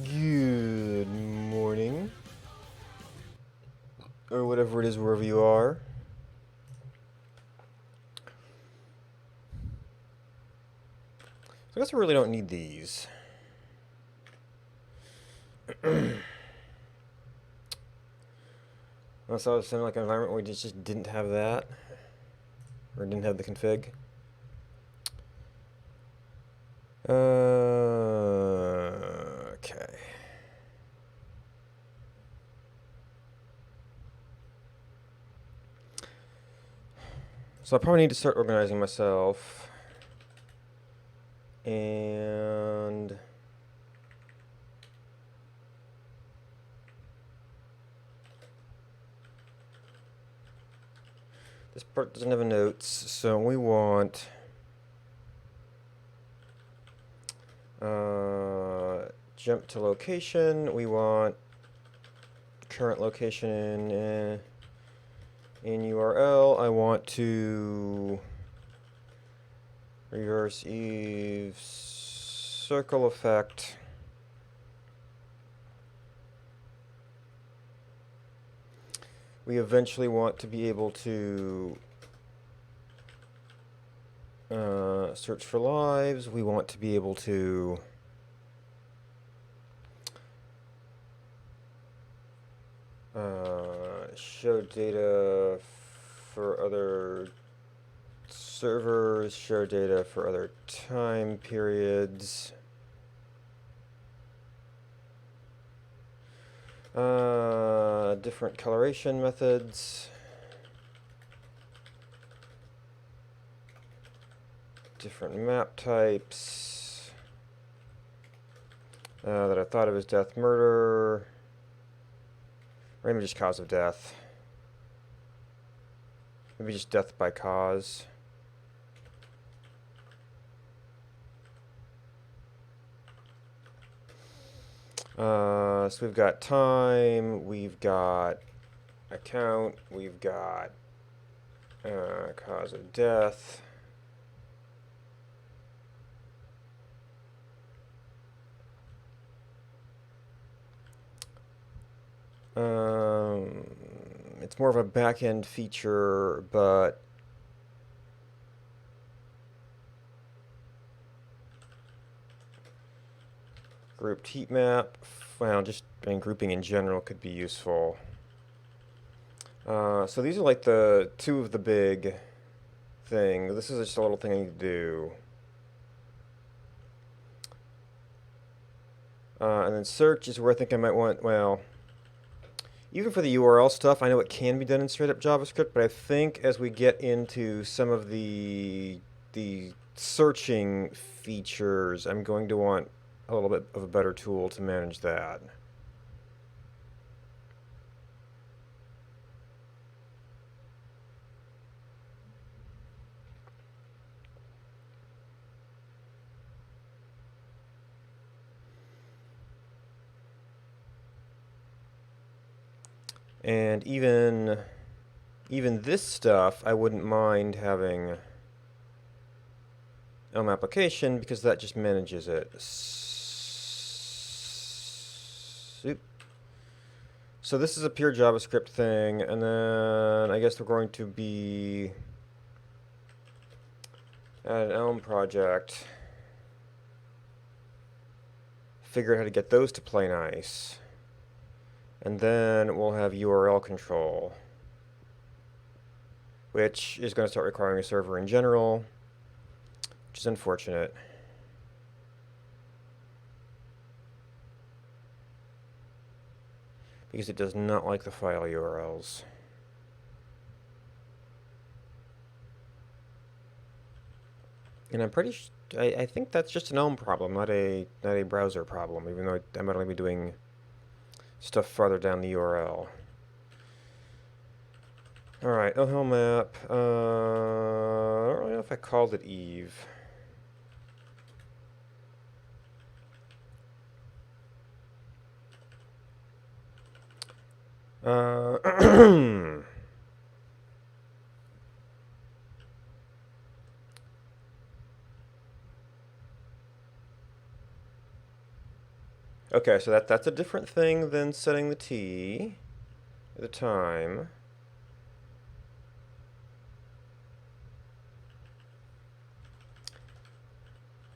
Good morning, or whatever it is, wherever you are. So I guess I really don't need these. Unless I was in like an environment where we just didn't have that, or didn't have the config. Okay. So I probably need to start organizing myself. And this part doesn't have a notes, so we want jump to location. We want current location in URL. I want to reverse Eve circle effect. We eventually want to be able to search for lives. We want to be able to show data for other servers, show data for other time periods. Different coloration methods. Different map types. That I thought of as death, murder. Or maybe just cause of death. Maybe just death by cause. So we've got time, we've got account, we've got cause of death. It's more of a back-end feature, but grouped heat map, well, just grouping in general could be useful. So these are like the two of the big things. This is just a little thing I need to do. And then search is where I think I might want, well, even for the URL stuff, I know it can be done in straight up JavaScript, but I think as we get into some of the searching features, I'm going to want a little bit of a better tool to manage that. And even this stuff, I wouldn't mind having Elm application because that just manages it. So this is a pure JavaScript thing, and then I guess we're going to be at an Elm project. Figure out how to get those to play nice. And then we'll have URL control, which is going to start requiring a server in general, which is unfortunate. Because it does not like the file URLs. And I'm I think that's just an Elm problem, not a browser problem, even though I might only be doing stuff farther down the URL. Alright, OHL map. I don't really know if I called it Eve. Okay, so that's a different thing than setting the T at the time.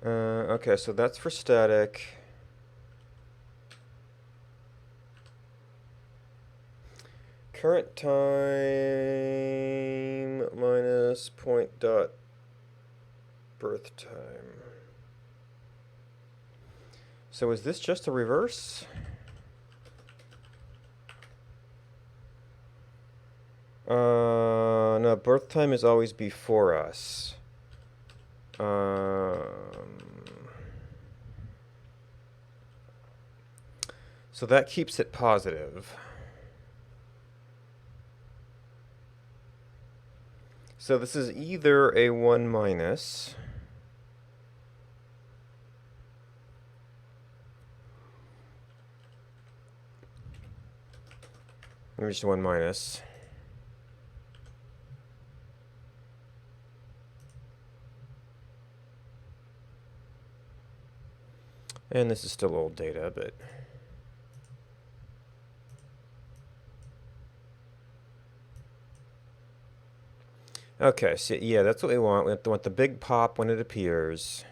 Okay, so that's for static. Current time minus point dot birth time. So is this just a reverse? No, birth time is always before us. So that keeps it positive. So this is either a 1 minus, maybe just 1 minus, and this is still old data, but okay, so yeah, that's what we want. We want the big pop when it appears,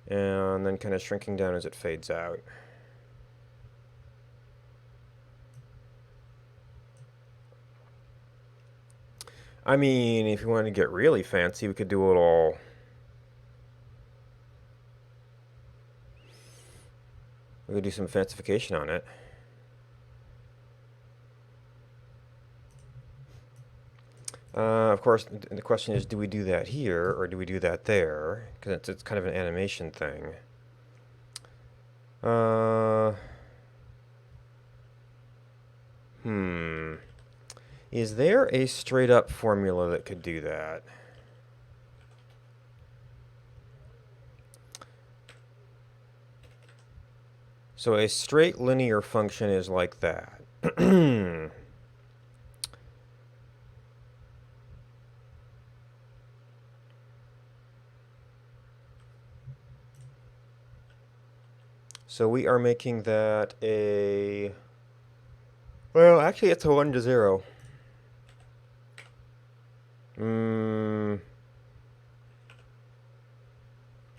and then kind of shrinking down as it fades out. I mean, if you wanted to get really fancy, we could do a little... We could do some fancification on it. Of course, the question is, do we do that here, or do we do that there? Because it's kind of an animation thing. Is there a straight-up formula that could do that? So a straight linear function is like that. So we are making that a... Well, actually, it's a 1 to 0.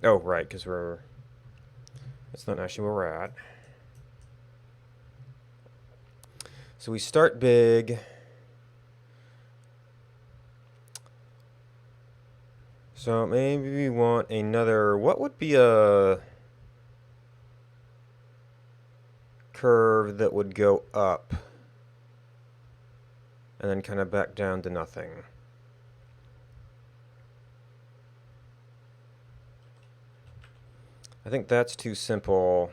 Oh, right, because we're... That's not actually where we're at. So we start big. So maybe we want another... What would be a curve that would go up and then kind of back down to nothing? I think that's too simple.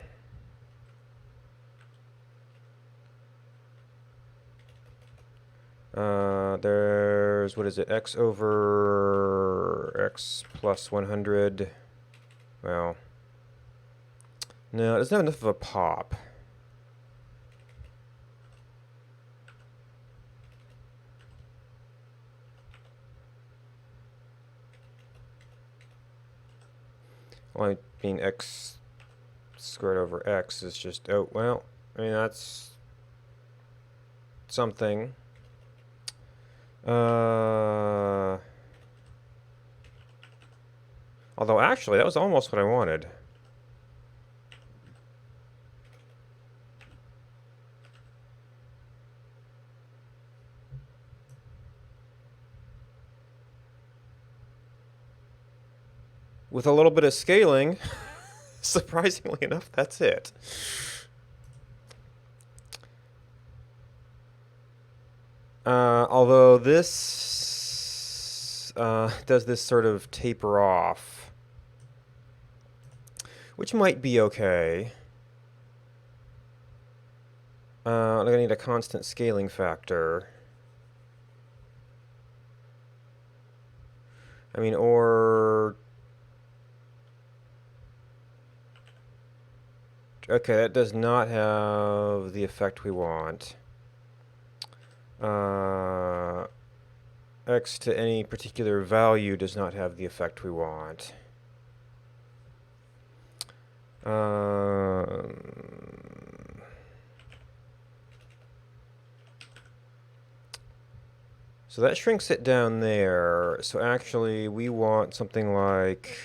There's, what is it, x over x plus 100. Well, no, it doesn't have enough of a pop. Well, I mean, x squared over x is just, oh, well, I mean, that's something. Although, actually, that was almost what I wanted. With a little bit of scaling, surprisingly enough, that's it. Although this does this sort of taper off, which might be okay. I'm gonna need a constant scaling factor. I mean, or... Okay, that does not have the effect we want. X to any particular value does not have the effect we want. So that shrinks it down there. So actually, we want something like...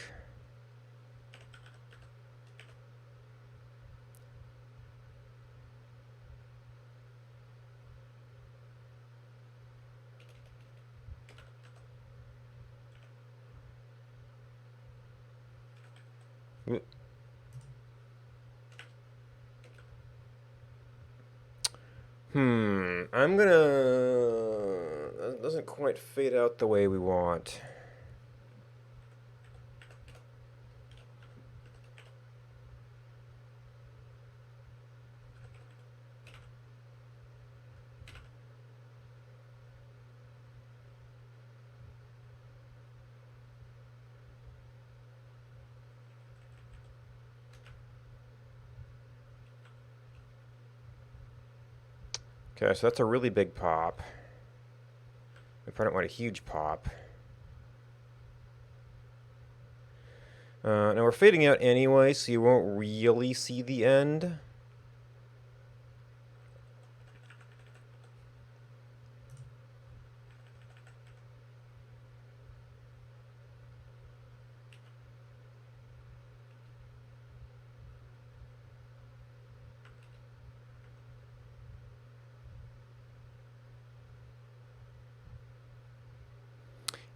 I'm gonna... That doesn't quite fade out the way we want. Okay, so that's a really big pop. We probably don't want a huge pop. Now we're fading out anyway, so you won't really see the end.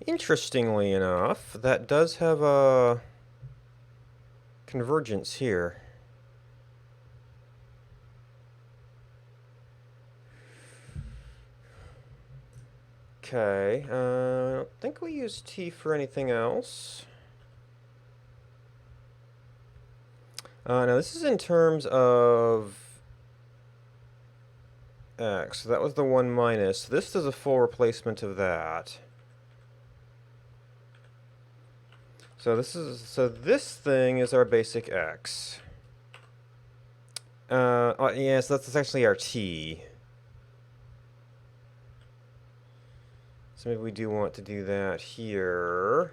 Interestingly enough, that does have a convergence here. Okay, I don't think we use T for anything else. Now this is in terms of X, so that was the 1 minus. This is a full replacement of that. So this thing is our basic X. Yeah, so that's actually our T. So maybe we do want to do that here.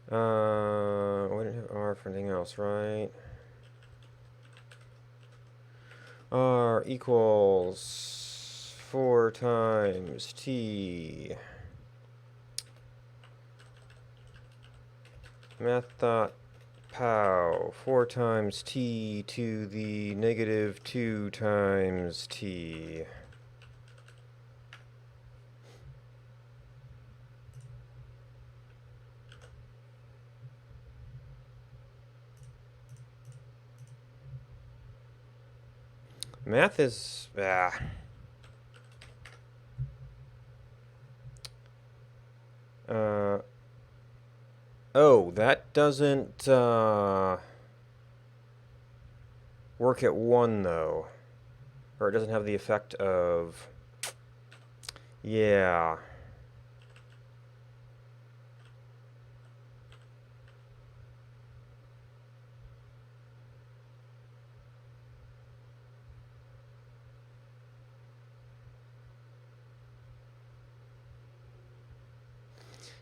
We didn't have R for anything else, right? R equals 4 times T. Math.pow 4 times T to the negative 2 times T. Math is... oh, that doesn't work at 1, though. Or it doesn't have the effect of... Yeah.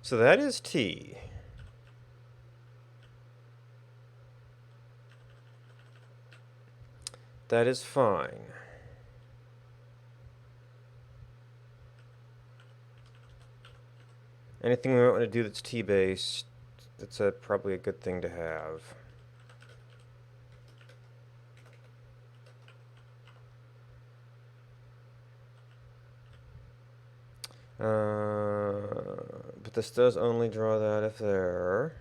So that is T. That is fine. Anything we want to do that's T-based, that's probably a good thing to have. But this does only draw that if there.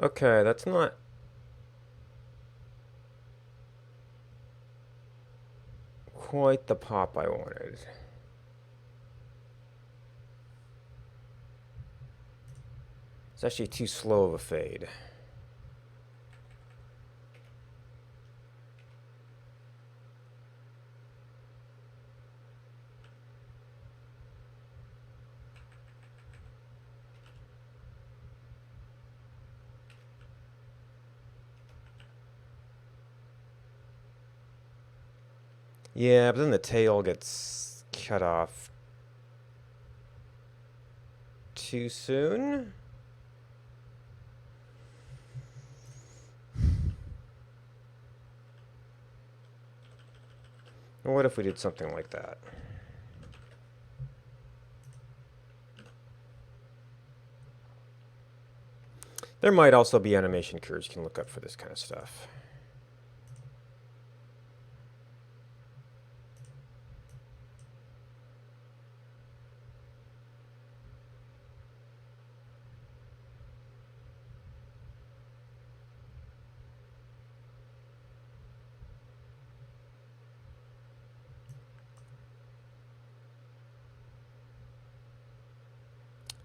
Okay, that's not quite the pop I wanted. It's actually too slow of a fade. Yeah, but then the tail gets cut off too soon. What if we did something like that? There might also be animation curves you can look up for this kind of stuff.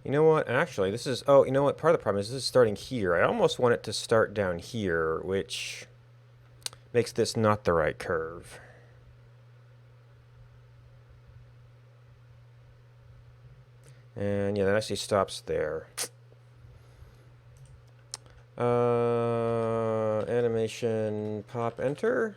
You know what? Actually, this is... Oh, you know what? Part of the problem is this is starting here. I almost want it to start down here, which makes this not the right curve. And yeah, that actually stops there. Animation pop enter.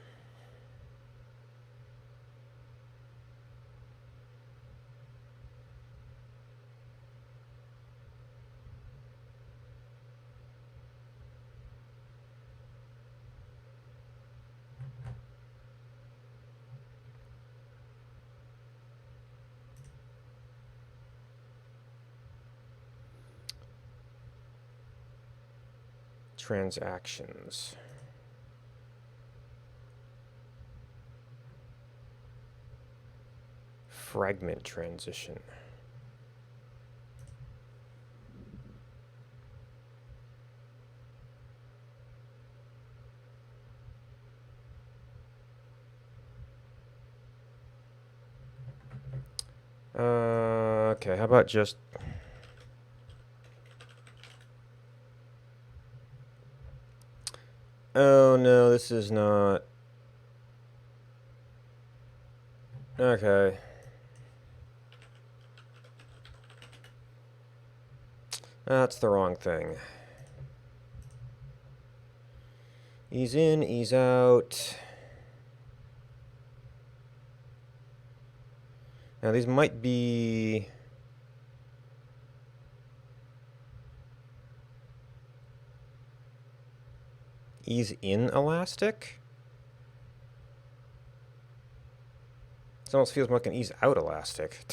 Transactions. Fragment transition. Okay, how about just... Oh no, this is not... Okay. That's the wrong thing. Ease in, ease out. Now these might be... Ease in elastic? This almost feels more like an ease out elastic.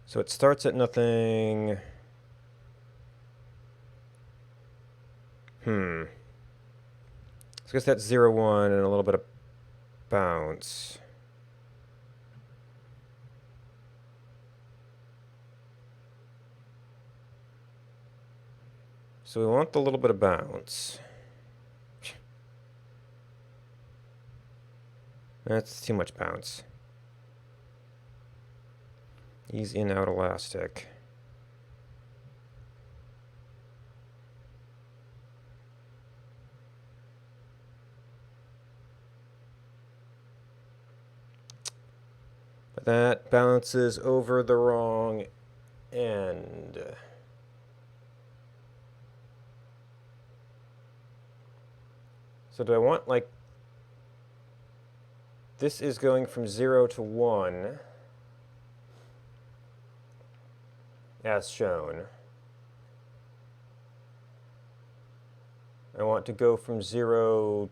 So it starts at nothing. So I guess that's 0, 1, and a little bit of bounce. So we want the little bit of bounce. That's too much bounce. Ease in, out elastic. But that bounces over the wrong end. So do I want, like... This is going from 0 to 1, as shown. I want to go from 0...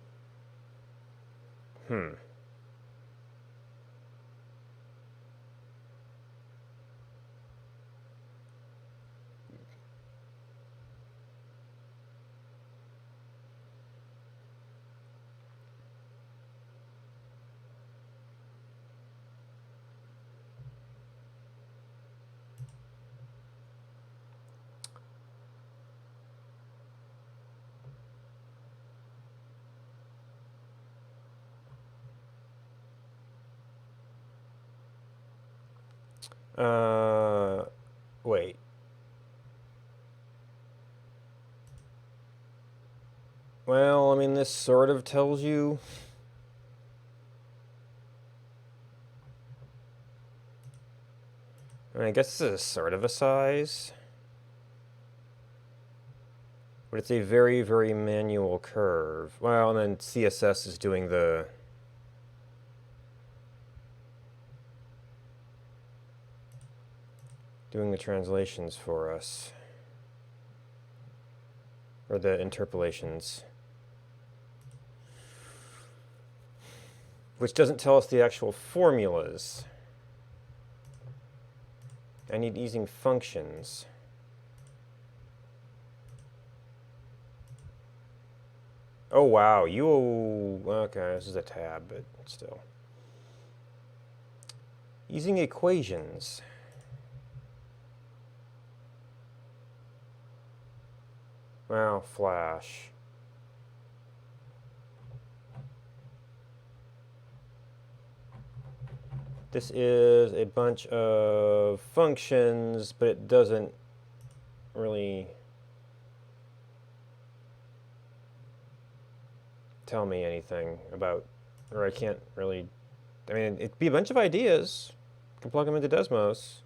Wait. Well, I mean, this sort of tells you. I mean, I guess this is sort of a size. But it's a very, very manual curve. Well, and then CSS is doing the translations for us. Or the interpolations. Which doesn't tell us the actual formulas. I need using functions. Oh, wow. Okay, this is a tab, but still. Using equations. Wow, Flash. This is a bunch of functions, but it doesn't really tell me anything about, or I can't really, I mean, it'd be a bunch of ideas. I can plug them into Desmos.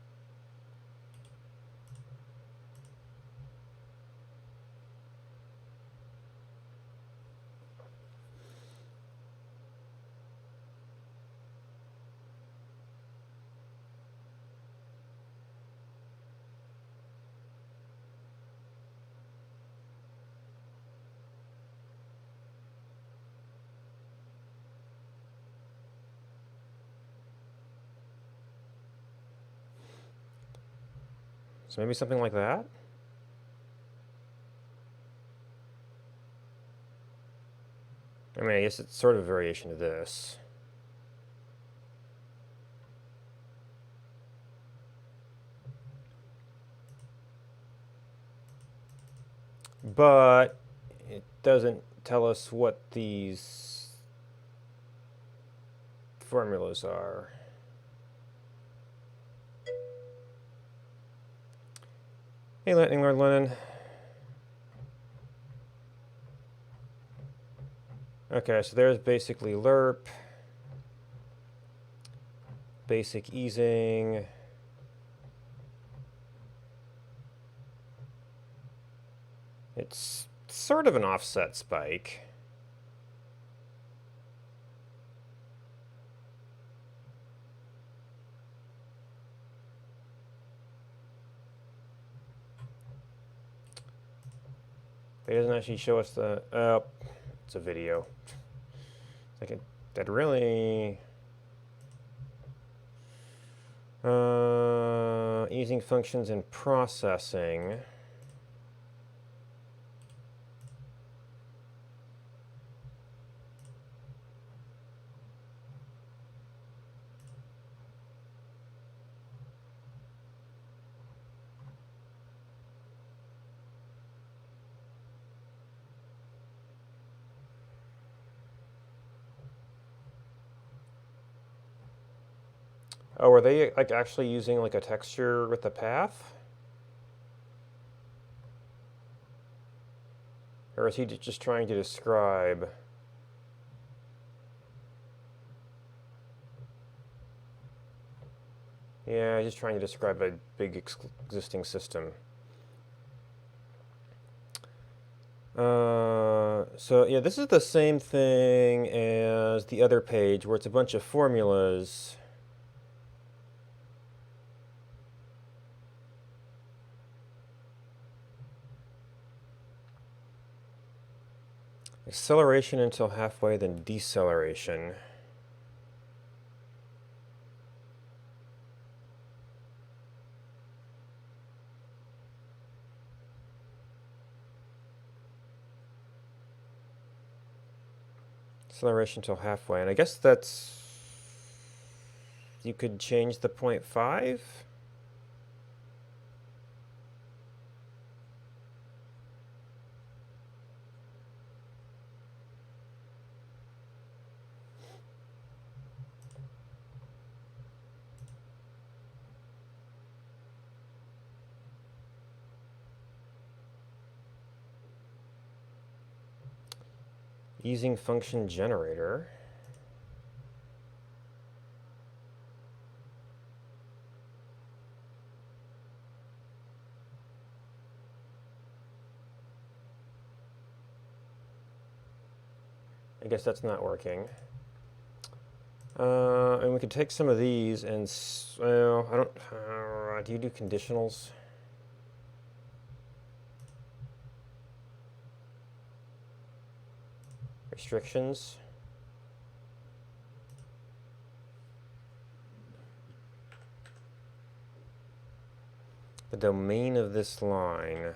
So maybe something like that? I mean, I guess it's sort of a variation of this. But it doesn't tell us what these formulas are. Hey, Lightning Lord Lennon. Okay, so there's basically lerp, basic easing, it's sort of an offset spike. It doesn't actually show us the, it's a video. Like that really, using functions in processing. Oh, are they like actually using like a texture with the path? Or is he just trying to describe? Yeah, he's just trying to describe a big existing system. So yeah, this is the same thing as the other page where it's a bunch of formulas. Acceleration until halfway, then deceleration. Acceleration until halfway, and I guess that's, you could change the 0.5? Easing function generator. I guess that's not working. And we could take some of these and, well, I don't, do you do conditionals? Restrictions? The domain of this line.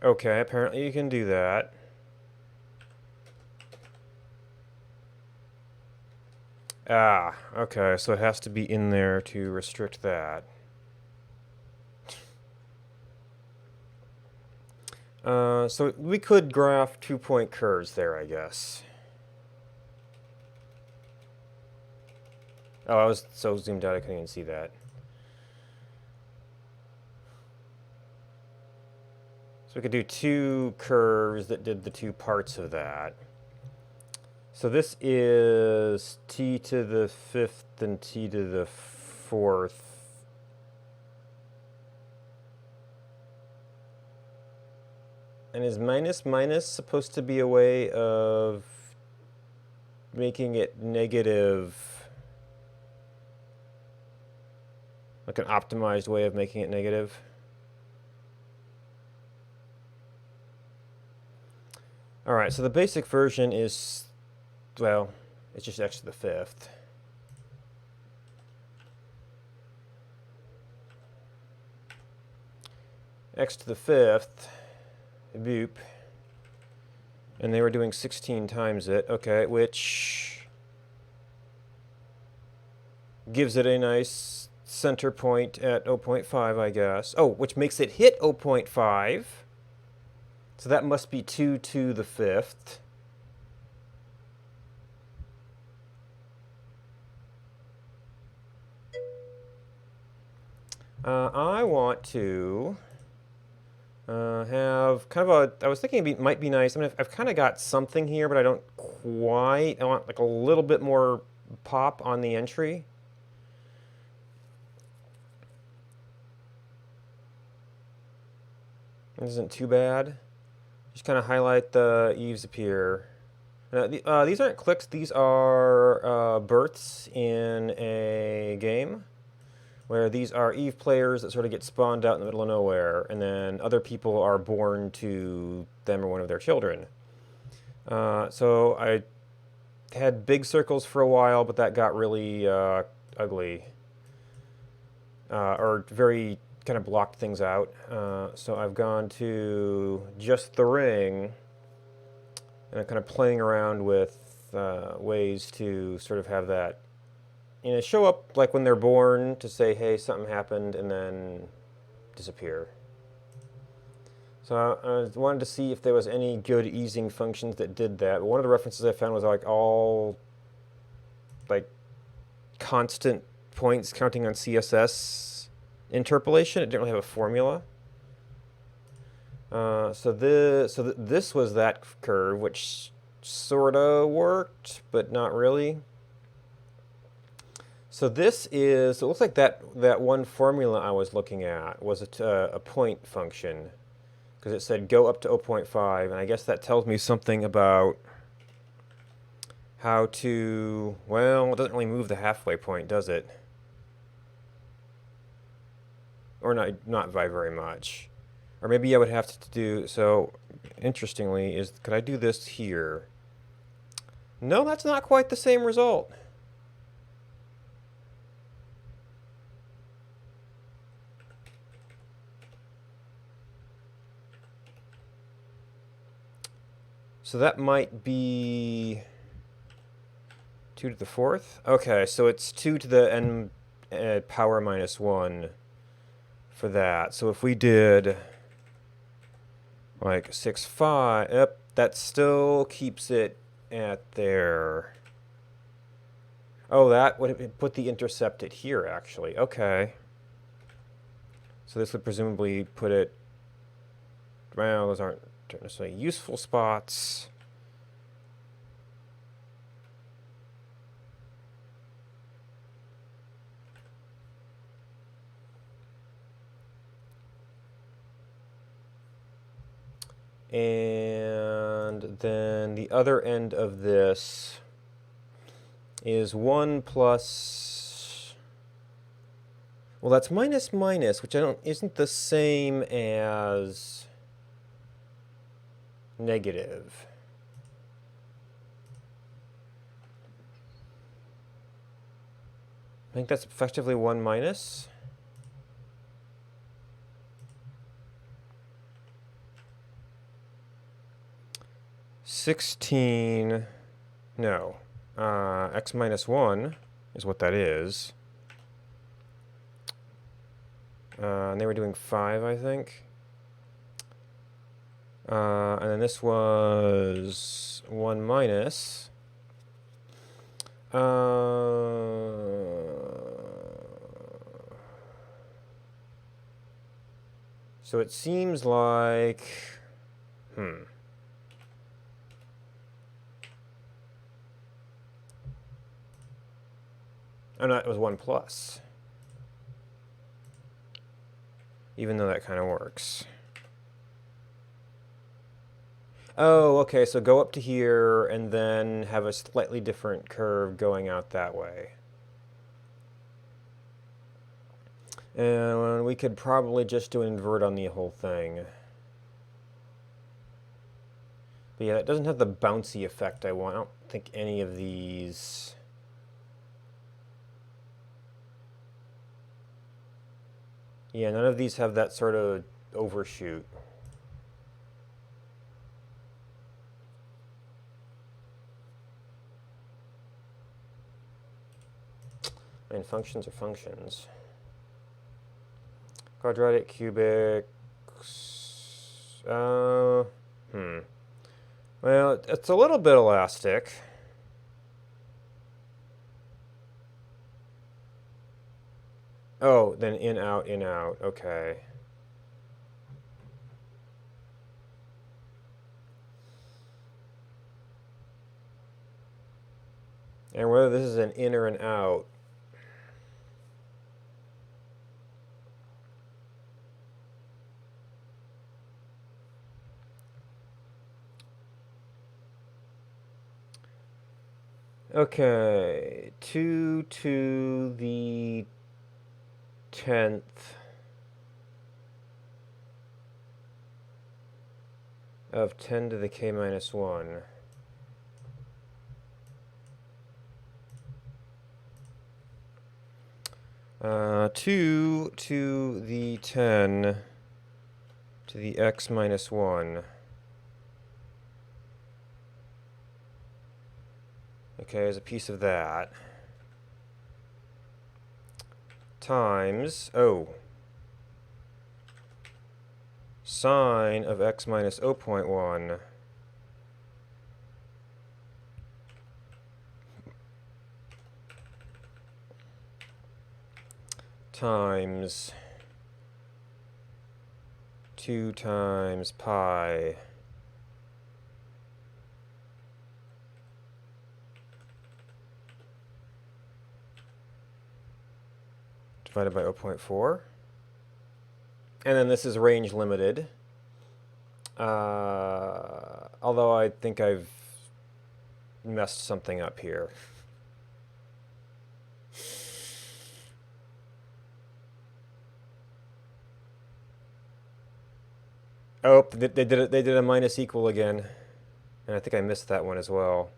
Okay, apparently you can do that. Ah, okay, so it has to be in there to restrict that. So we could graph 2-point curves there, I guess. Oh, I was so zoomed out I couldn't even see that. So we could do 2 curves that did the 2 parts of that. So this is t to the 5th and t to the 4th. And is minus minus supposed to be a way of making it negative? Like an optimized way of making it negative? Alright, so the basic version is, well, it's just x to the 5th. X to the 5th, boop. And they were doing 16 times it, okay, which gives it a nice center point at 0.5, I guess. Oh, which makes it hit 0.5. So that must be 2 to the 5th. I want to have kind of a, I was thinking it might be nice. I mean, I've kind of got something here, but I don't quite. I want like a little bit more pop on the entry. This isn't too bad. Just kind of highlight the eaves appear. These aren't clicks, these are births in a game, where these are Eve players that sort of get spawned out in the middle of nowhere, and then other people are born to them or one of their children. So I had big circles for a while, but that got really ugly, or very kind of blocked things out. So I've gone to just the ring, and I'm kind of playing around with ways to sort of have that, you know, show up like when they're born to say, hey, something happened, and then disappear. So I wanted to see if there was any good easing functions that did that. But one of the references I found was like all like constant points counting on CSS interpolation. It didn't really have a formula. So this was that curve, which sort of worked, but not really. So this is, it looks like that one formula I was looking at was a point function, because it said go up to 0.5, and I guess that tells me something about how to, well, it doesn't really move the halfway point, does it? Or not by very much. Or maybe I would have to do, so interestingly, could I do this here? No, that's not quite the same result. So that might be 2 to the 4th? Okay, so it's 2 to the n power minus 1 for that. So if we did like 6, 5, yep, that still keeps it at there. Oh, that would put the intercept at here, actually. Okay. So this would presumably put it... Well, those aren't necessarily useful spots. And then the other end of this is 1 plus... Well, that's minus minus, which isn't the same as negative. I think that's effectively 1 minus. $16, no. X minus 1 is what that is. And they were doing 5, I think. And then this was 1 minus. So it seems like... Oh, no, it was 1 plus. Even though that kind of works. Oh, okay, so go up to here and then have a slightly different curve going out that way. And we could probably just do an invert on the whole thing. But yeah, it doesn't have the bouncy effect I want. I don't think any of these... Yeah, none of these have that sort of overshoot. I mean, functions are functions. Quadratic, cubic... Well, it's a little bit elastic. Oh, then in, out, okay. And whether this is an in or an out. Okay, 2 to the 10th of 10 to the k minus 1. Uh, 2 to the 10 to the x minus 1. Okay, as a piece of that. Times, sine of x minus 0.1 times 2 times pi divided by 0.4. And then this is range limited. Although I think I've messed something up here. Oh, they did a minus equal again. And I think I missed that one as well.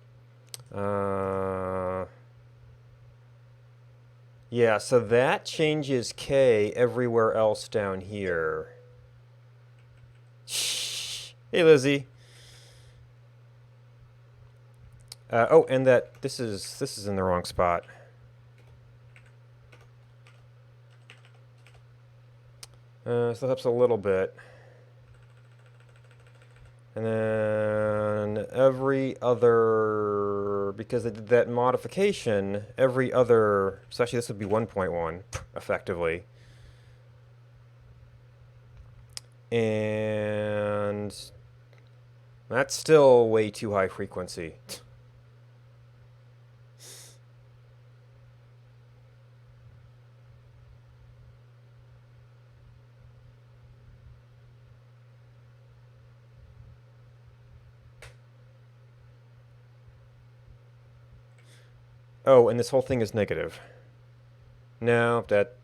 Yeah, so that changes k everywhere else down here. Shh. Hey, Lizzie. Oh, and that this is in the wrong spot. So that's a little bit. And then every other here, because they did that modification every other, so actually this would be 1.1, effectively. And that's still way too high frequency. Oh, and this whole thing is negative. No, that...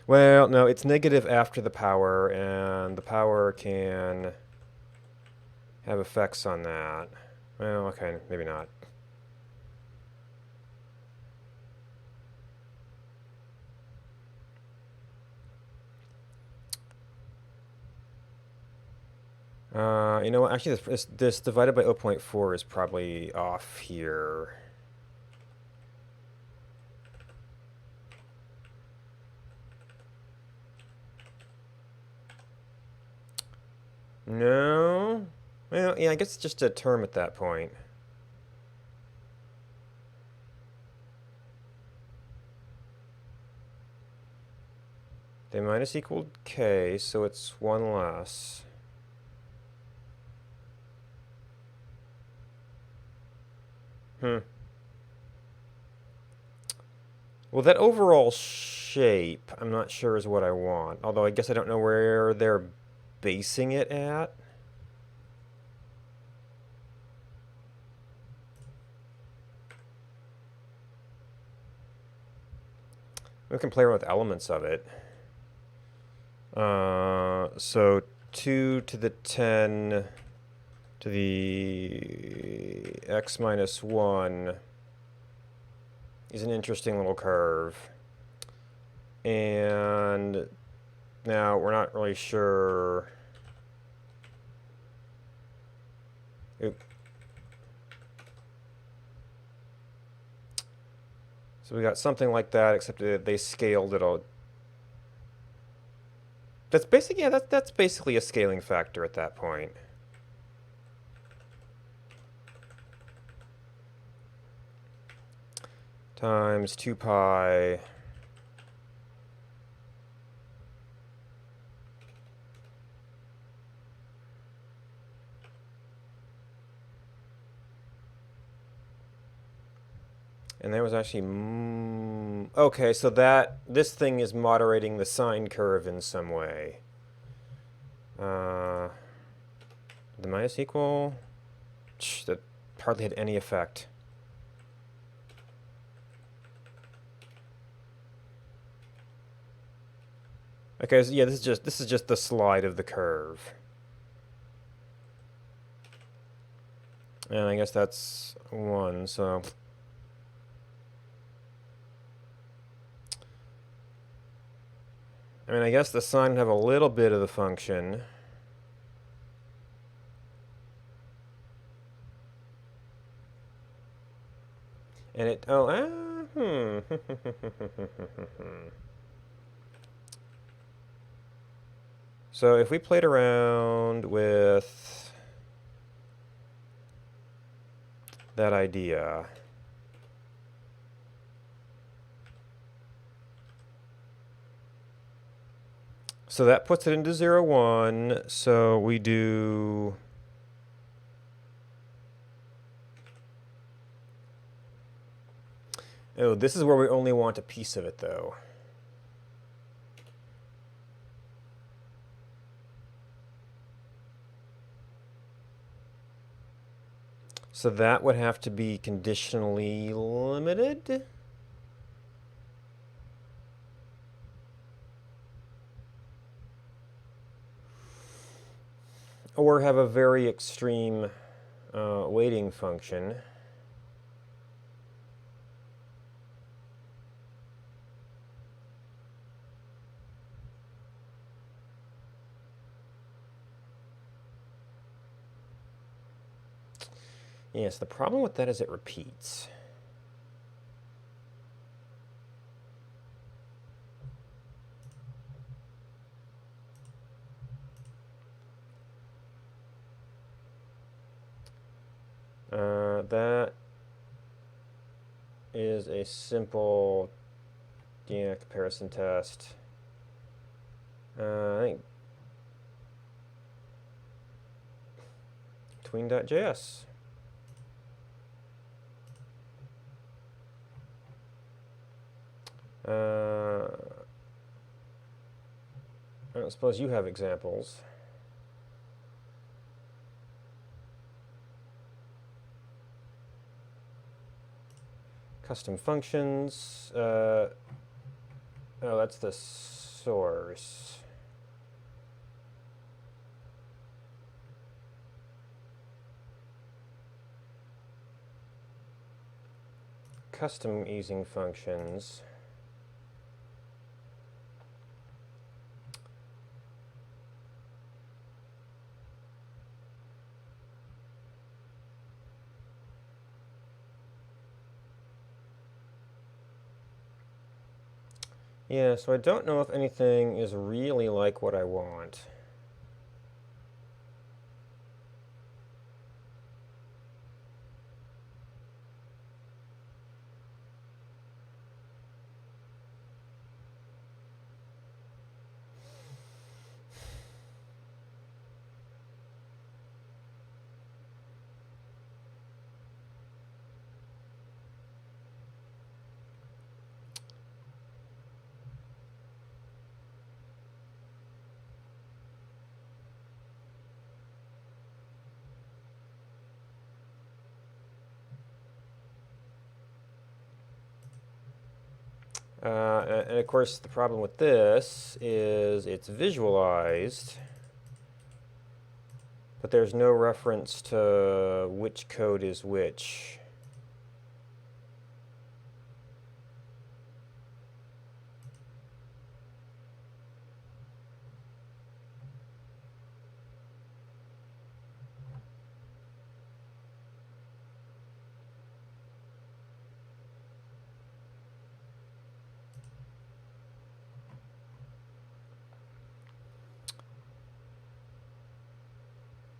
Well, no, it's negative after the power, and the power can have effects on that. Well, okay, maybe not. You know what? Actually, this divided by 0.4 is probably off here. No? Well, yeah, I guess it's just a term at that point. They minus equaled k, so it's one less. Well, that overall shape, I'm not sure is what I want. Although I guess I don't know where they're basing it at. We can play around with elements of it. So 2 to the 10 to the x minus 1 is an interesting little curve. And now we're not really sure. Oop. So we got something like that, except that they scaled it all. That's basically, yeah, that's basically a scaling factor at that point. Times 2 pi. And that was actually... okay, so this thing is moderating the sine curve in some way. The minus equal... that hardly had any effect. Okay, so yeah, this is just the slide of the curve. And I guess that's 1, so... I mean, I guess the sine would have a little bit of the function. And it... So if we played around with that idea... So that puts it into 0, 1. So we do... Oh, this is where we only want a piece of it, though. So that would have to be conditionally limited? Or have a very extreme weighting function. Yes, the problem with that is it repeats. That is a simple comparison test. I think tween.js. I don't suppose you have examples. Custom functions. Oh, that's the source. Custom using functions. Yeah, so I don't know if anything is really like what I want. And of course, the problem with this is it's visualized, but there's no reference to which code is which.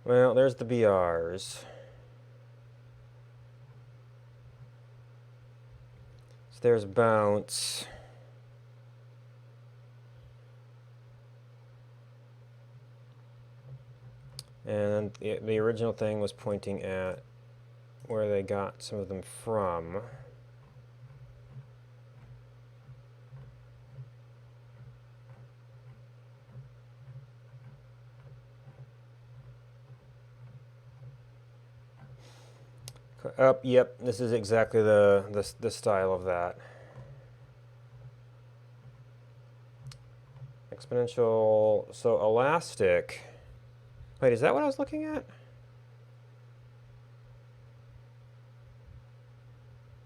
Well, there's the BRs. So there's bounce. And the original thing was pointing at where they got some of them from. Yep, this is exactly the style of that. Exponential, so elastic. Wait, is that what I was looking at?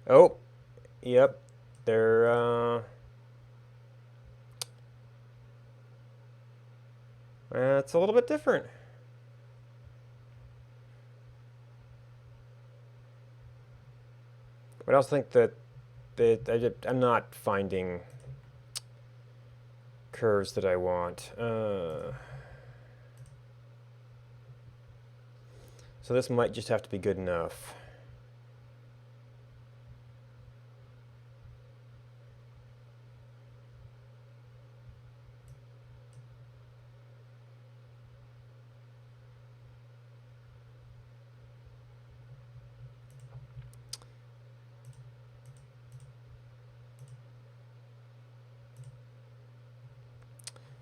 Oh, yep, they're, it's a little bit different. But I also think that I'm not finding curves that I want. So this might just have to be good enough.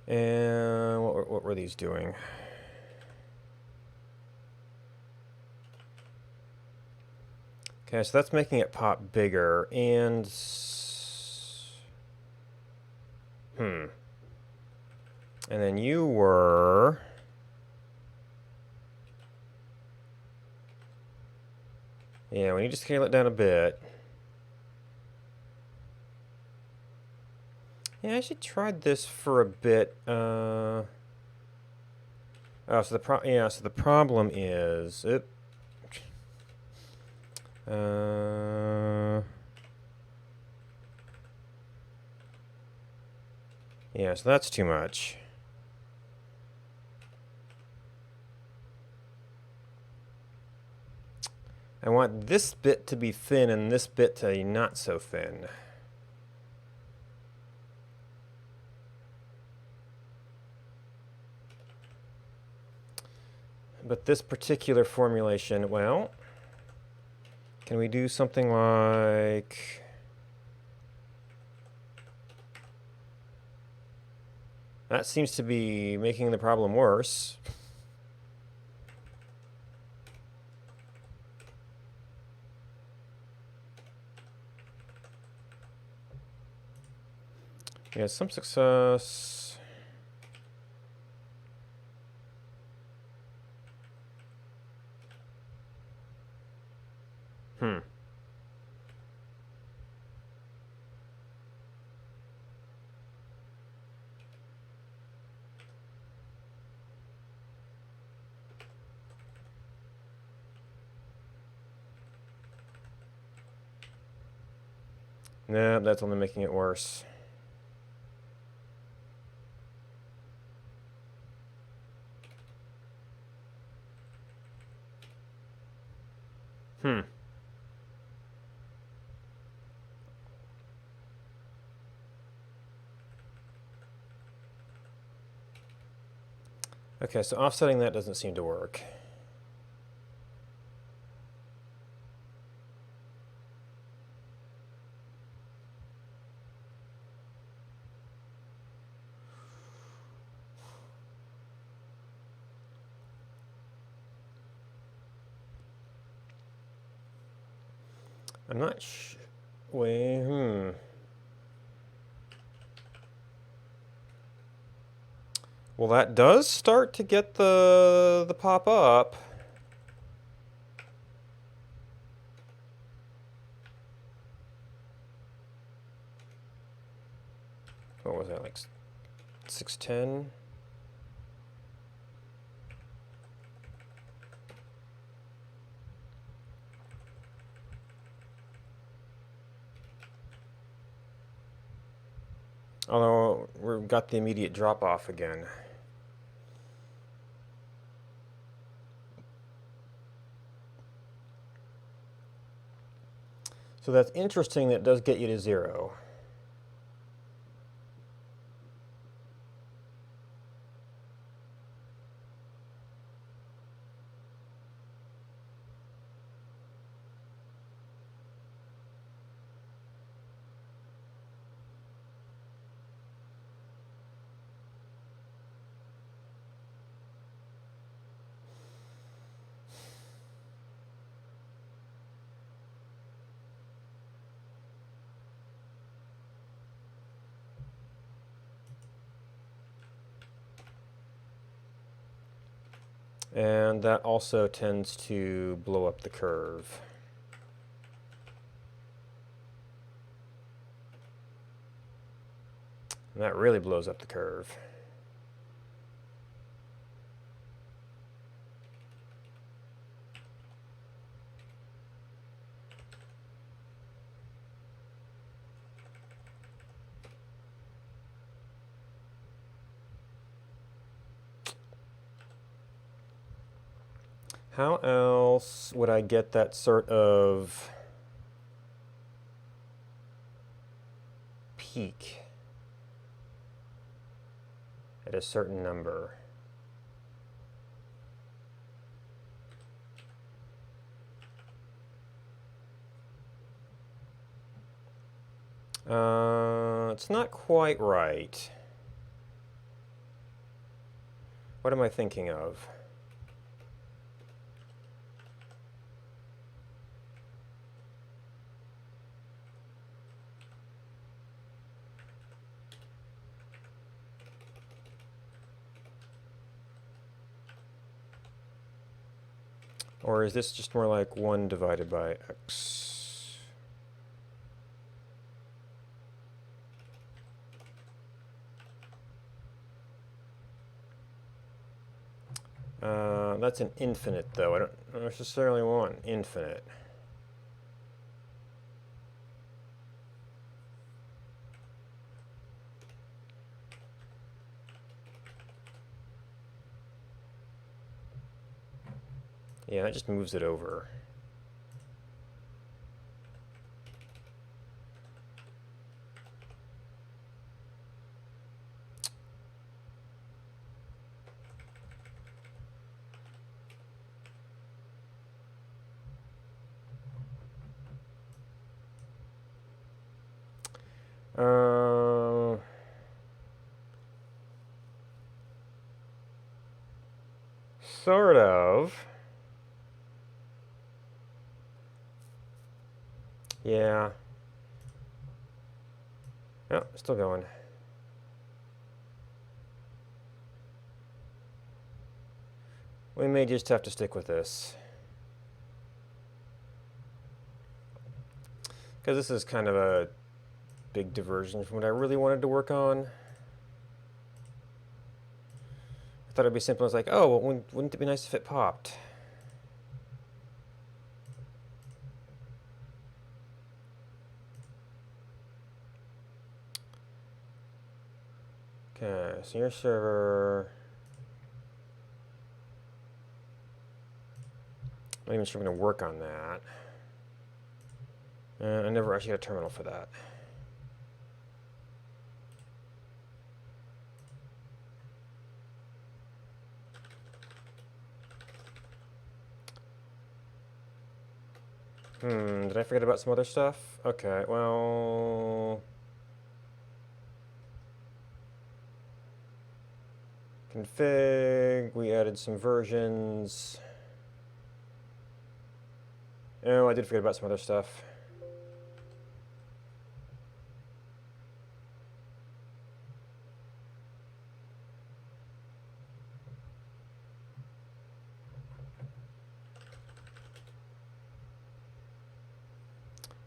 And what were these doing? Okay, so that's making it pop bigger, and and then you were we need to scale it down a bit. Yeah, I actually tried this for a bit. So the problem is it. Yeah, so that's too much. I want this bit to be thin and this bit to be not so thin. But this particular formulation, well, can we do something like... That seems to be making the problem worse. Yeah, some success. No, that's only making it worse. Okay, so offsetting that doesn't seem to work. I'm not sure. Wait, Well, that does start to get the pop up. What was that, like 610? Although we've got the immediate drop off again. So that's interesting. That does get you to 0. And that also tends to blow up the curve. And that really blows up the curve. How else would I get that sort of peak at a certain number? It's not quite right. What am I thinking of? Or is this just more like 1 divided by x? That's an infinite, though. I don't necessarily want infinite. Yeah, that just moves it over. Uh, sort of. Yeah. Oh, still going. We may just have to stick with this. Because this is kind of a big diversion from what I really wanted to work on. I thought it'd be simple as like, oh, well, wouldn't it be nice if it popped? Okay, so your server... I'm not even sure I'm going to work on that. I never actually got a terminal for that. Did I forget about some other stuff? Okay, well... Config, we added some versions. Oh, I did forget about some other stuff.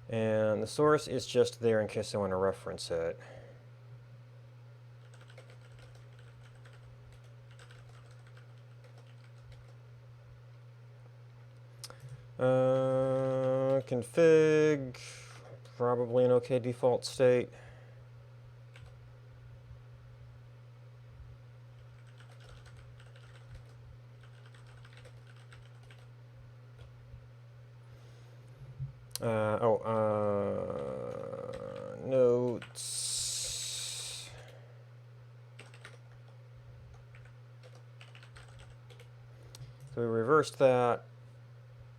And the source is just there in case I want to reference it. Config, probably an okay default state. Notes. So we reversed that.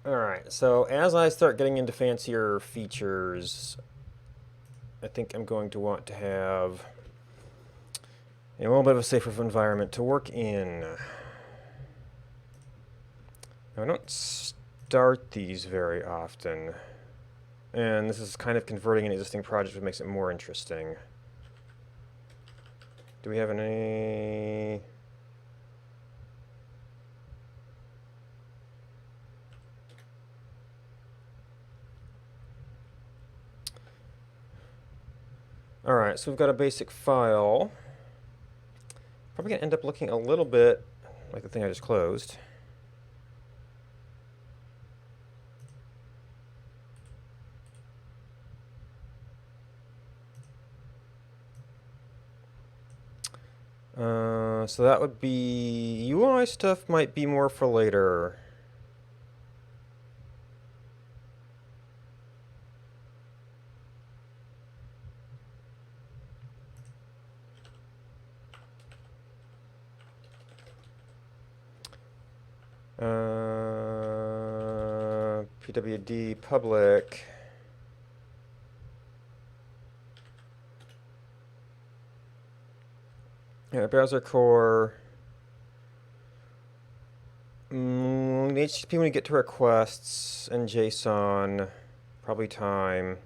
All right, so as I start getting into fancier features, I think I'm going to want to have a little bit of a safer environment to work in. Now, I don't start these very often, and this is kind of converting an existing project, which makes it more interesting. Do we have any... All right, so we've got a basic file. Probably gonna end up looking a little bit like the thing I just closed. So that would be... UI stuff might be more for later. PWD public. Yeah, browser core. HTTP when you get to requests and JSON, probably time.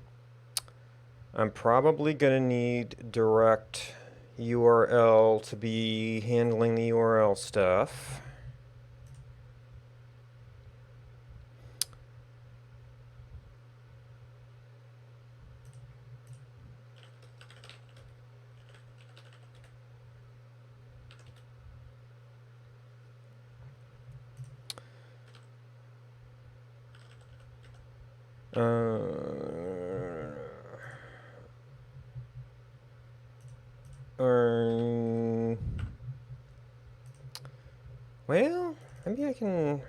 I'm probably gonna need direct URL to be handling the URL stuff. Well, maybe I can...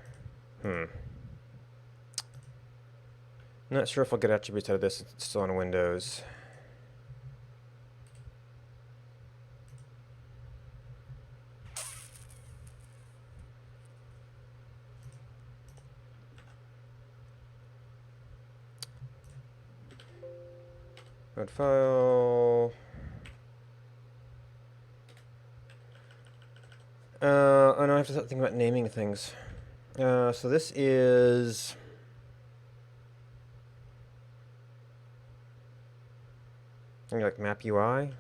Not sure if I'll get attributes out of this. It's still on Windows. Node file. Oh no, I have to think about naming things. So this is like map UI.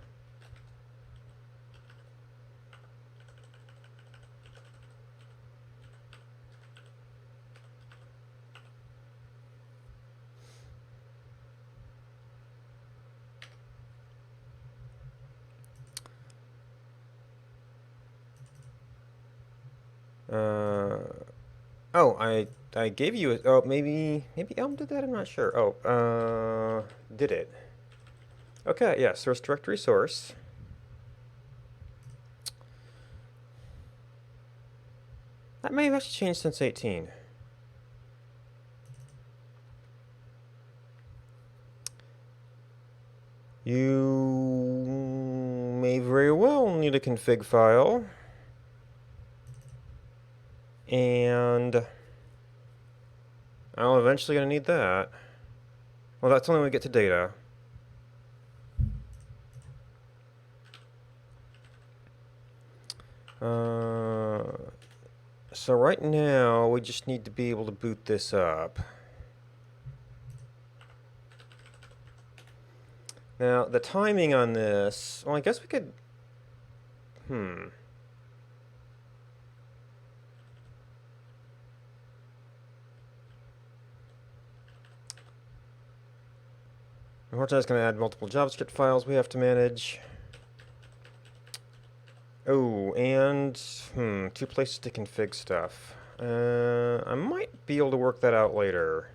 Oh, I gave you a, oh, maybe Elm did that, I'm not sure. Oh, did it? Okay, yeah, source directory source. That may have actually changed since 18. You may very well need a config file. And I'm eventually going to need that. Well, that's only when we get to data. So right now, we just need to be able to boot this up. Now, the timing on this, well, I guess we could, Unfortunately, it's going to add multiple JavaScript files we have to manage. Oh, and, 2 places to config stuff. I might be able to work that out later.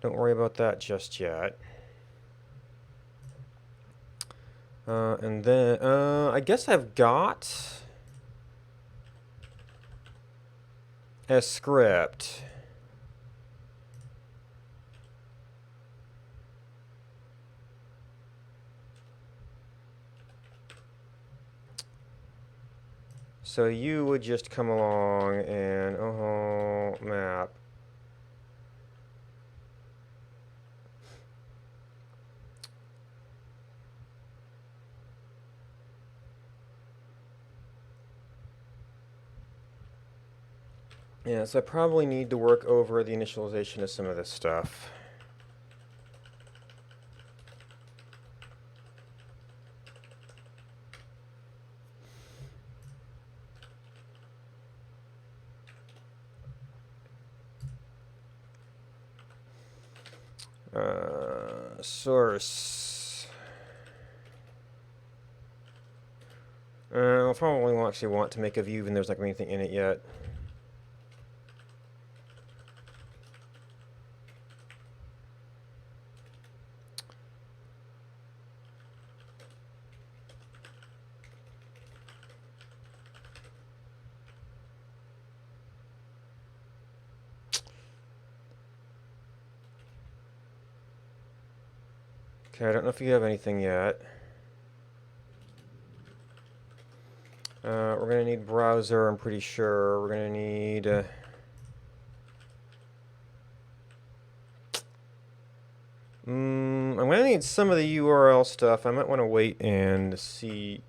Don't worry about that just yet. And then, I guess I've got a script. So you would just come along and, map. Yeah, so I probably need to work over the initialization of some of this stuff. Source. I'll probably actually want to make a view even though there's not going to be anything in it yet. Okay, I don't know if you have anything yet. We're going to need browser, I'm pretty sure. We're going to need... I'm going to need some of the URL stuff. I might want to wait and see...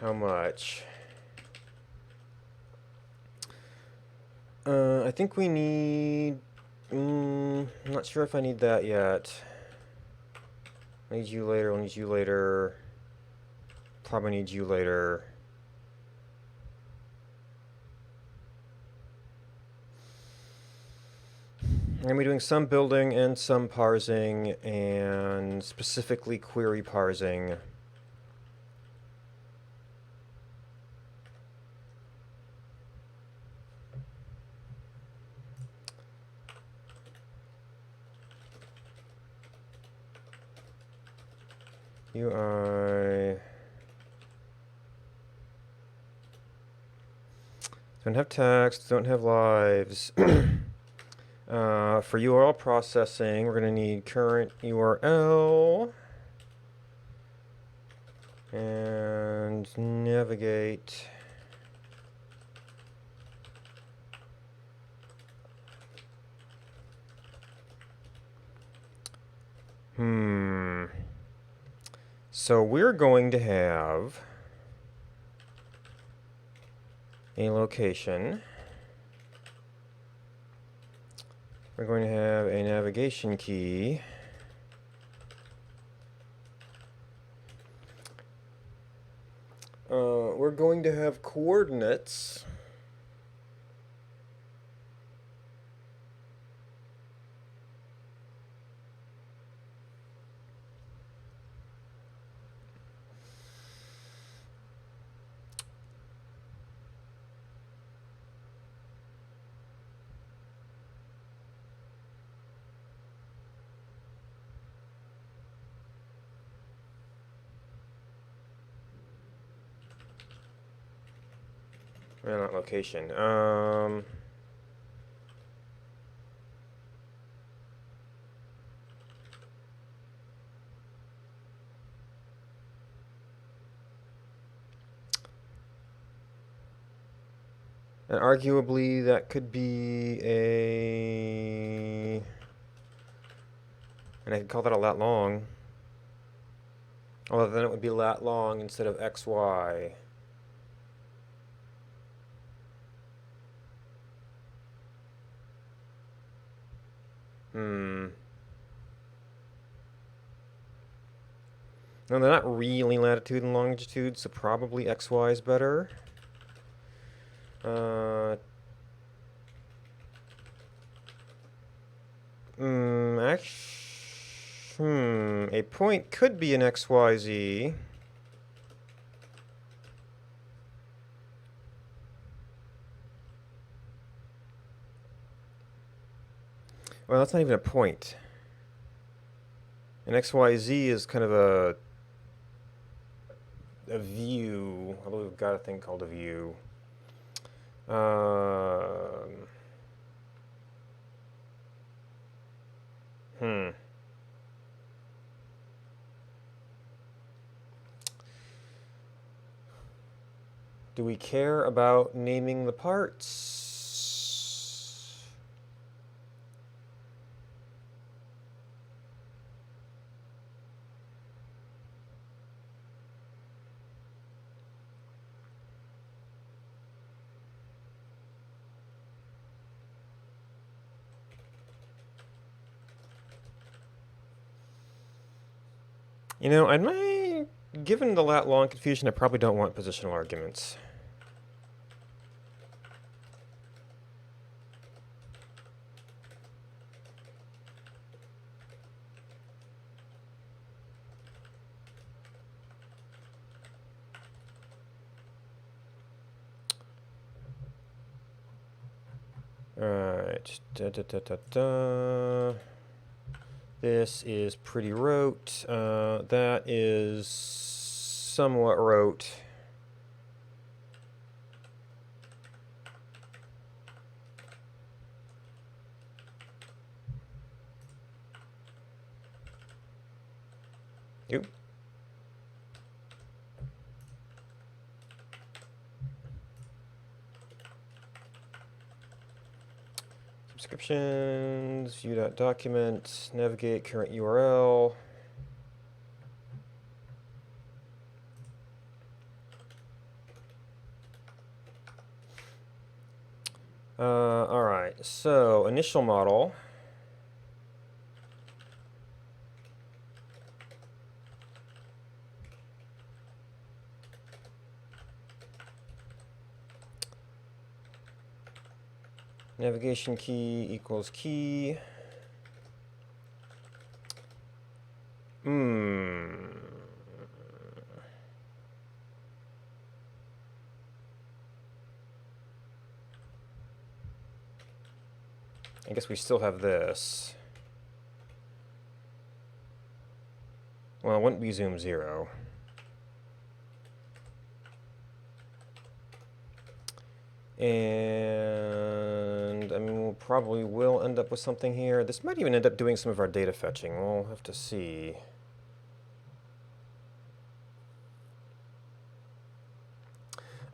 how much. I think we need... I'm not sure if I need that yet. I need you later, I'll need you later. Probably need you later. I'm going to be doing some building and some parsing, and specifically query parsing. UI. Don't have text, don't have lives. For URL processing, we're going to need current URL. And navigate. So we're going to have a location. We're going to have a navigation key. We're going to have coordinates. Well, not location. And arguably that could be a... And I could call that a lat long. Although then it would be lat long instead of XY. No, they're not really latitude and longitude, so probably XY is better. A point could be an XYZ. Well, that's not even a point. An XYZ is kind of a view, although we've got a thing called a view. Do we care about naming the parts? You know, given the lat long confusion, I probably don't want positional arguments. Alright. This is pretty rote. That is somewhat rote. Yep. Subscriptions, view.document, navigate current URL. All right, so initial model. Navigation key equals key. I guess we still have this. Well, it wouldn't be zoom 0. And I mean, we'll probably will end up with something here. This might even end up doing some of our data fetching. We'll have to see.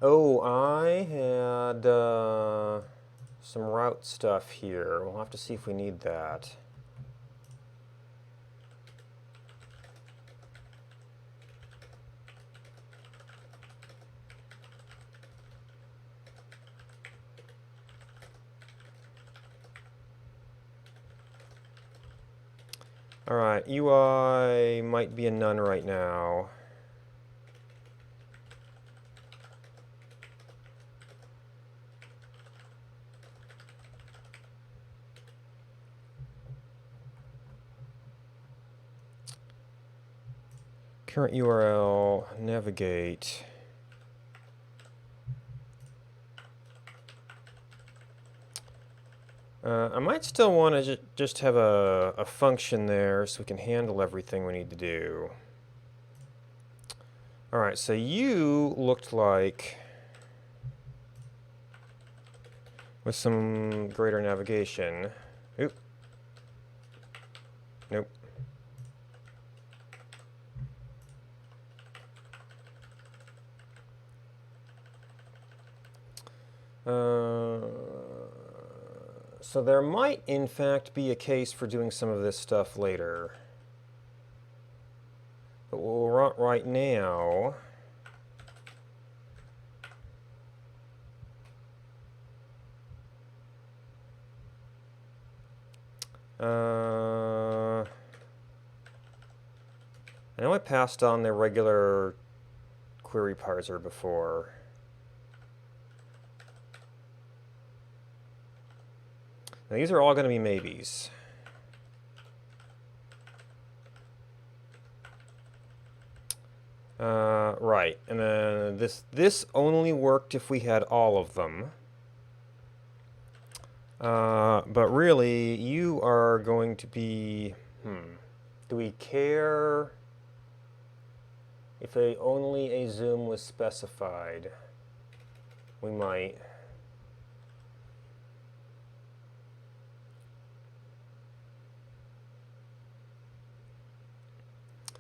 Oh, I had some route stuff here. We'll have to see if we need that. Alright, UI might be a none right now. Current URL, navigate. I might still want to just have a function there so we can handle everything we need to do. Alright, so you looked like, with some greater navigation. Oop. Nope. So there might, in fact, be a case for doing some of this stuff later. But what we'll run right now... I know I passed on the regular query parser before. Now these are all going to be maybes. Right, and then this only worked if we had all of them. But really, you are going to be... Do we care if only a zoom was specified? We might.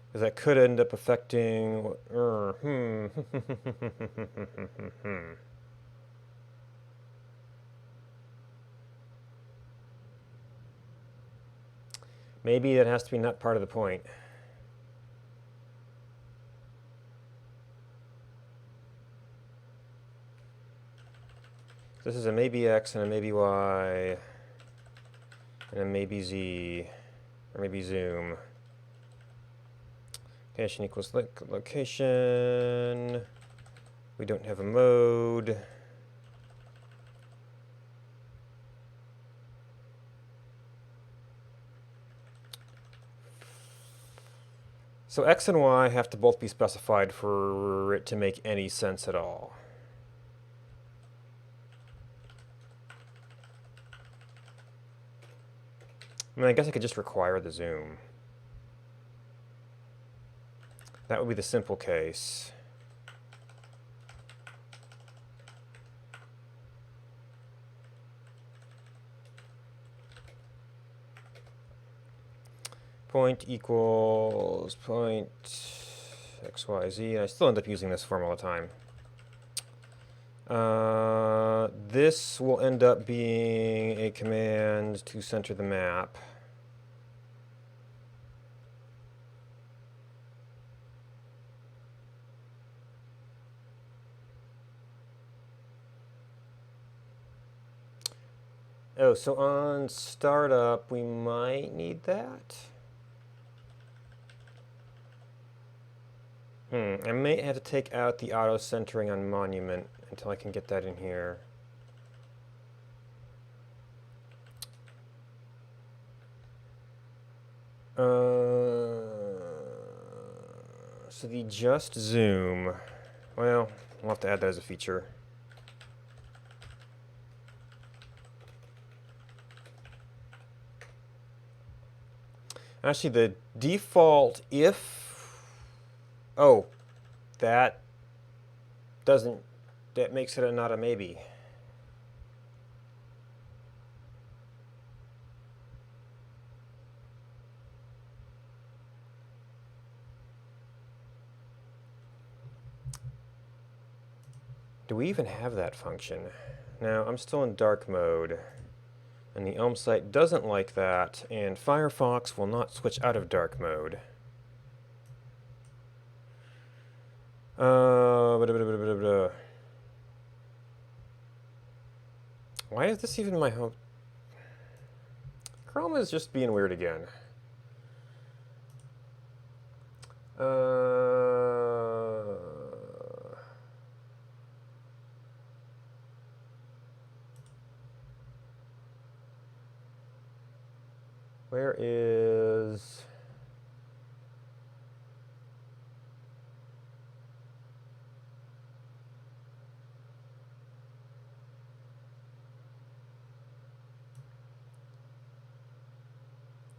Because that could end up affecting... Maybe that has to be not part of the point. This is a maybe X and a maybe Y and a maybe Z or maybe zoom. Location equals location. We don't have a mode. So X and Y have to both be specified for it to make any sense at all. I mean, I guess I could just require the zoom. That would be the simple case. Point equals point XYZ. I still end up using this form all the time. This will end up being a command to center the map. Oh, so on startup, we might need that. I may have to take out the auto centering on monument until I can get that in here. So the just zoom, well, we'll have to add that as a feature. Actually, the default if, oh, that doesn't, that makes it not a maybe. Do we even have that function? No, I'm still in dark mode. And the Elm site doesn't like that, and Firefox will not switch out of dark mode. Why is this even my home? Chrome is just being weird again. Where is...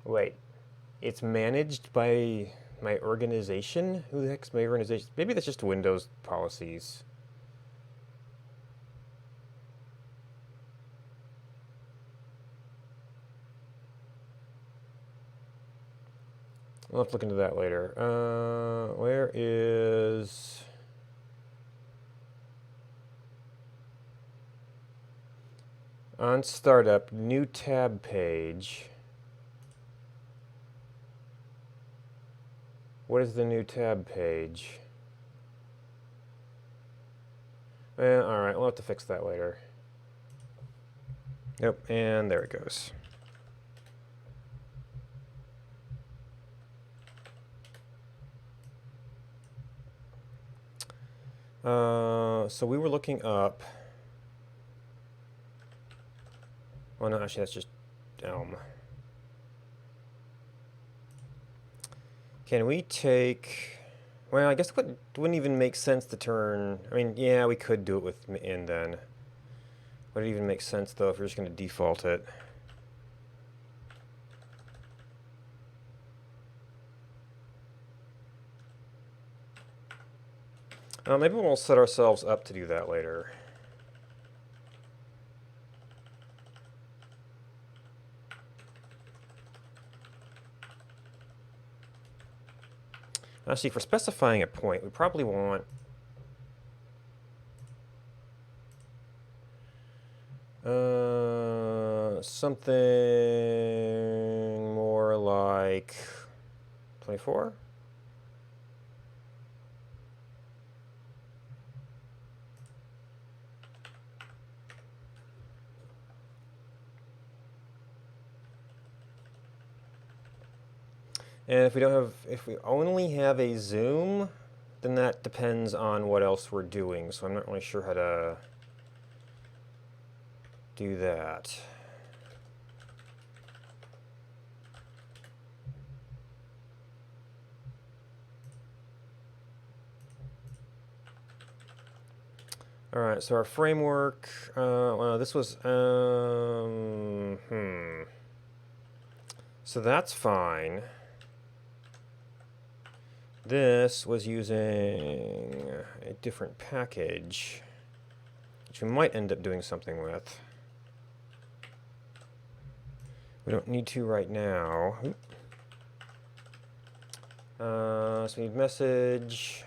Wait, it's managed by my organization? Who the heck's my organization? Maybe that's just Windows policies. I'll have to look into that later. Where is... On startup, new tab page. What is the new tab page? Alright, we'll have to fix that later. Yep, and there it goes. So we were looking up... Oh no, actually that's just Elm. Can we take... Well, I guess it wouldn't even make sense to turn... I mean, yeah, we could do it with in then. Would it even make sense, though, if we're just going to default it? Maybe we'll set ourselves up to do that later. Actually, for specifying a point, we probably want... something more like 24? And if we don't have, if we only have a zoom, then that depends on what else we're doing. So I'm not really sure how to do that. All right, so our framework, well, this was, So that's fine. This was using a different package, which we might end up doing something with. We don't need to right now. So we need message,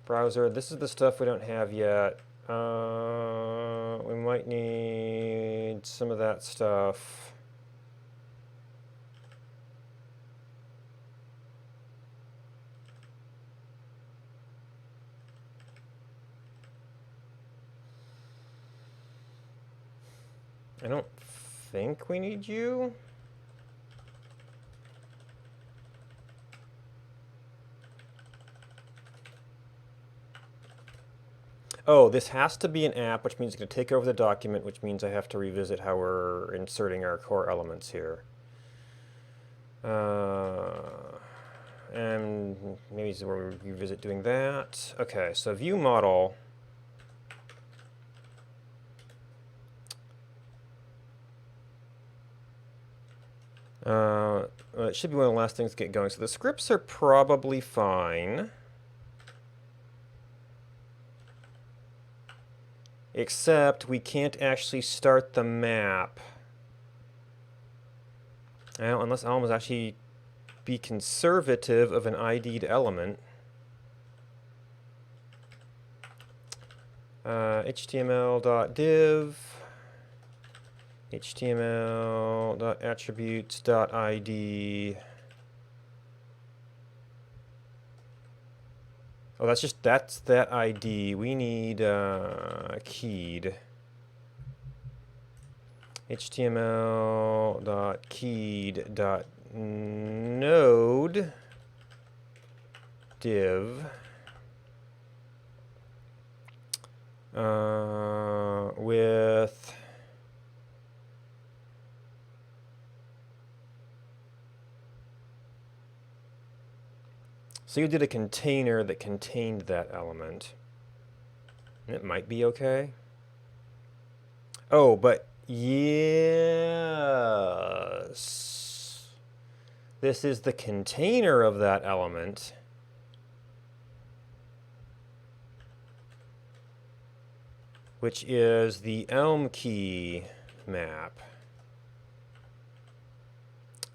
browser. This is the stuff we don't have yet. We might need some of that stuff. I don't think we need you. Oh, this has to be an app, which means it's going to take over the document, which means I have to revisit how we're inserting our core elements here. And maybe this is where we revisit doing that. Okay, so view model. It should be one of the last things to get going. So the scripts are probably fine. Except we can't actually start the map. Well, unless Elm is actually be conservative of an ID'd element. html.div, html.attributes.id. Oh, that's that ID. We need keyed. html.keyed.node div with so you did a container that contained that element. And it might be okay. Oh, but yes. This is the container of that element. Which is the Elm key map.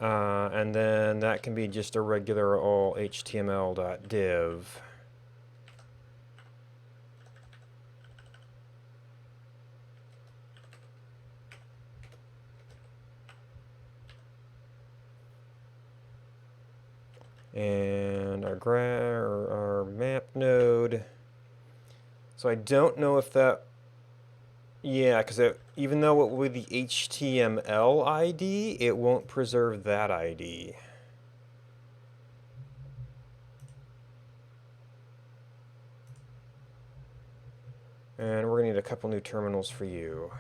And then that can be just a regular old html.div. And our map node. So I don't know if that, yeah, because even though it will be the HTML ID, it won't preserve that ID. And we're going to need a couple new terminals for you.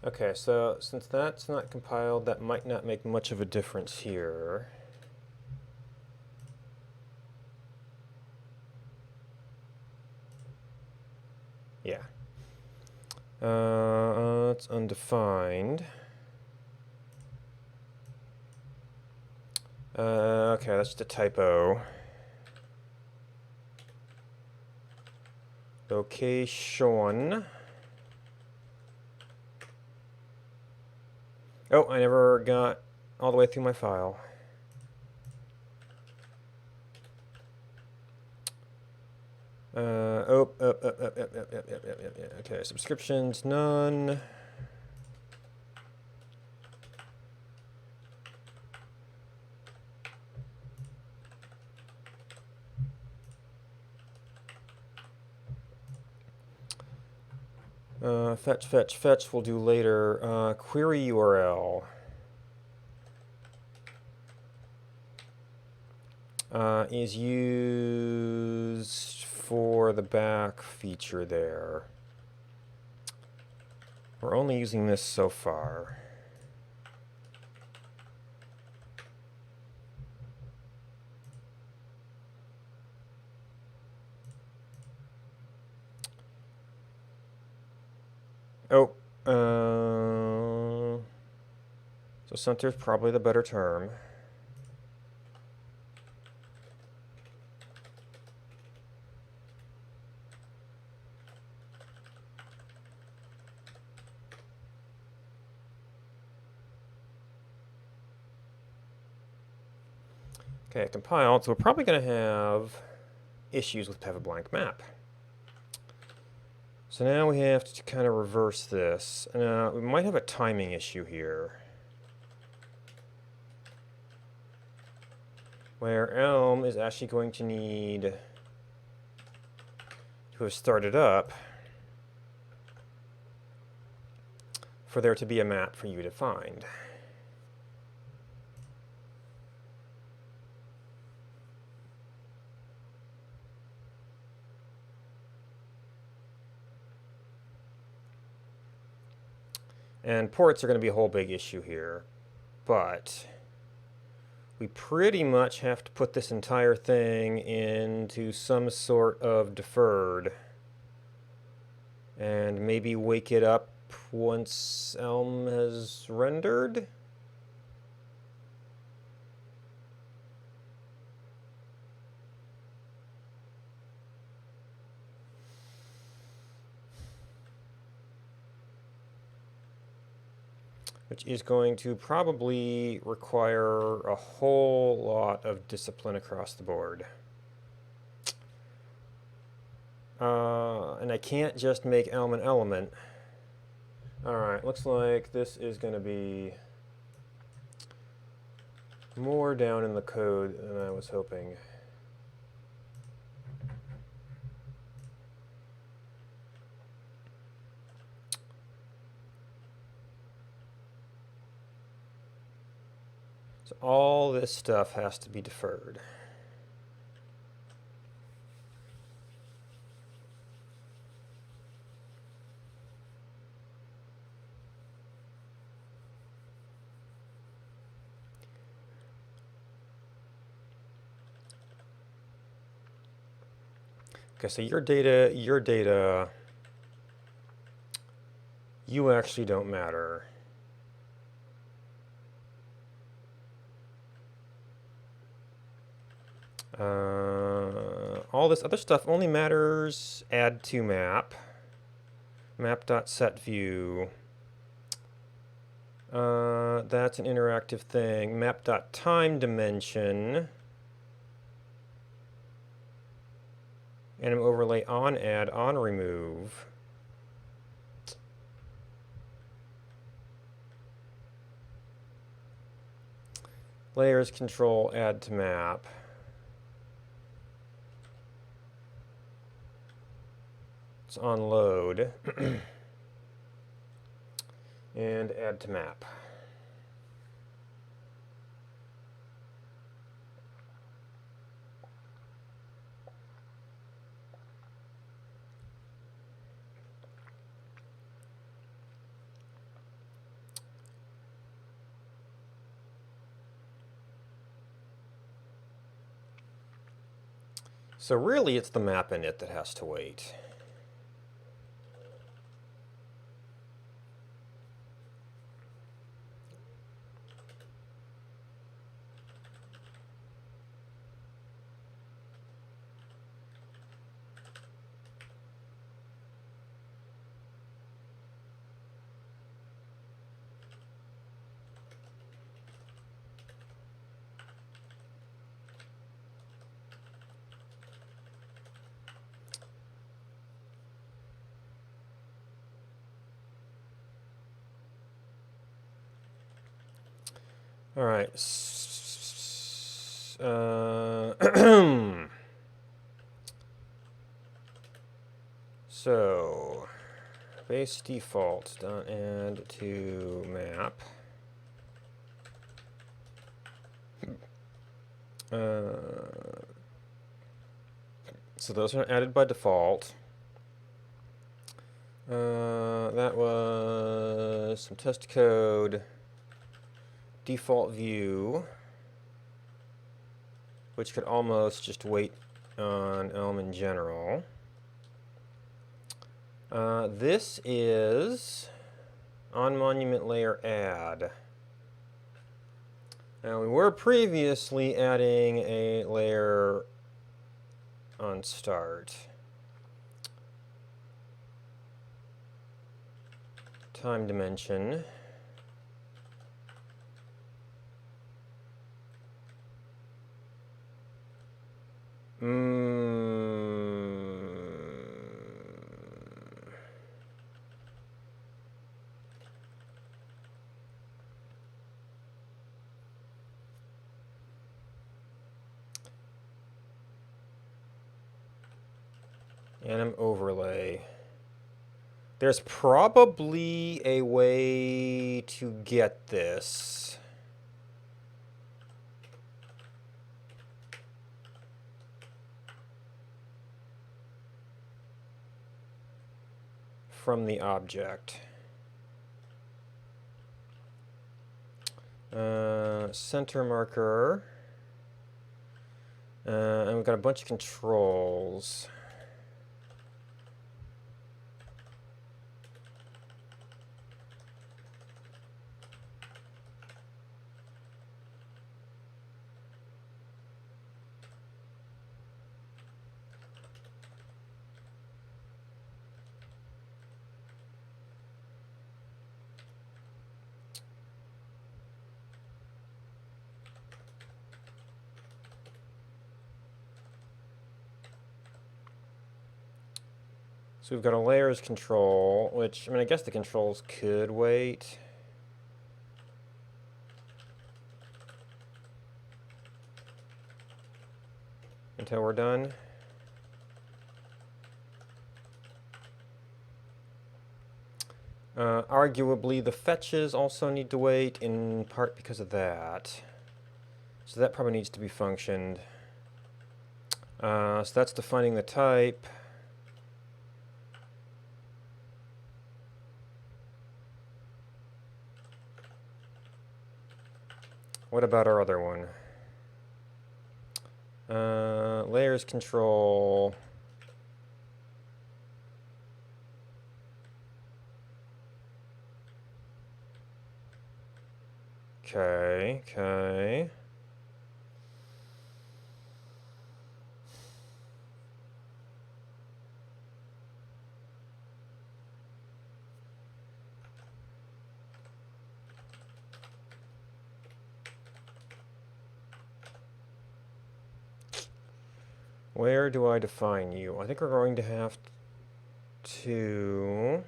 Okay, so since that's not compiled, that might not make much of a difference here. Yeah. It's undefined. Okay, that's just a typo. Location. Oh, I never got all the way through my file. Okay, subscriptions, none. Fetch we'll do later. Query URL. Is used for the back feature there. We're only using this so far. Oh, so center is probably the better term. Okay, compiled. So we're probably going to have issues with have a blank map. So now we have to kind of reverse this. We might have a timing issue here, where Elm is actually going to need to have started up for there to be a map for you to find. And ports are going to be a whole big issue here, but we pretty much have to put this entire thing into some sort of deferred and maybe wake it up once Elm has rendered. Which is going to probably require a whole lot of discipline across the board. And I can't just make Elm an element. Alright, looks like this is going to be more down in the code than I was hoping. So all this stuff has to be deferred. Okay, so your data, you actually don't matter. All this other stuff only matters add to map, map.setView. That's an interactive thing. Map.timeDimension. Anim overlay on add, on remove. Layers control add to map. It's on load. And add to map. So really it's the map init that has to wait. All right. So, base default dot add to map. So those are added by default. That was some test code. Default view, which could almost just wait on Elm in general. This is on monument layer add. Now we were previously adding a layer on start. Time dimension. Anim overlay. There's probably a way to get this. From the object. Center marker. And we've got a bunch of controls. So we've got a layers control, which, I mean, I guess the controls could wait. Until we're done. Arguably, the fetches also need to wait, in part because of that. So that probably needs to be functioned. So that's defining the type. What about our other one? Layers control. Okay. Where do I define you? I think we're going to have to...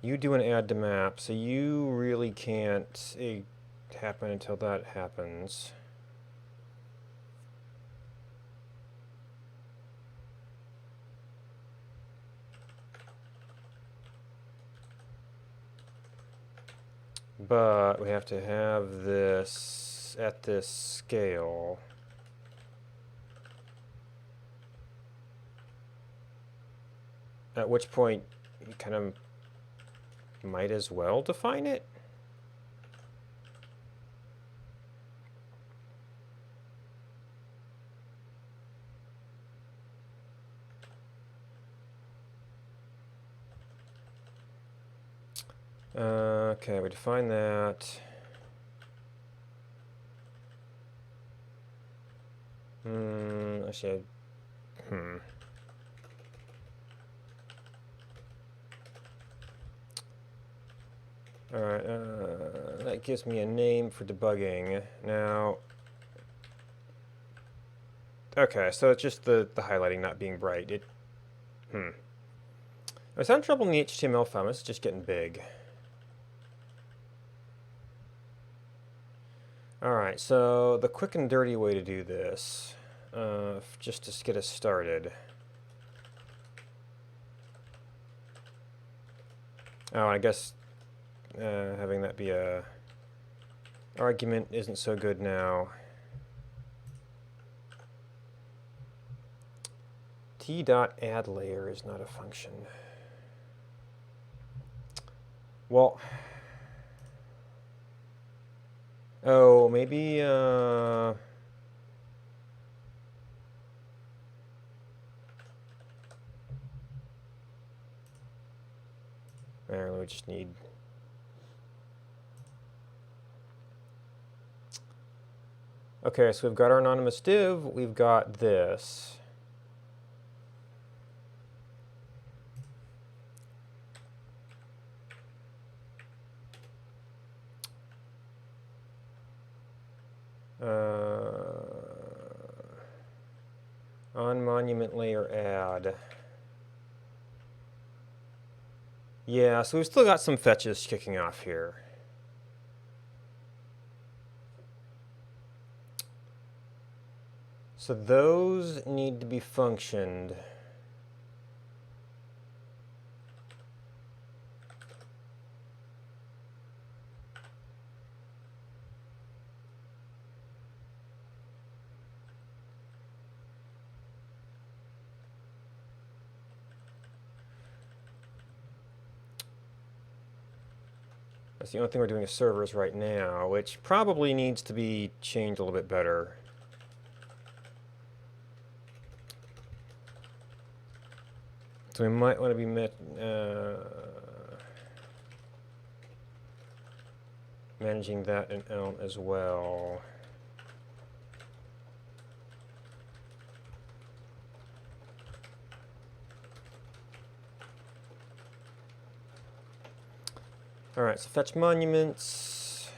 You do an add to map, so you really can't happen until that happens. But we have to have this at this scale. At which point you kind of might as well define it. Okay, we define that. Actually, Alright, that gives me a name for debugging. Now, okay, so it's just the highlighting not being bright. I was having trouble in the HTML file. It's just getting big. Alright, so the quick and dirty way to do this, just to get us started. Oh, I guess having that be a argument isn't so good now. T.addLayer is not a function. Well, oh, maybe, we just need... Okay, so we've got our anonymous div, we've got this. On monument layer add. Yeah, so we've still got some fetches kicking off here. So those need to be functioned. That's the only thing we're doing is servers right now, which probably needs to be changed a little bit better. So we might want to be managing that in Elm as well. All right, so fetch monuments.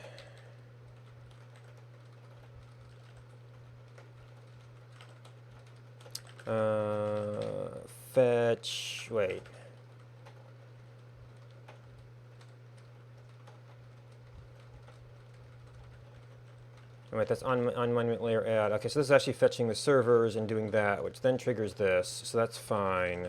fetch, wait. Wait, that's on monument layer add. Okay, so this is actually fetching the servers and doing that, which then triggers this, so that's fine.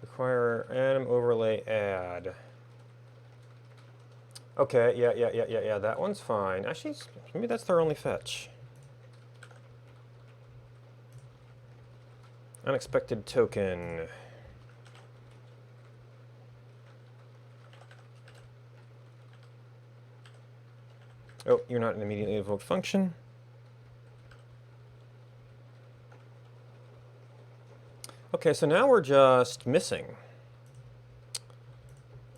Require anim overlay add. Okay, yeah, that one's fine. Actually, maybe that's their only fetch. Unexpected token. Oh, you're not an immediately invoked function. Okay, so now we're just missing.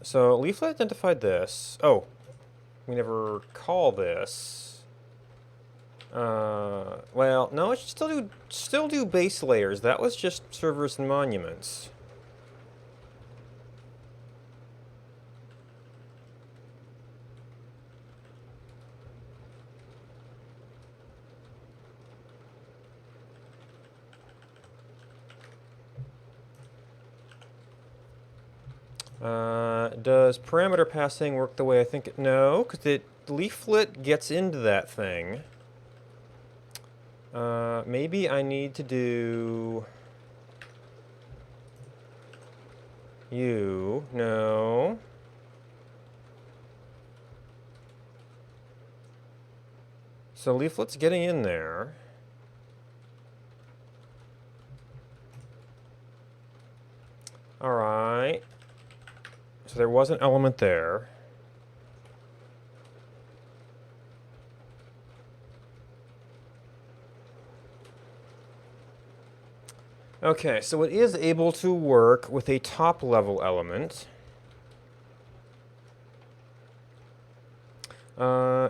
So leaflet identified this. Oh, we never call this. Well, no, it should still do base layers. That was just servers and monuments. Does parameter passing work the way I think it? No, because the leaflet gets into that thing. Maybe I need to do you. No. So leaflet's getting in there. All right. So there was an element there. Okay, so it is able to work with a top-level element.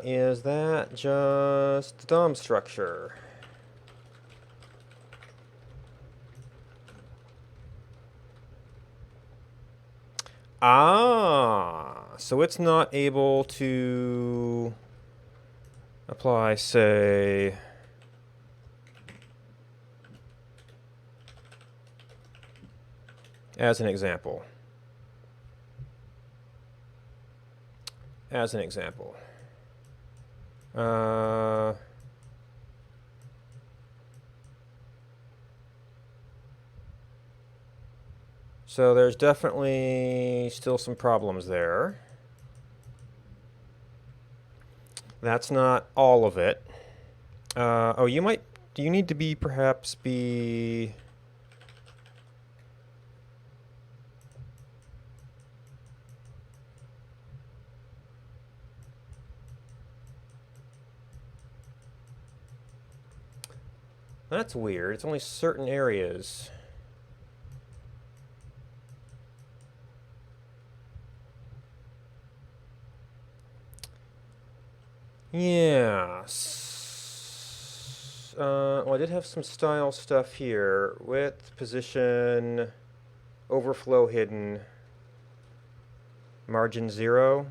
Is that just the DOM structure? Ah, so it's not able to apply, say, as an example. As an example. So there's definitely still some problems there. That's not all of it. Oh, do you need to be perhaps be... That's weird. It's only certain areas. Yeah. Well, I did have some style stuff here. Width, position, overflow hidden, margin 0.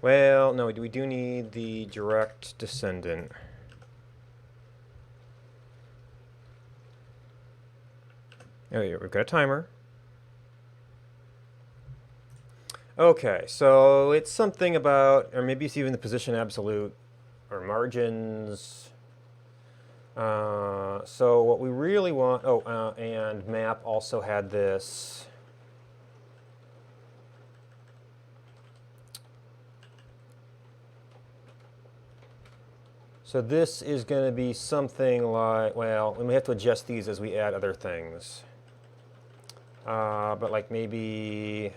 Well, no, we do need the direct descendant. Oh, yeah, we've got a timer. Okay, so it's something about, or maybe it's even the position absolute, or margins. So what we really want, and map also had this. So this is going to be something like, well, we may have to adjust these as we add other things. But like maybe...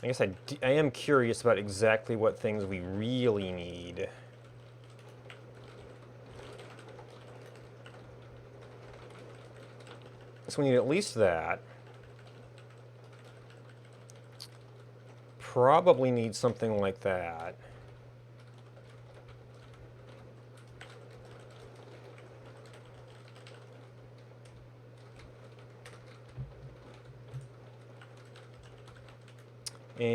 I guess I am curious about exactly what things we really need. So we need at least that. Probably need something like that. And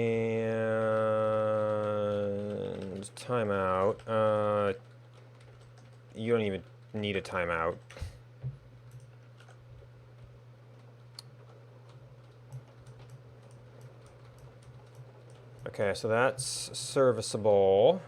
timeout. You don't even need a timeout. Okay, so that's serviceable.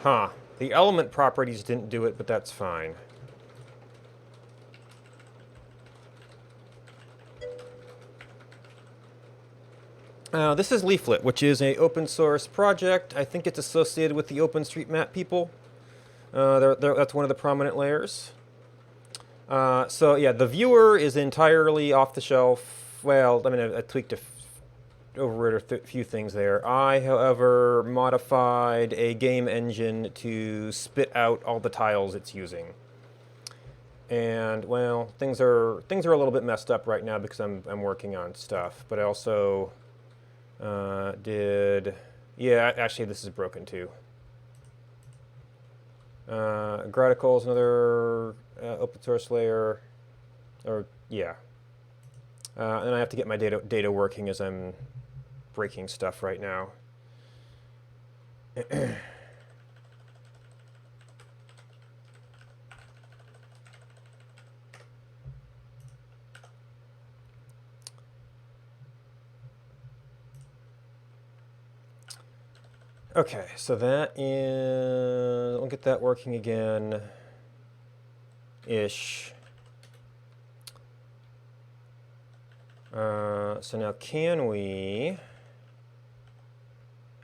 Huh. The element properties didn't do it, but that's fine. This is Leaflet, which is an open source project. I think it's associated with the OpenStreetMap people. That's one of the prominent layers. So yeah, the viewer is entirely off the shelf. Well, I mean, I tweaked over a few things there. I, however, modified a game engine to spit out all the tiles it's using. And well, things are a little bit messed up right now because I'm working on stuff. But I also yeah, actually this is broken too. Graticle is another open source layer, or yeah. And I have to get my data working as I'm breaking stuff right now. Okay, so that is, we'll get that working again, ish. So now can we,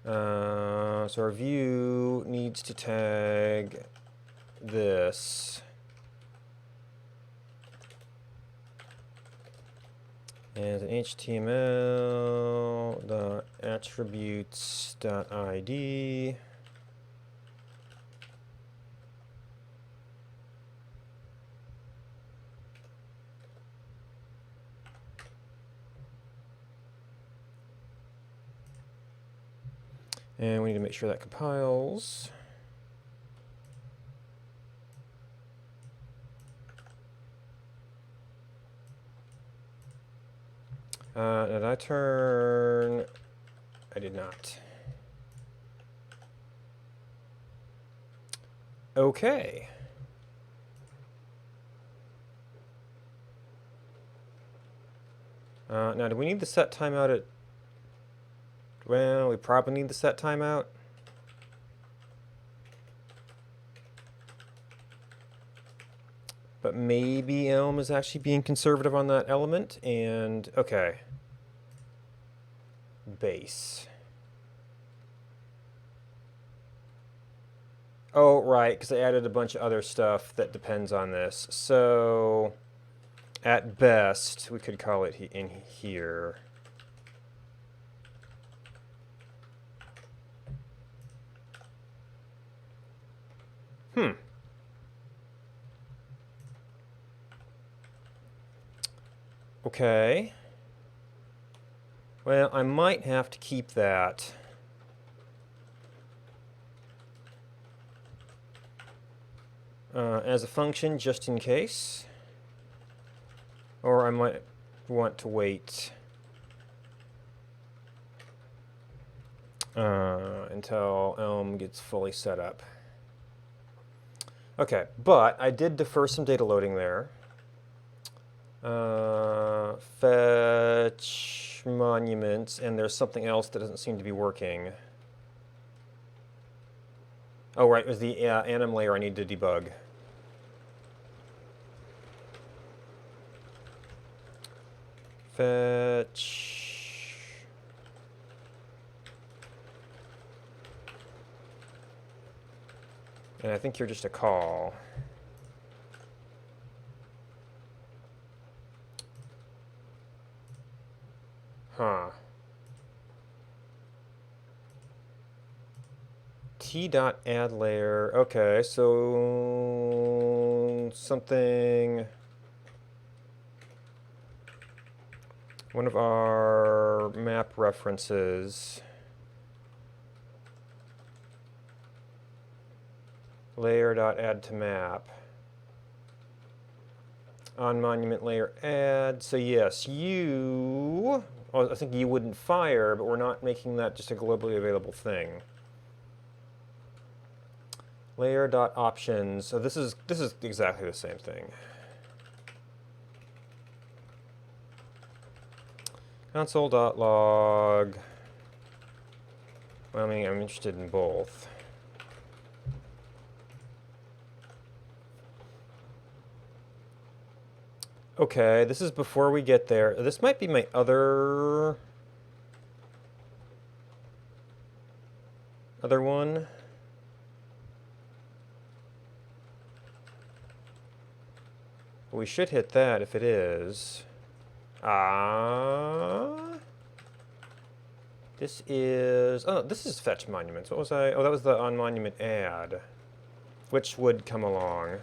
so our view needs to tag this. As an HTML.attributes.id. And we need to make sure that compiles. Did I turn? I did not. Okay. Now, do we need the set timeout at? Well, we probably need the set timeout. But maybe Elm is actually being conservative on that element. And okay. Base. Oh, right, because I added a bunch of other stuff that depends on this. So, at best, we could call it in here. Okay. Well, I might have to keep that. As a function, just in case. Or I might want to wait until Elm gets fully set up. Okay, but I did defer some data loading there. Fetch monuments, and there's something else that doesn't seem to be working. Oh, right, it was the anim layer I need to debug. Fetch And I think you're just a call. Huh. T.add layer. Okay, so something. One of our map references. Layer.add to map. On monument layer add. So yes, you. Oh, I think you wouldn't fire, but we're not making that just a globally available thing. Layer.options. So this is exactly the same thing. Console.log. Well, I mean, I'm interested in both. Okay, this is before we get there. This might be my other one. We should hit that if it is. This is, oh, this is fetch monuments. What was I? Oh, that was the on monument add, which would come along.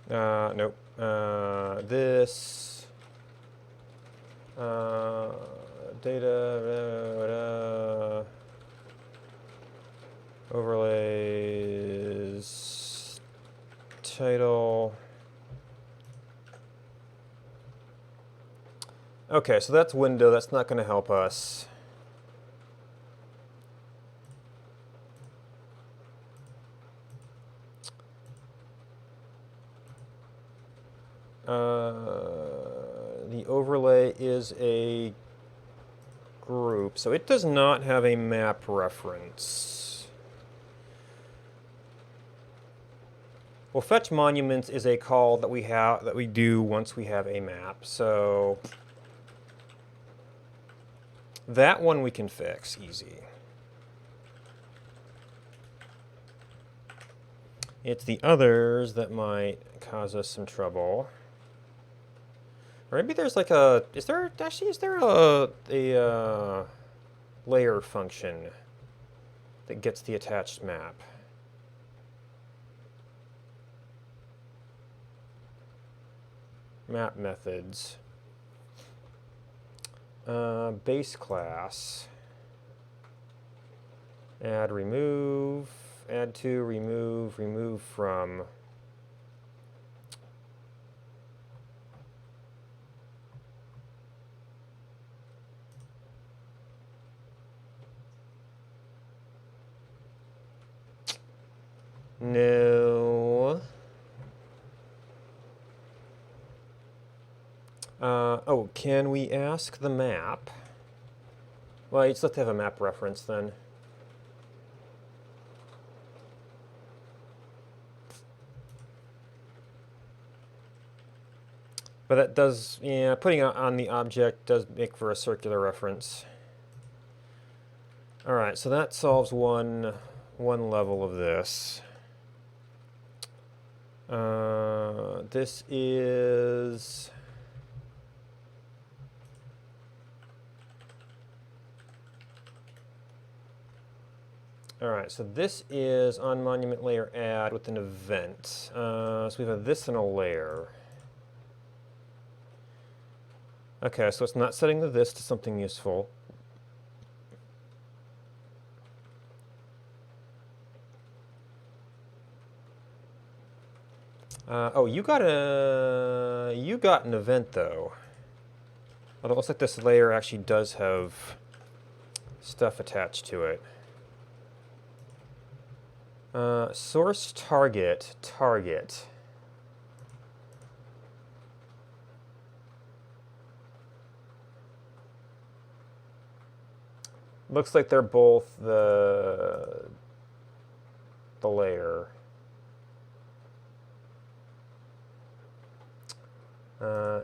Nope. This data overlays title. Okay, so that's window. That's not going to help us. The overlay is a group, so it does not have a map reference. Well, fetch monuments is a call that we do once we have a map. So that one we can fix easy. It's the others that might cause us some trouble. Or maybe there's like a, is there a layer function that gets the attached map? Map methods. Base class. Add, remove, add to, remove from. No. Oh, can we ask the map? Well, you just have to have a map reference then. But that does, yeah, putting it on the object does make for a circular reference. All right, so that solves one level of this. This is. All right, so this is on monument layer add with an event. So we have this in a layer. Okay, so it's not setting the this to something useful. Oh, you got an event though. Although it looks like this layer actually does have stuff attached to it. Source target. Looks like they're both the layer.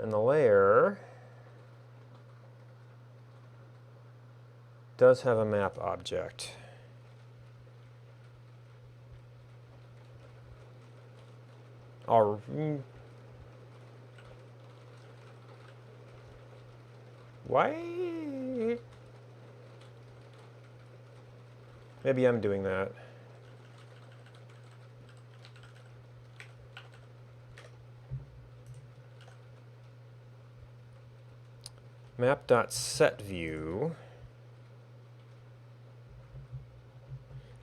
And the layer does have a map object. Why? Maybe I'm doing that. Map.setView.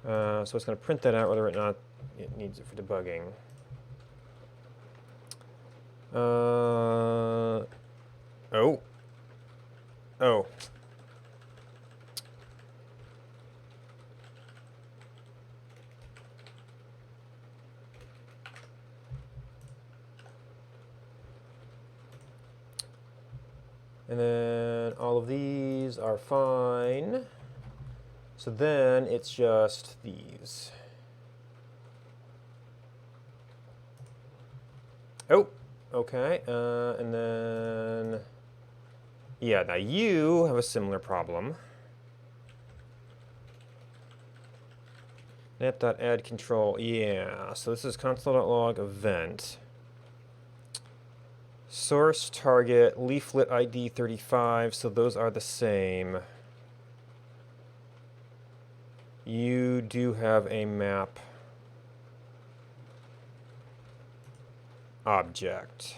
So it's going to print that out whether or not it needs it for debugging. Oh. Oh. And then all of these are fine. So then it's just these. Oh, okay. And then, yeah, now you have a similar problem. Net.add control, yeah. So this is console.log event. Source, target, leaflet ID 35, so those are the same. You do have a map object.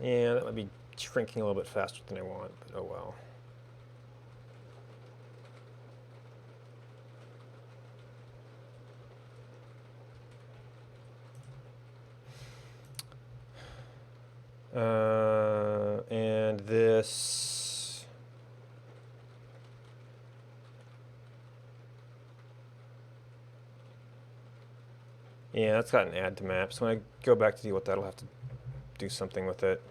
Yeah, that might be shrinking a little bit faster than I want, but oh well. And this. Yeah, that's got an add to map. So when I go back to deal with that, I'll have to do something with it.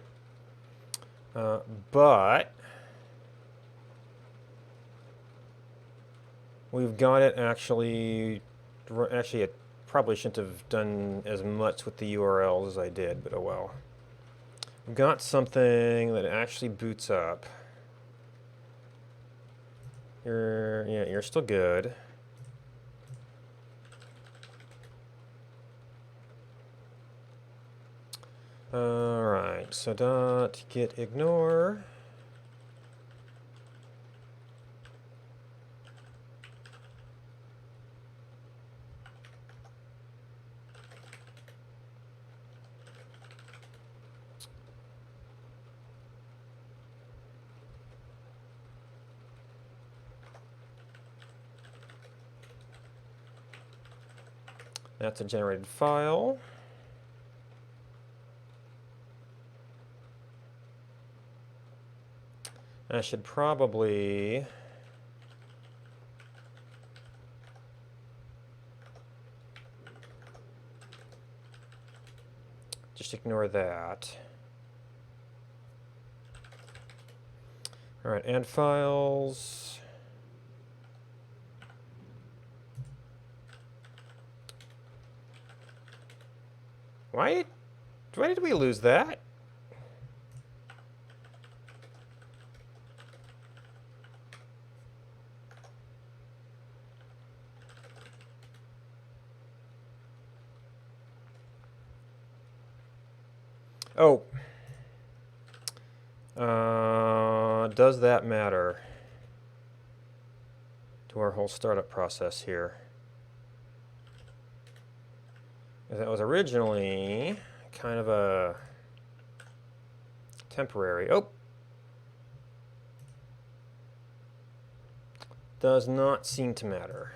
But we've got it actually. Actually, it probably shouldn't have done as much with the URLs as I did, but oh well. We've got something that actually boots up. You're still good. All right, so dot get ignore. That's a generated file. I should probably just ignore that. All right, add files. Why did we lose that? Oh. Does that matter to our whole startup process here? That was originally kind of a temporary. Oh. Does not seem to matter.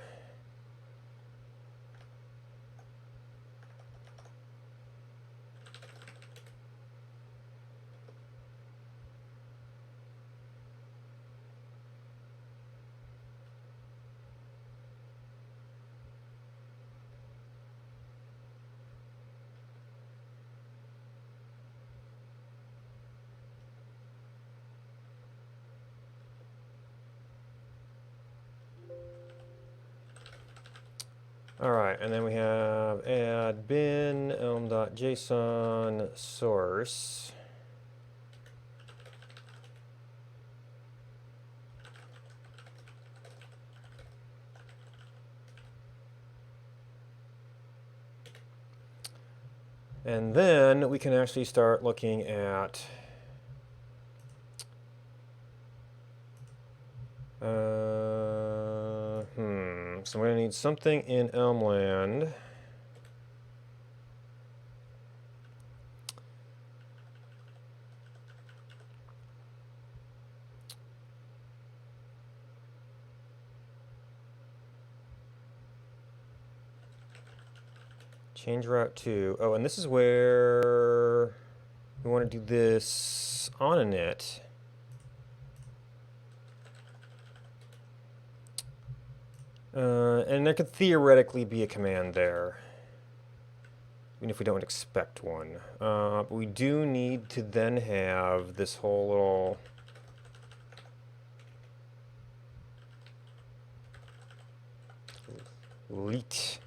All right, and then we have add bin elm.json source. And then we can actually start looking at so we're going to need something in Elmland. Change route to, oh, and this is where we want to do this on a init. And there could theoretically be a command there, even if we don't expect one. But we do need to then have this whole little leet.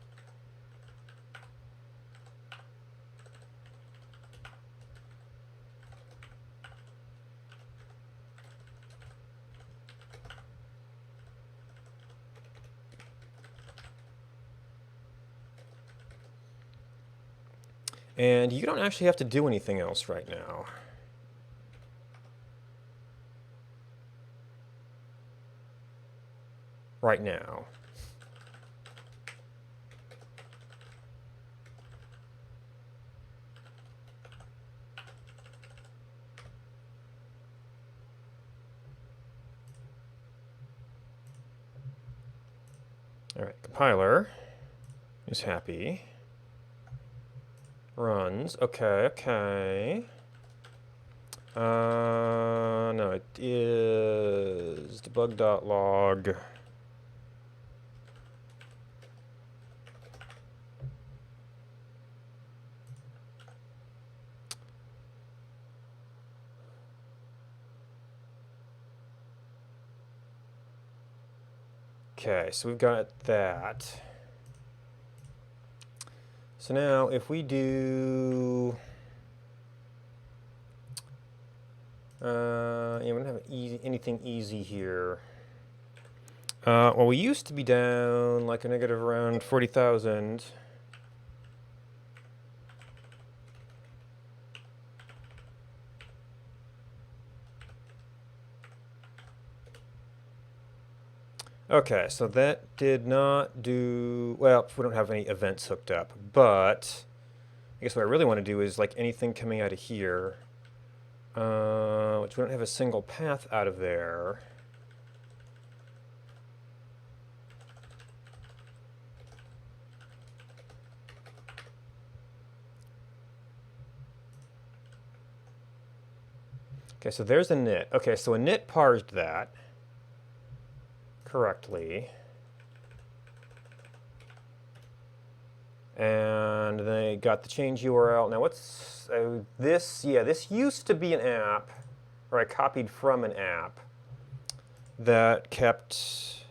And you don't actually have to do anything else right now. Right now. All right, compiler is happy. Runs. Okay, okay. No, it is debug.log. Okay, so we've got that. So now if we do, yeah, we don't have anything easy here. Well, we used to be down like a negative around 40,000. Okay, so that did not do, well, we don't have any events hooked up, but I guess what I really want to do is like anything coming out of here, which we don't have a single path out of there. Okay, so there's a init. Okay, so a init parsed that correctly. And they got the change URL. Now what's this? Yeah, this used to be an app, or I copied from an app that kept,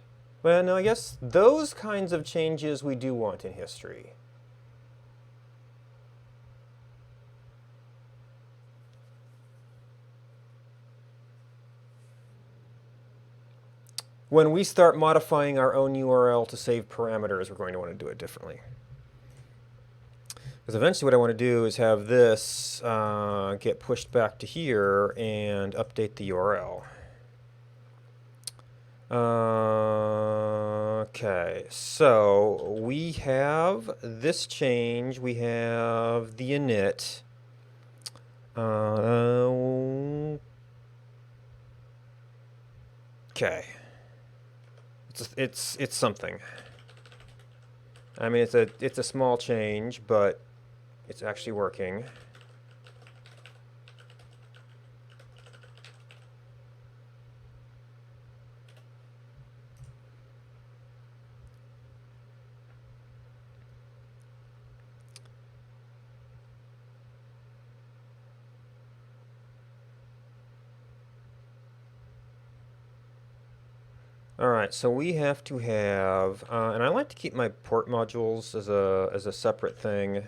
well, no, I guess those kinds of changes we do want in history. When we start modifying our own URL to save parameters, we're going to want to do it differently. Because eventually what I want to do is have this get pushed back to here and update the URL. Okay, so we have this change, we have the init. Okay. It's something. I mean, it's a small change, but it's actually working. All right, so we have to have, and I like to keep my port modules as a separate thing.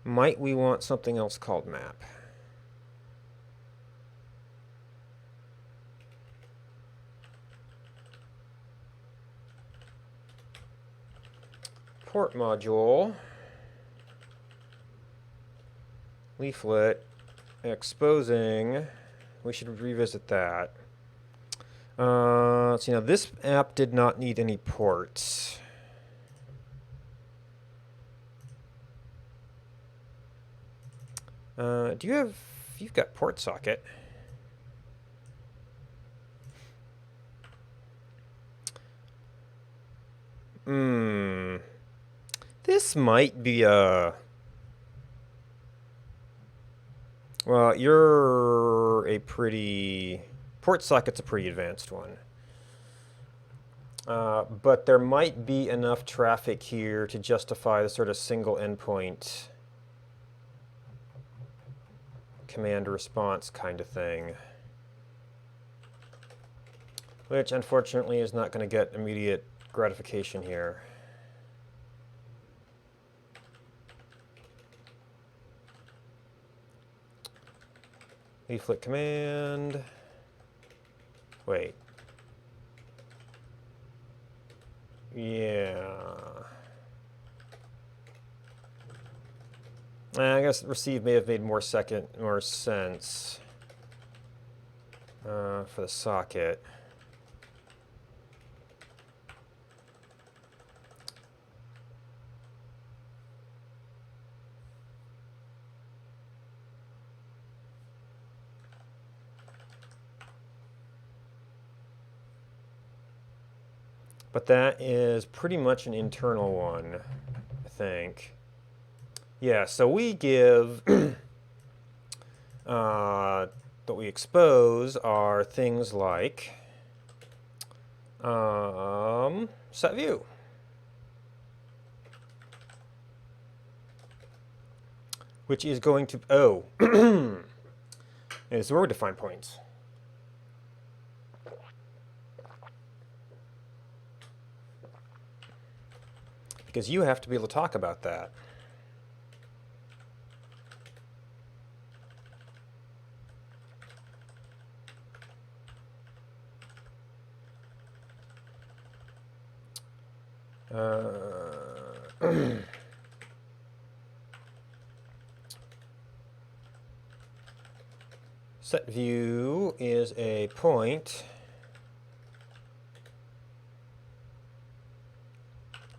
Might we want something else called map? Port module, leaflet, exposing. We should revisit that. Let's see, now this app did not need any ports. You've got port socket. This might be a... Well, you're a pretty... Port socket's a pretty advanced one. But there might be enough traffic here to justify the sort of single endpoint command response kind of thing. Which, unfortunately, is not going to get immediate gratification here. Leaflet command. Wait. Yeah. I guess receive may have made more sense for the socket. But that is pretty much an internal one, I think. Yeah, so we give, what we expose are things like set view. Which is going to, is where we define points. Because you have to be able to talk about that. Set view is a point,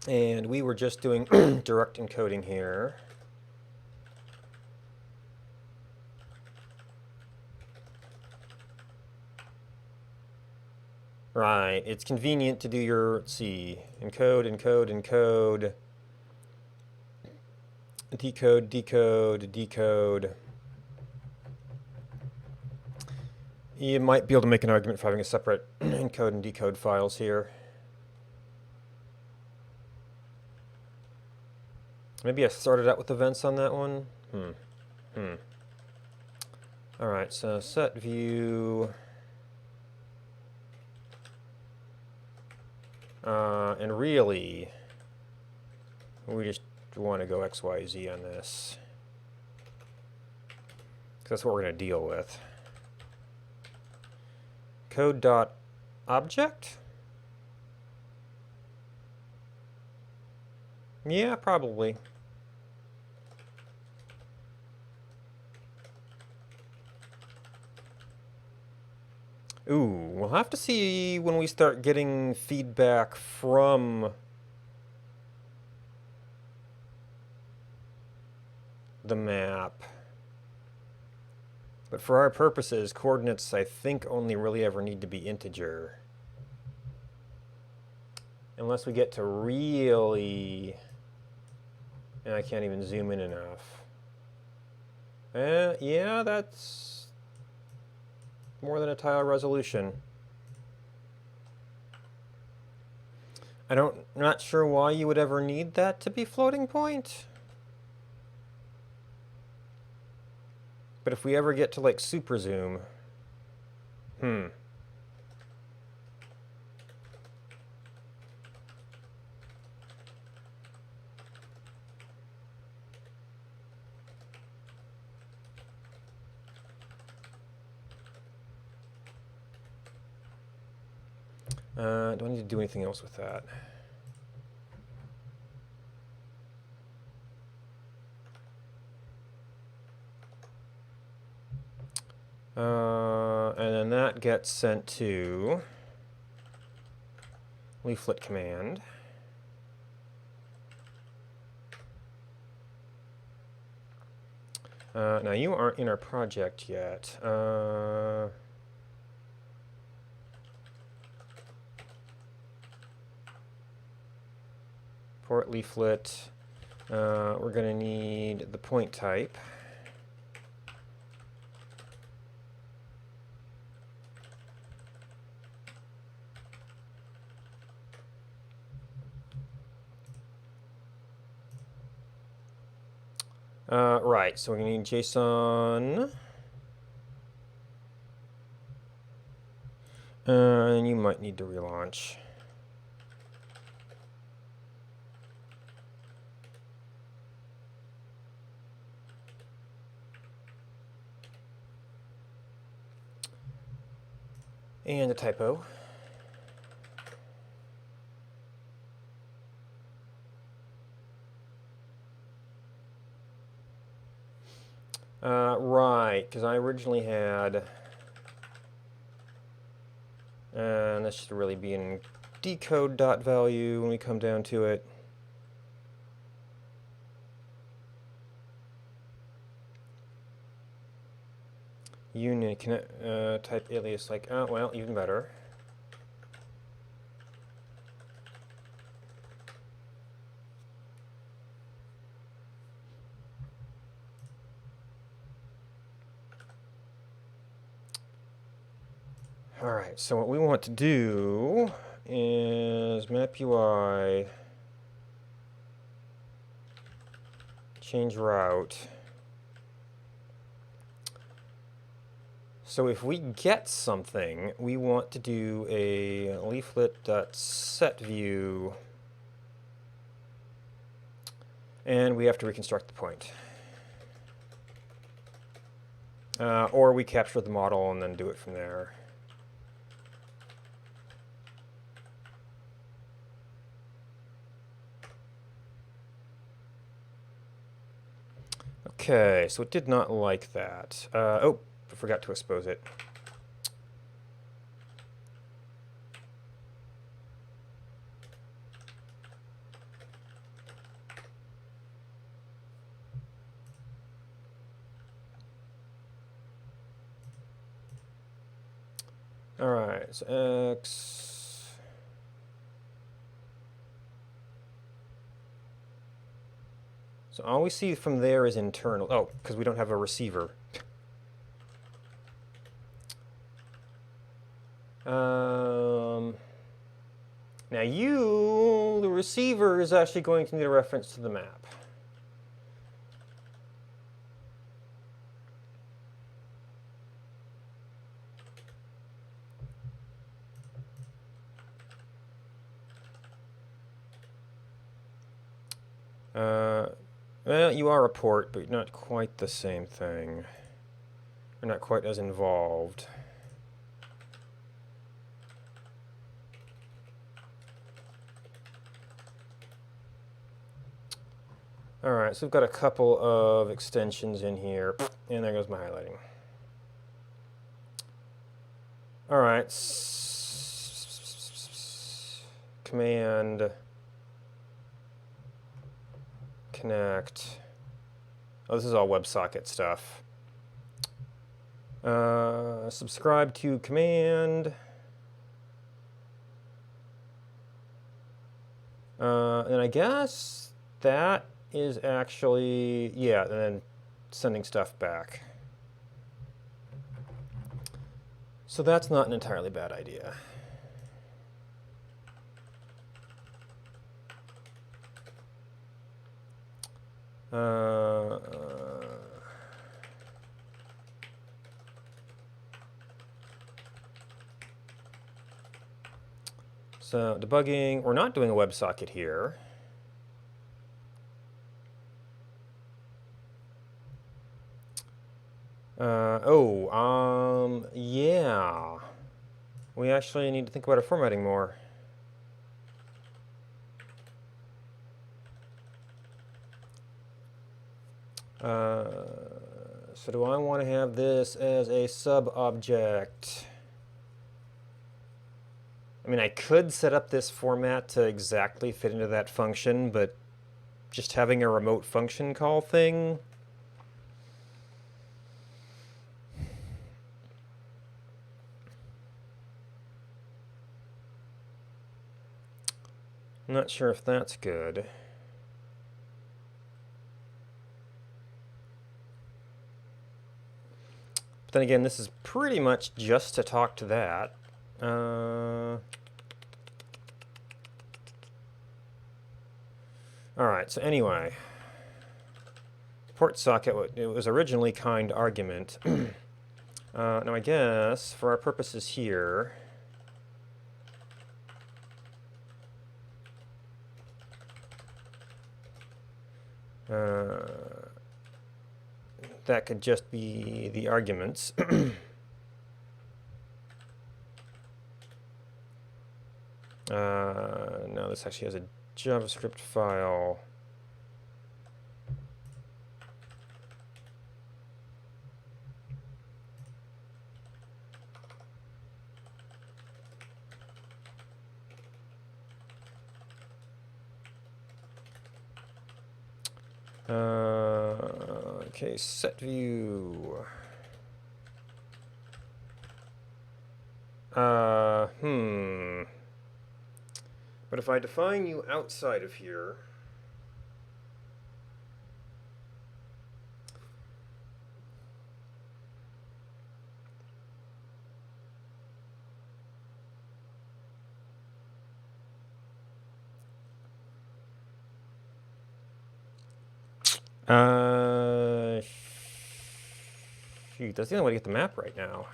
and we were just doing direct encoding here. Right, it's convenient to do your, let's see, encode, encode, encode, decode, decode, decode. You might be able to make an argument for having a separate encode and decode files here. Maybe I started out with events on that one. All right, so set view. And really, we just want to go XYZ on this. Because that's what we're going to deal with. Code.object? Yeah, probably. Ooh, we'll have to see when we start getting feedback from the map. But for our purposes, coordinates, I think, only really ever need to be integer. Unless we get to really... And I can't even zoom in enough. Yeah, that's more than a tile resolution. Not sure why you would ever need that to be floating point. But if we ever get to like super zoom, do I need to do anything else with that? And then that gets sent to leaflet command. Now you aren't in our project yet. Port leaflet. We're going to need the point type. Right, so we're going to need JSON. And you might need to relaunch. And a typo. Right, because I originally had, and this should really be in decode.value when we come down to it. Unit type alias like, oh, well, even better. All right, so what we want to do is map UI, change route. So if we get something, we want to do a leaflet.setView, and we have to reconstruct the point. Or we capture the model and then do it from there. Okay, so it did not like that. Oh, I forgot to expose it. All right, so X. So all we see from there is internal. Oh, because we don't have a receiver. Now the receiver is actually going to need a reference to the map. Well, you are a port, but not quite the same thing. Or not quite as involved. All right, so we've got a couple of extensions in here, and there goes my highlighting. All right, command connect. Oh, this is all WebSocket stuff. Subscribe to command. And I guess that is actually, yeah, and then sending stuff back. So that's not an entirely bad idea. Uh, so debugging, we're not doing a WebSocket here. Yeah. We actually need to think about our formatting more. So do I want to have this as a sub-object? I mean, I could set up this format to exactly fit into that function, but just having a remote function call thing, I'm not sure if that's good. But then again, this is pretty much just to talk to that. All right, so anyway, port socket, it was originally kind argument. Now I guess for our purposes here, that could just be the arguments. No, this actually has a JavaScript file. Okay, set view. But if I define you outside of here, shoot, that's the only way to get the map right now.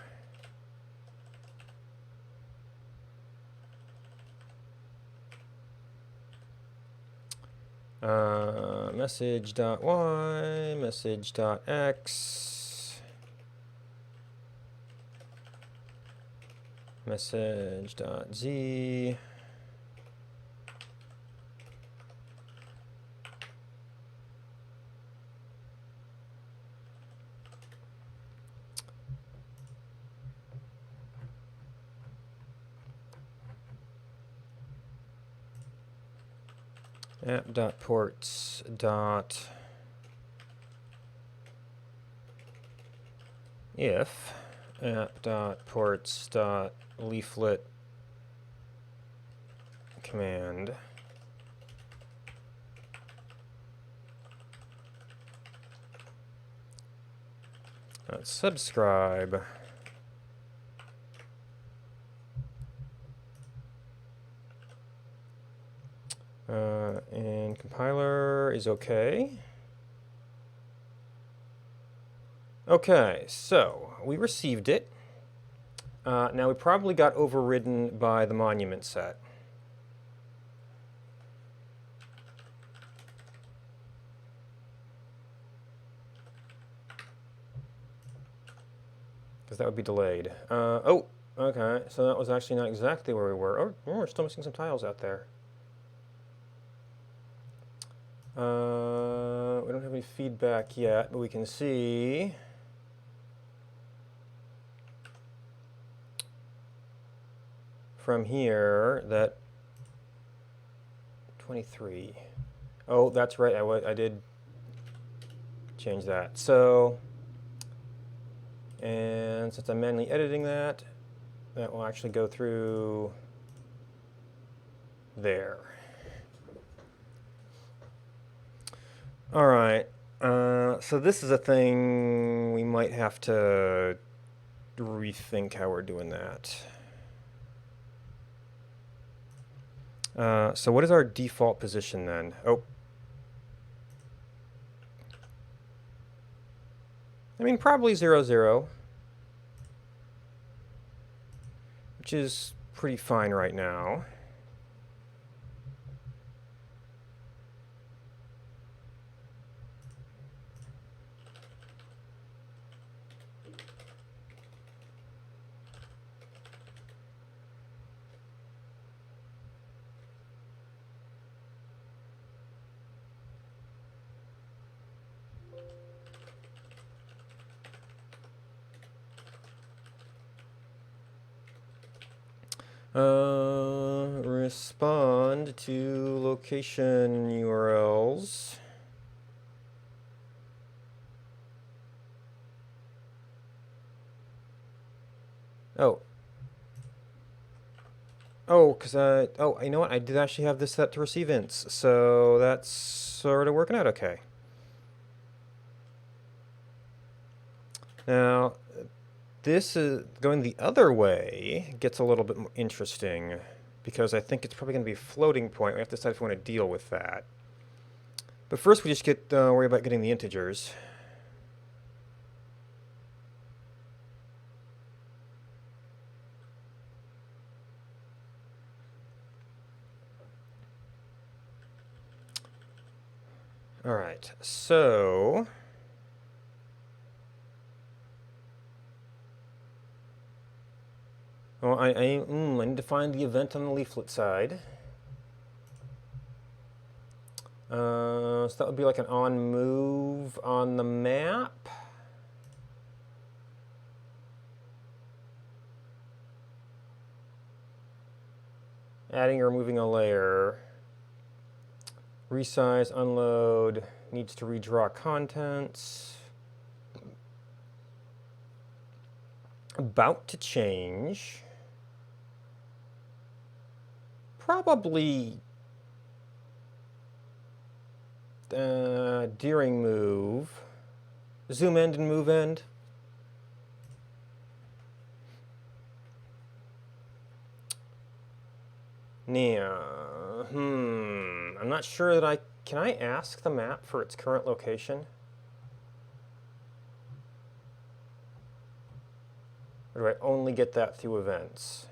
Message.y, message.x, message.z. App.ports dot if app.ports dot leaflet command subscribe and compiler is okay. Okay, so we received it. Now we probably got overridden by the monument set. Because that would be delayed. Oh, okay, so that was actually not exactly where we were. Oh, we're still missing some tiles out there. We don't have any feedback yet, but we can see from here that 23. Oh, that's right. I did change that. So, and since I'm manually editing that, that will actually go through there. All right. So this is a thing we might have to rethink how we're doing that. So what is our default position then? Oh. I mean, probably 0, 0, which is pretty fine right now. Respond to location URLs. Oh. Oh, because you know what? I did actually have this set to receive ints, so that's sort of working out okay. Now, this is going the other way gets a little bit more interesting, because I think it's probably going to be a floating point. We have to decide if we want to deal with that. But first, we just get worry about getting the integers. All right, so well, I need to find the event on the leaflet side. So that would be like an on move on the map. Adding or removing a layer. Resize, unload, needs to redraw contents. About to change. Probably during move. Zoom end and move end. Now, I'm not sure that can I ask the map for its current location? Or do I only get that through events?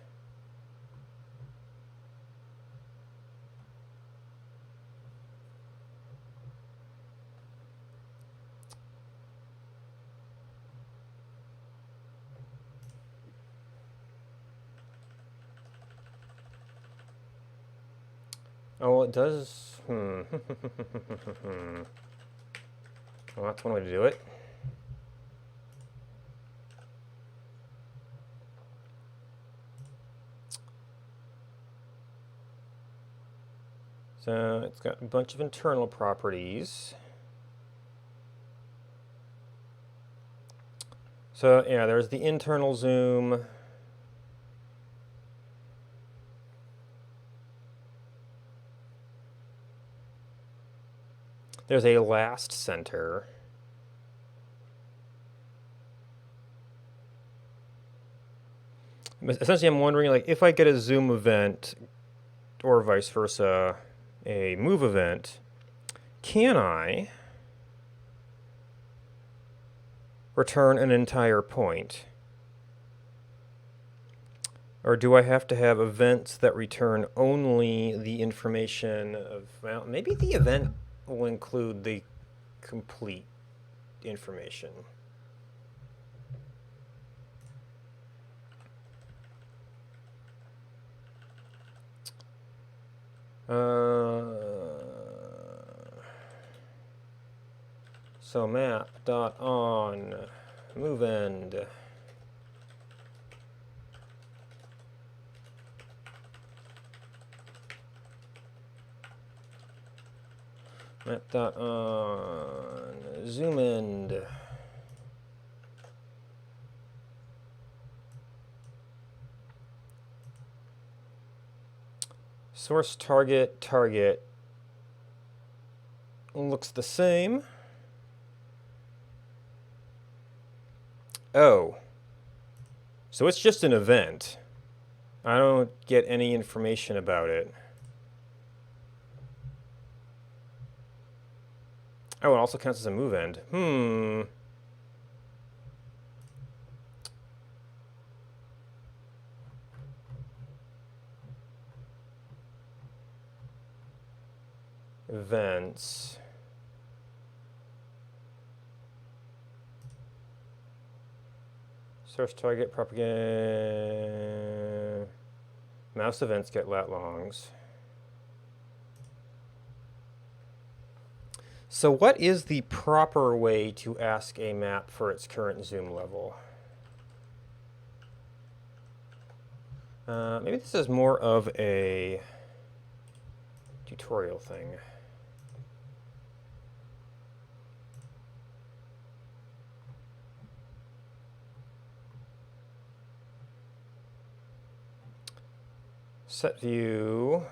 Oh, well, it does. Well, that's one way to do it. So it's got a bunch of internal properties. So yeah, there's the internal zoom. There's a last center. Essentially, I'm wondering, like, if I get a zoom event, or vice versa, a move event, can I return an entire point? Or do I have to have events that return only the information of, well, maybe the event will include the complete information. So map dot on move end. Map dot on zoom end. Source target target looks the same. Oh, so it's just an event. I don't get any information about it. Oh, it also counts as a move end. events. Source target propagate. Mouse events get lat longs. So what is the proper way to ask a map for its current zoom level? Maybe this is more of a tutorial thing. Set view.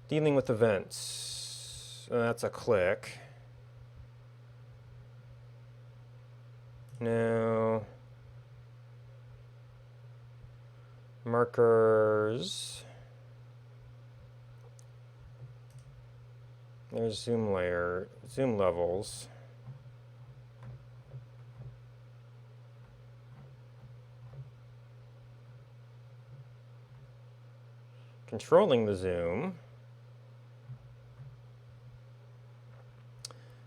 Dealing with events. That's a click. Now, markers. There's zoom layer, zoom levels. Controlling the zoom.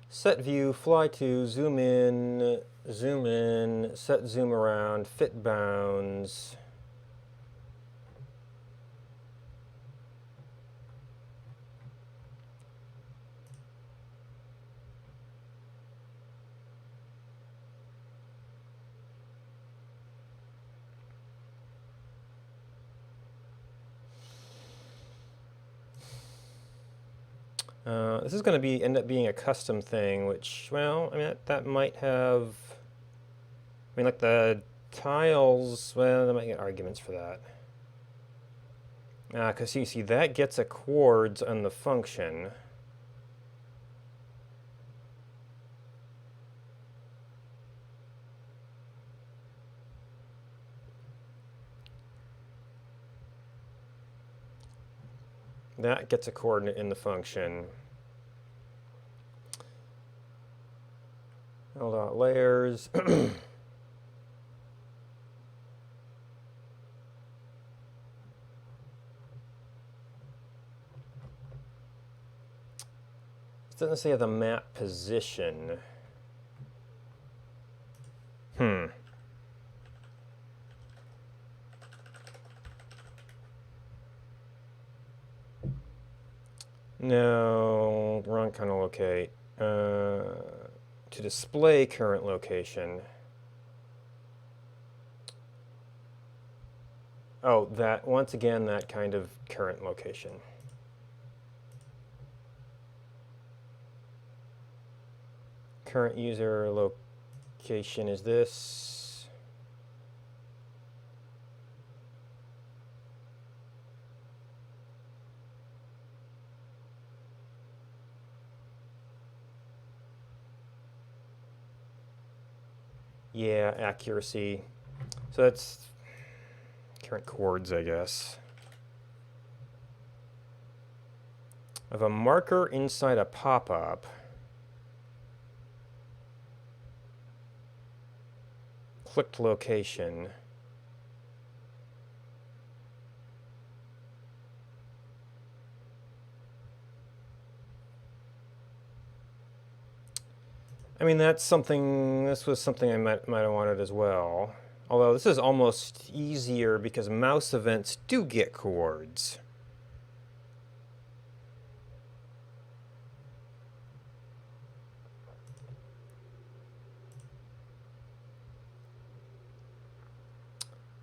Set view, fly to, zoom in, set zoom around, fit bounds. This is going to end up being a custom thing, which, well, I mean, that might have, I mean, like the tiles, well, they might get arguments for that. Because you see, that gets a chords on the function. That gets a coordinate in the function. L.layers. Layers. It doesn't say the map position. No, wrong kind of locate. To display current location. Oh, that, once again, that kind of current location. Current user location is this. Yeah, accuracy. So that's current chords, I guess. Of a marker inside a pop-up. Clicked location. I mean, that's something, this was something I might have wanted as well. Although this is almost easier because mouse events do get chords.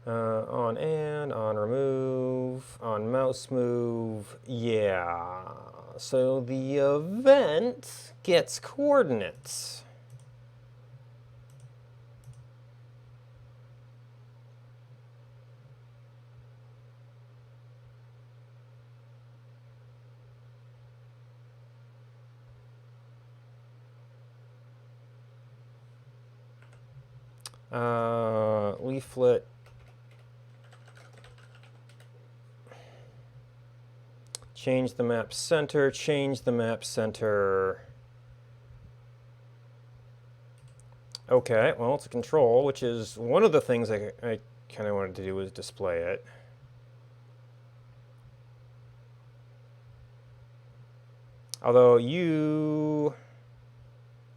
On and, on remove, on mouse move, yeah. So the event gets coordinates. Leaflet. Change the map center, change the map center. Okay, well, it's a control, which is one of the things I kind of wanted to do was display it. Although you...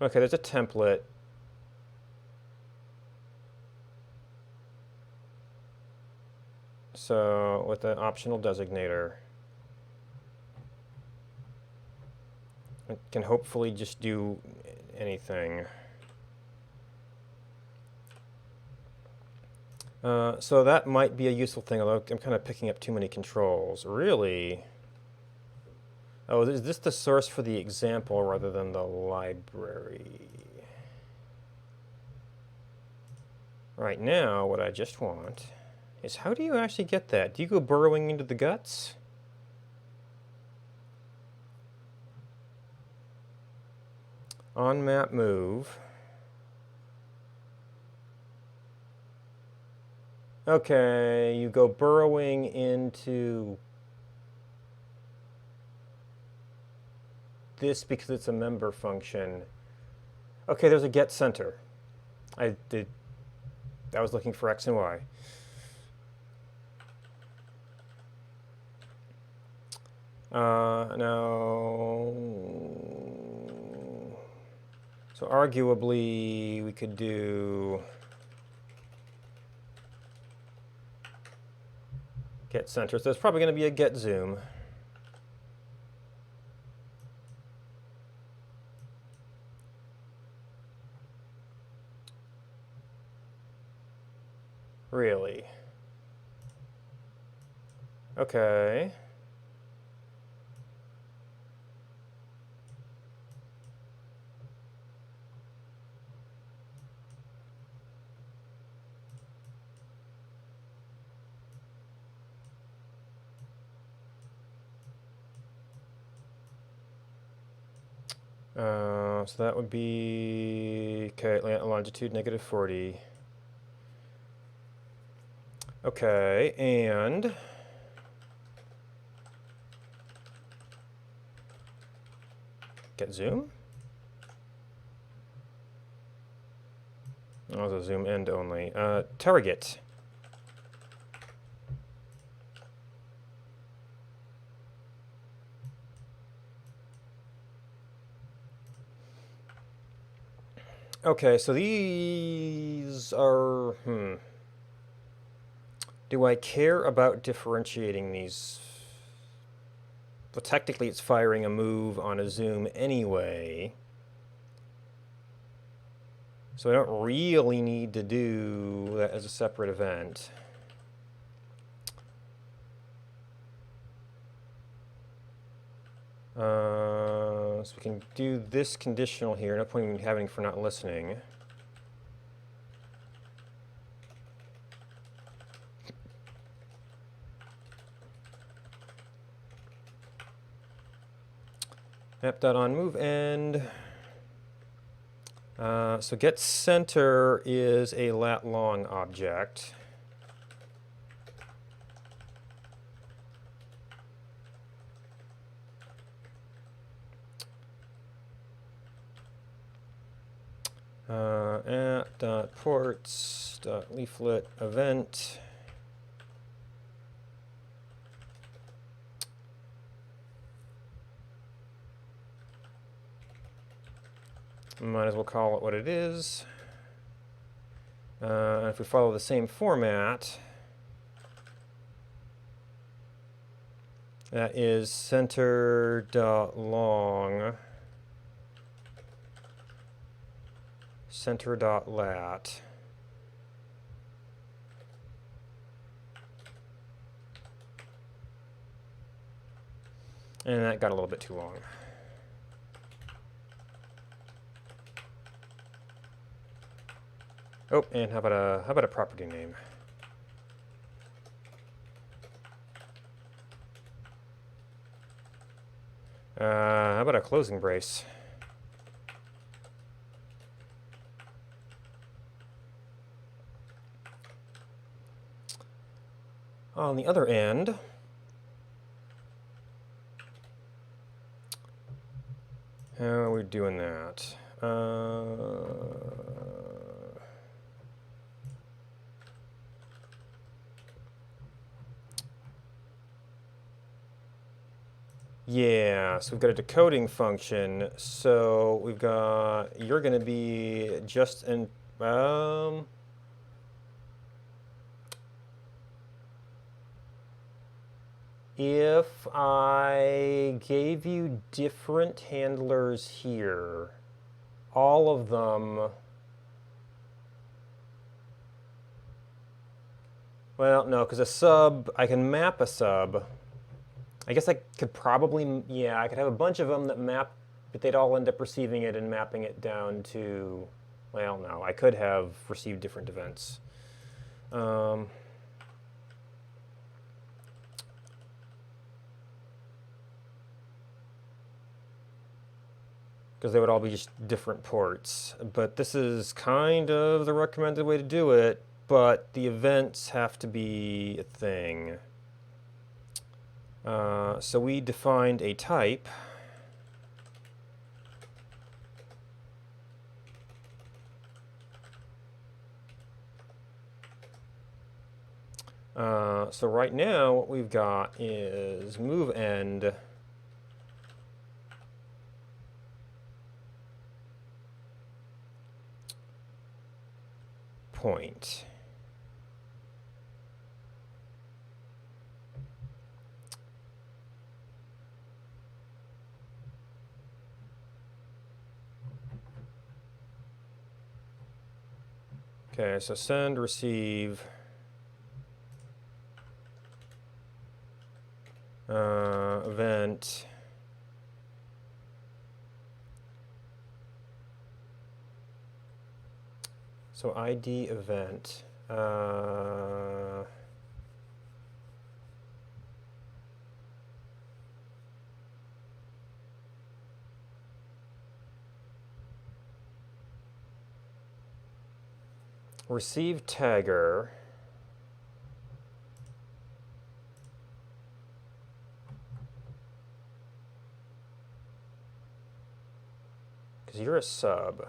Okay, there's a template. So with an optional designator, it can hopefully just do anything. So that might be a useful thing, although I'm kind of picking up too many controls. Really? Oh, is this the source for the example rather than the library? Right now, what I just want is, how do you actually get that? Do you go burrowing into the guts? On map move. Okay, you go burrowing into this because it's a member function. Okay, there's a get center. I was looking for X and Y. Now, so arguably we could do get center. So there's probably going to be a get zoom. Really? Okay. So that would be, okay, longitude -40. Okay, and get zoom? Oh, the zoom end only. Target. Okay, so these are, do I care about differentiating these? Well, technically it's firing a move on a zoom anyway. So I don't really need to do that as a separate event. So we can do this conditional here. No point in having for not listening. Map.onMoveEnd. So get center is a lat long object. App.ports.leaflet event. Might as well call it what it is. If we follow the same format, that is center.long, center.lat. And that got a little bit too long. Oh, and how about a property name? How about a closing brace? On the other end, how are we doing that? Yeah, so we've got a decoding function. So we've got, you're going to be just in, if I gave you different handlers here, all of them, well, no, because a sub, I can map a sub. I guess I could probably, yeah, I could have a bunch of them that map, but they'd all end up receiving it and mapping it down to, well, no, I could have received different events. Because they would all be just different ports. But this is kind of the recommended way to do it, but the events have to be a thing. So we defined a type. So right now what we've got is move end point. Okay, so send, receive, event, so ID event, receive tagger, because you're a sub.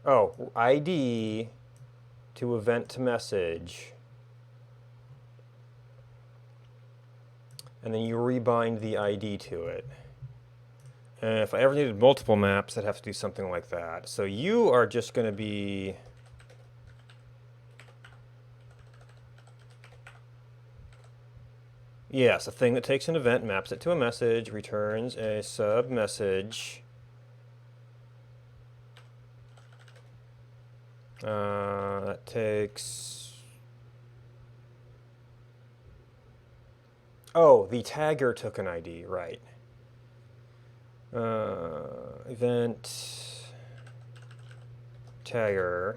Oh, ID to event to message. And then you rebind the ID to it. And if I ever needed multiple maps, I'd have to do something like that. So you are just going to be... Yes, a thing that takes an event, maps it to a message, returns a sub message. That takes... Oh, the tagger took an ID, right. Event tagger,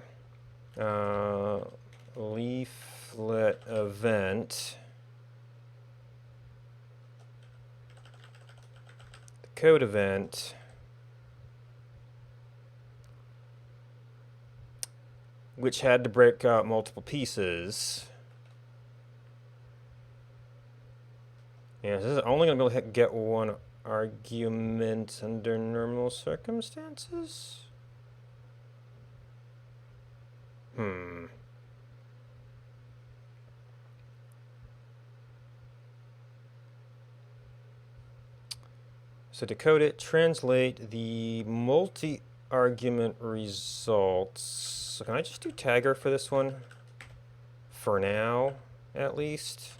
leaflet event, the code event, which had to break out multiple pieces. Yeah, this is only going to be able to get one argument under normal circumstances? So decode it, translate the multi-argument results. So can I just do tagger for this one? For now, at least.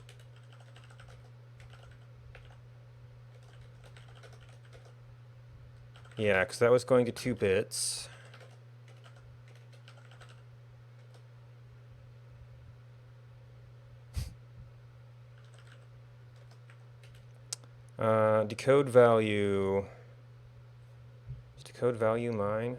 Yeah, because that was going to 2 bits. Decode value. Is decode value mine?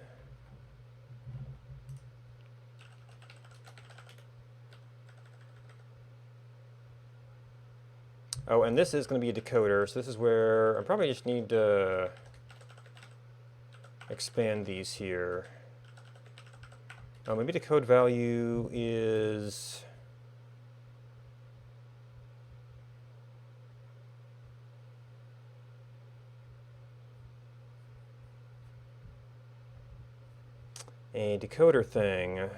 Oh, and this is going to be a decoder, so this is where I probably just need to expand these here. Oh, maybe decode value is... a decoder thing.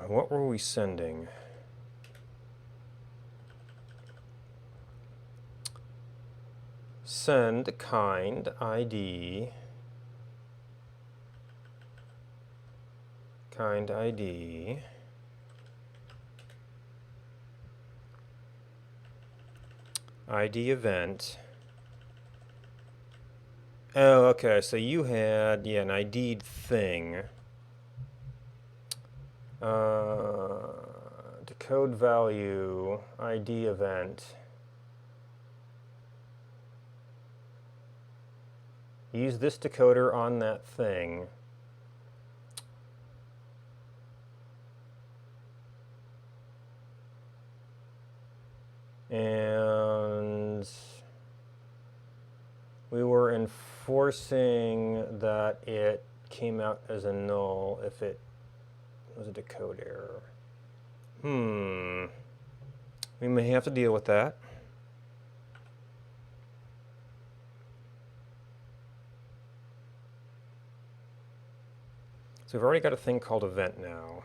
What were we sending? Send kind ID. Kind ID. ID event. Oh, okay, so you had, yeah, an ID'd thing. Decode value, ID event. Use this decoder on that thing. And we were enforcing that it came out as a null if it was a decode error. We may have to deal with that. So we've already got a thing called event now.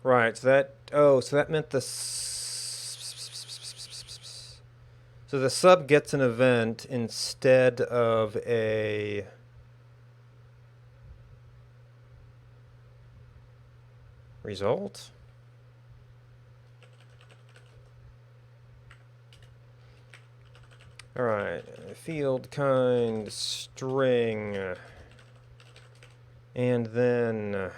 Right, so that, so that meant the, so the sub gets an event instead of a result? All right, field kind string, and then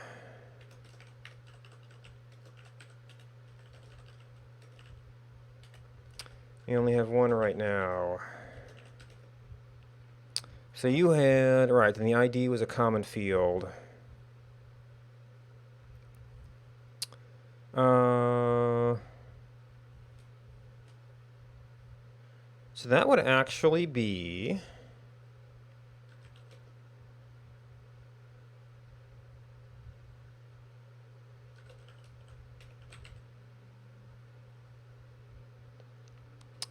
we only have one right now. So you had, right, then the ID was a common field. So that would actually be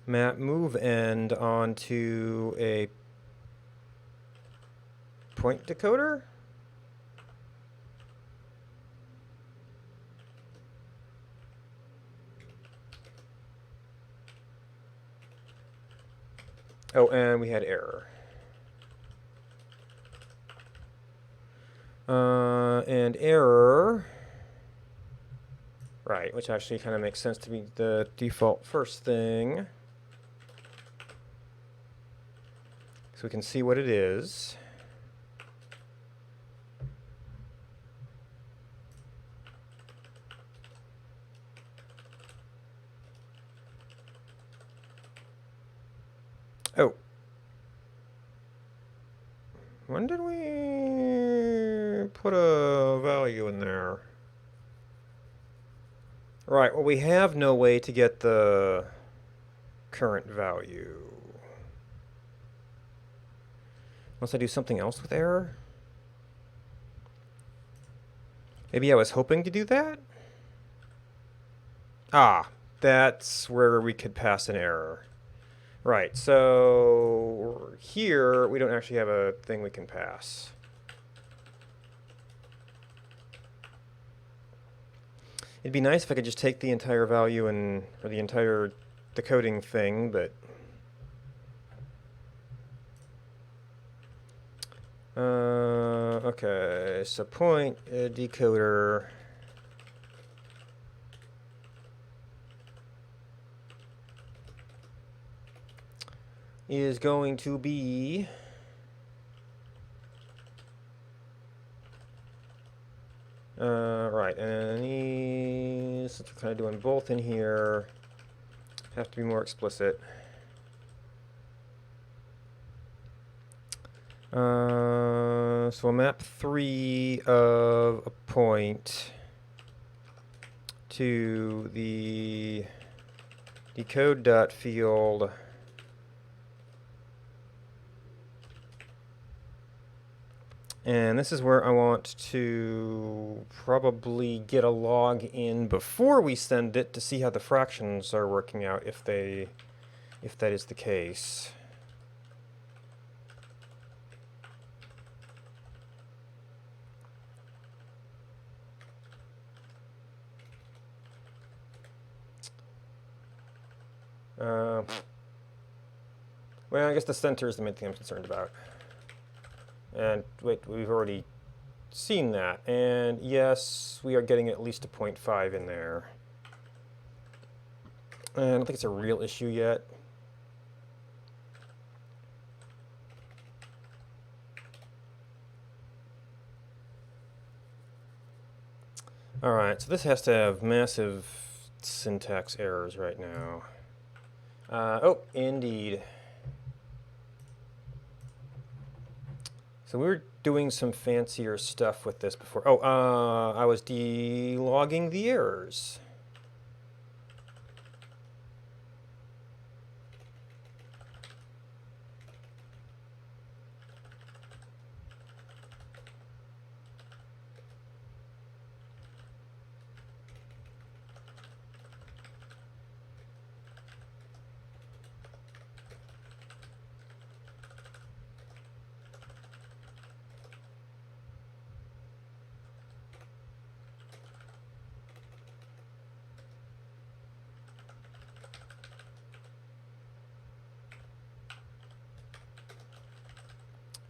map move end onto a point decoder? Oh, and we had error. And error, right, which actually kind of makes sense to be the default first thing. So we can see what it is. Oh. When did we put a value in there? Right, well, we have no way to get the current value. Unless I do something else with error? Maybe I was hoping to do that? Ah, that's where we could pass an error. Right, so here we don't actually have a thing we can pass. It'd be nice if I could just take the entire value and, or the entire decoding thing, but okay, so point decoder is going to be right, and these, since we're kind of doing both in here, have to be more explicit. So we'll map 3 of a point to the decode dot field And this is where I want to probably get a log in before we send it to see how the fractions are working out, if that is the case. Well, I guess the center is the main thing I'm concerned about. And wait, we've already seen that. And yes, we are getting at least a 0.5 in there. And I don't think it's a real issue yet. All right, so this has to have massive syntax errors right now. Oh, indeed. So we were doing some fancier stuff with this before. Oh, I was de-logging the errors.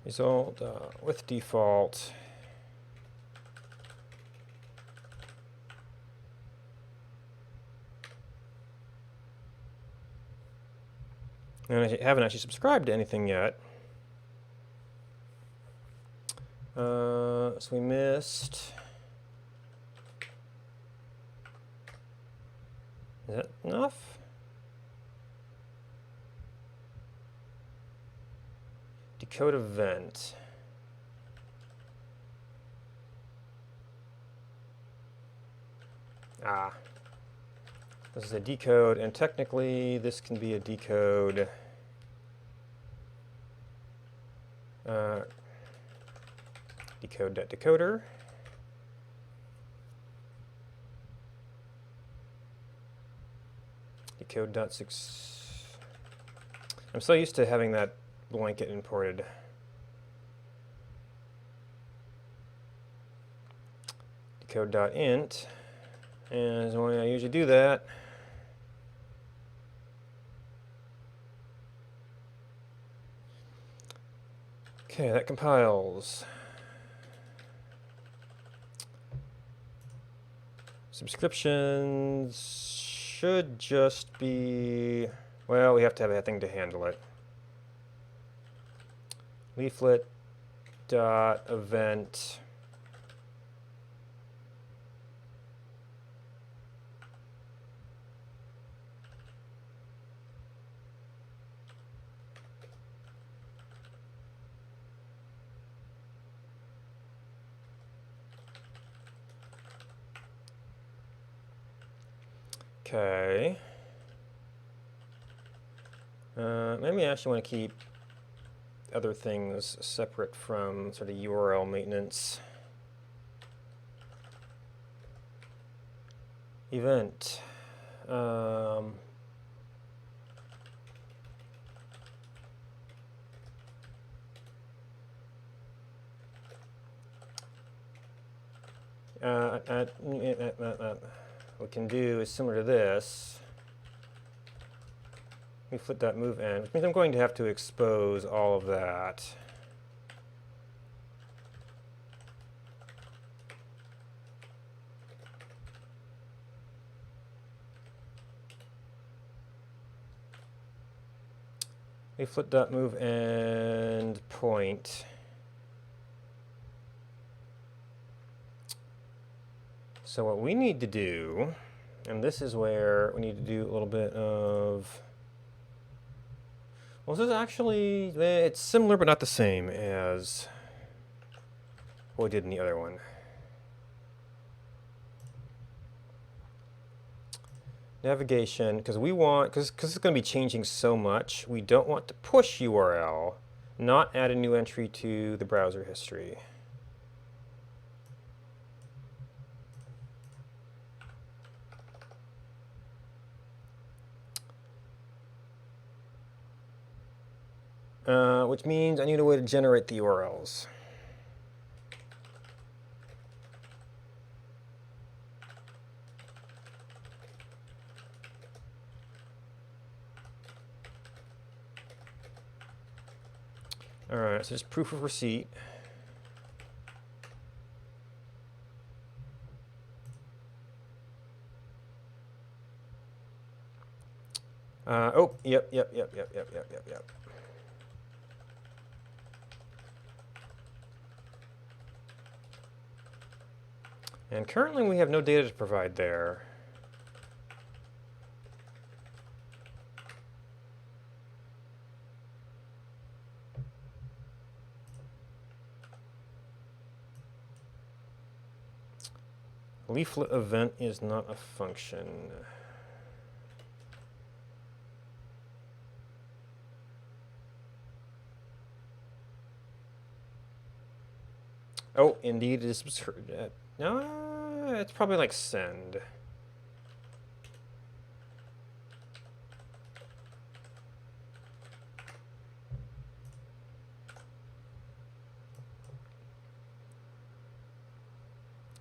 Result with default. And I haven't actually subscribed to anything yet. So we missed. Is that enough? Decode event. Ah. This is a decode, and technically this can be a decode. Decode.decoder. Decode.6. I'm so used to having that blanket imported. Decode.int. And the way I usually do that, okay, that compiles. Subscriptions should just be, well, we have to have a thing to handle it. Leaflet dot event. Okay. Maybe I actually want to keep other things separate from sort of URL maintenance. Event. What we can do is similar to this. Leaflet.moveIn, which means I'm going to have to expose all of that. Leaflet.moveEnd point. So what we need to do, and this is where we need to do a little bit of, well, this is actually, it's similar but not the same as what we did in the other one. Navigation, because we want, because it's going to be changing so much, we don't want to push URL, not add a new entry to the browser history. which means I need a way to generate the URLs. All right, so just proof of receipt. Oh, yep. And currently we have no data to provide there. Leaflet event is not a function. Oh, indeed, it is. No, it's probably like send.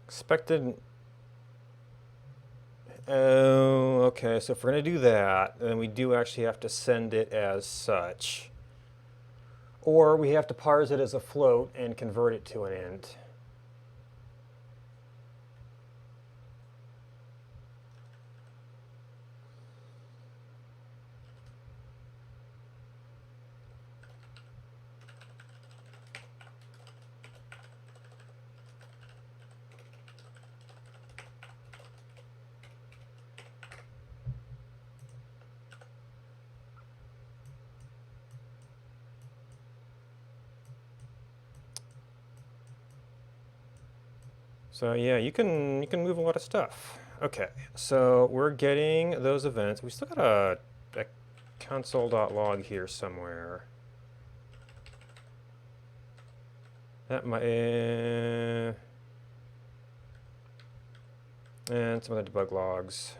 Expected. Oh, okay. So if we're going to do that, then we do actually have to send it as such. Or we have to parse it as a float and convert it to an int. So yeah, you can move a lot of stuff. Okay, so we're getting those events. We still got a console.log here somewhere. That might and some other debug logs.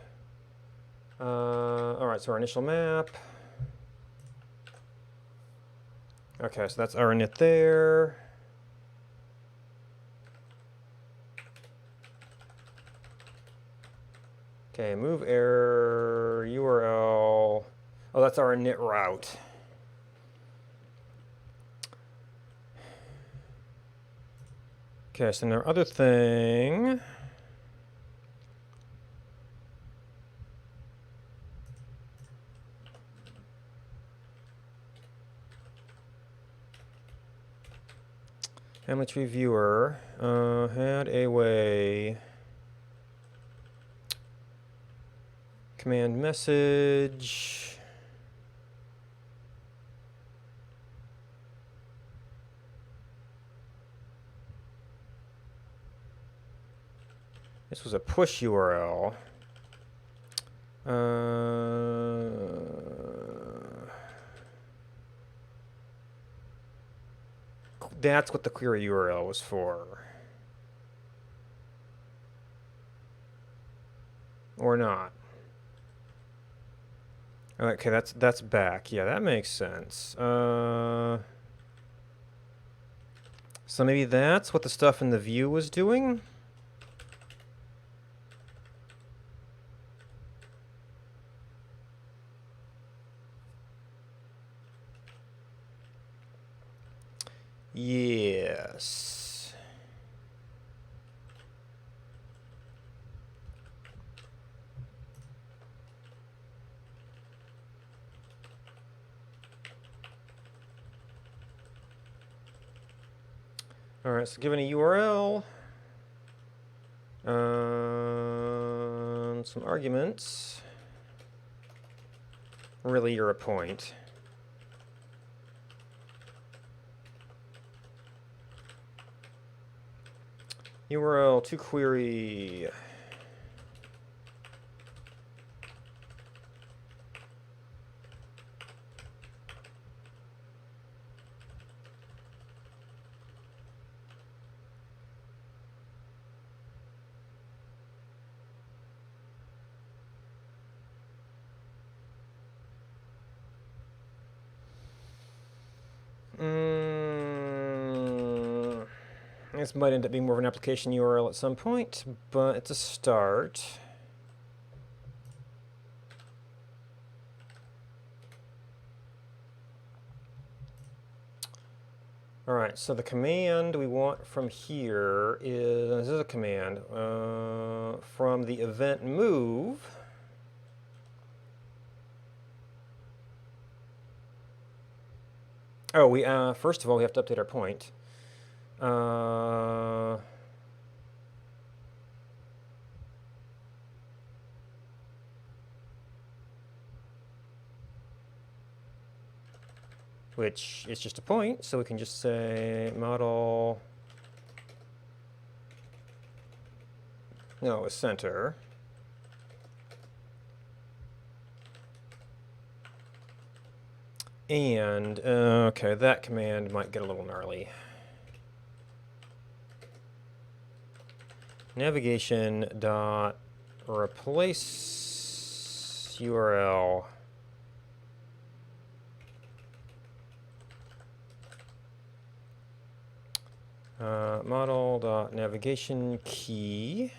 All right, so our initial map. Okay, so that's our init there. Okay, move error, URL. Oh, that's our init route. Okay, so now our other thing. Family tree viewer had a way. Command message. This was a push URL. That's what the query URL was for. Or not. Okay, that's back. Yeah, that makes sense. So maybe that's what the stuff in the view was doing? Yes. All right, so given a URL, some arguments. Really, you're a point. URL to query. This might end up being more of an application URL at some point, but it's a start. All right, so the command we want from here is, this is a command, from the event move. Oh, we first of all, we have to update our point. Which is just a point, so we can just say model, no, a center. And, okay, that command might get a little gnarly. Navigation dot replace URL. Model dot navigation key.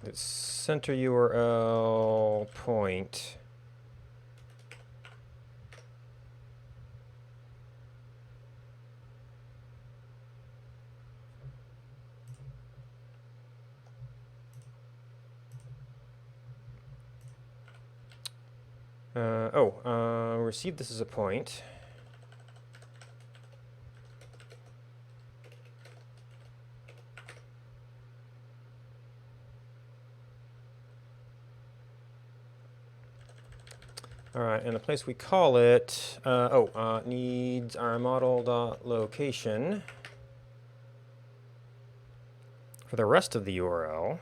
It's center URL point. Receive this as a point. All right, and the place we call it, needs our model.location for the rest of the URL.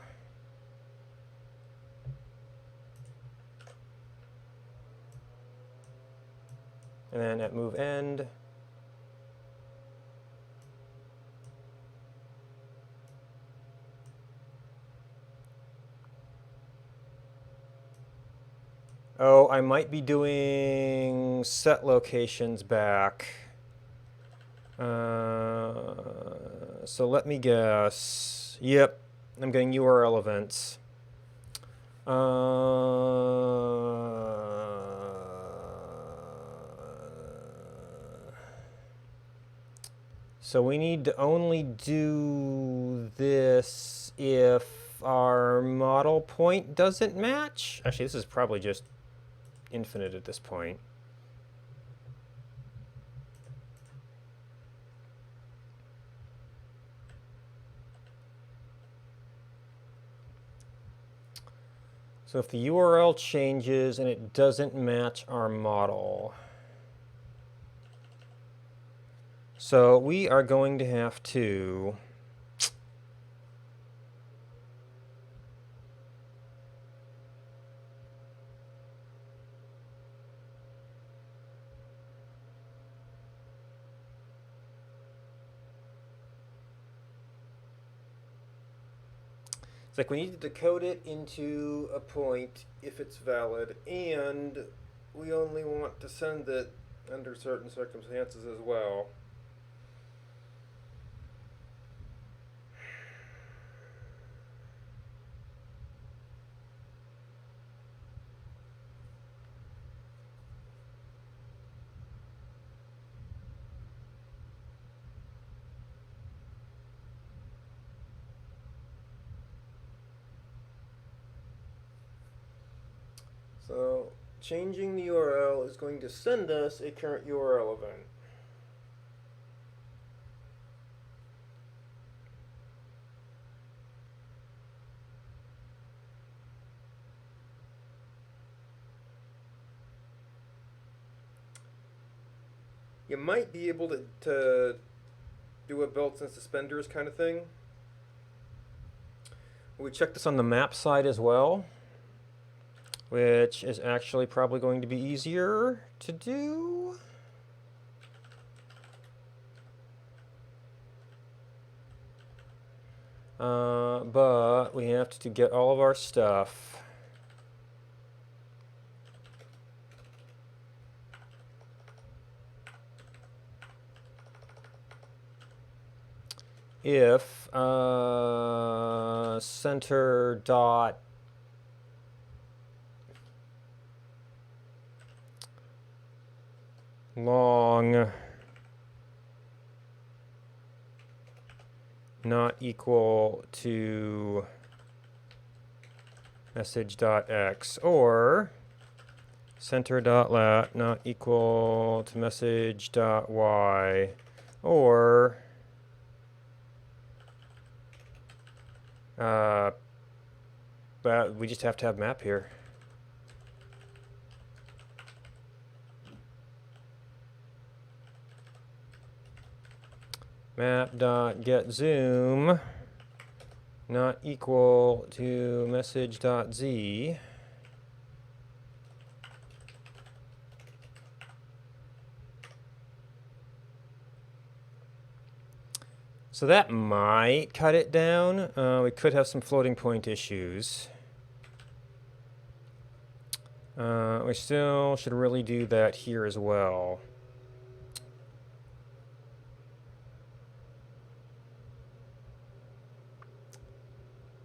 And then at move end, oh, I might be doing set locations back. So let me guess. Yep, I'm getting URL events. So we need to only do this if our model point doesn't match. Actually, this is probably just infinite at this point. So if the URL changes and it doesn't match our model, so we are going to have to it's like we need to decode it into a point if it's valid, and we only want to send it under certain circumstances as well. So changing the URL is going to send us a current URL event. You might be able to do a belts and suspenders kind of thing. We check this on the map side as well, which is actually probably going to be easier to do. But we have to get all of our stuff. if center dot long not equal to message.x, or center.lat not equal to message.y, or but we just have to have map here. Map.getZoom not equal to message.z. So that might cut it down. We could have some floating point issues. We still should really do that here as well.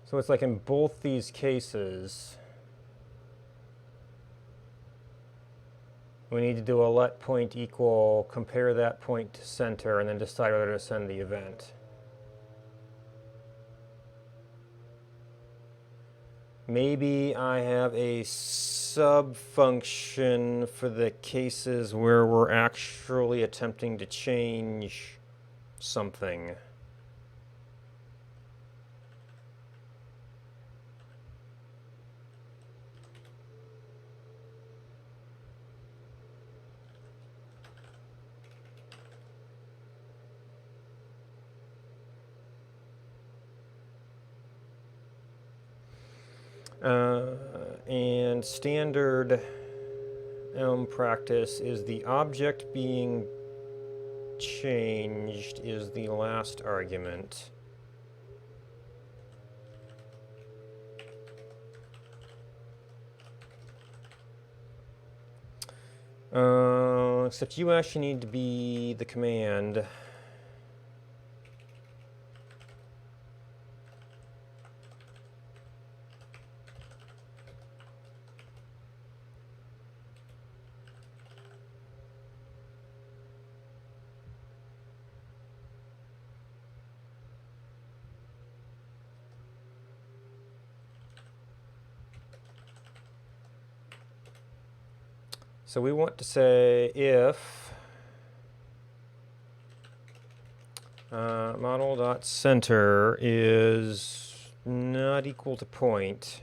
So it's like in both these cases, we need to do a let point equal, compare that point to center, and then decide whether to send the event. Maybe I have a sub-function for the cases where we're actually attempting to change something. And standard Elm practice is the object being changed is the last argument. Except you actually need to be the command. So we want to say if model.center is not equal to point,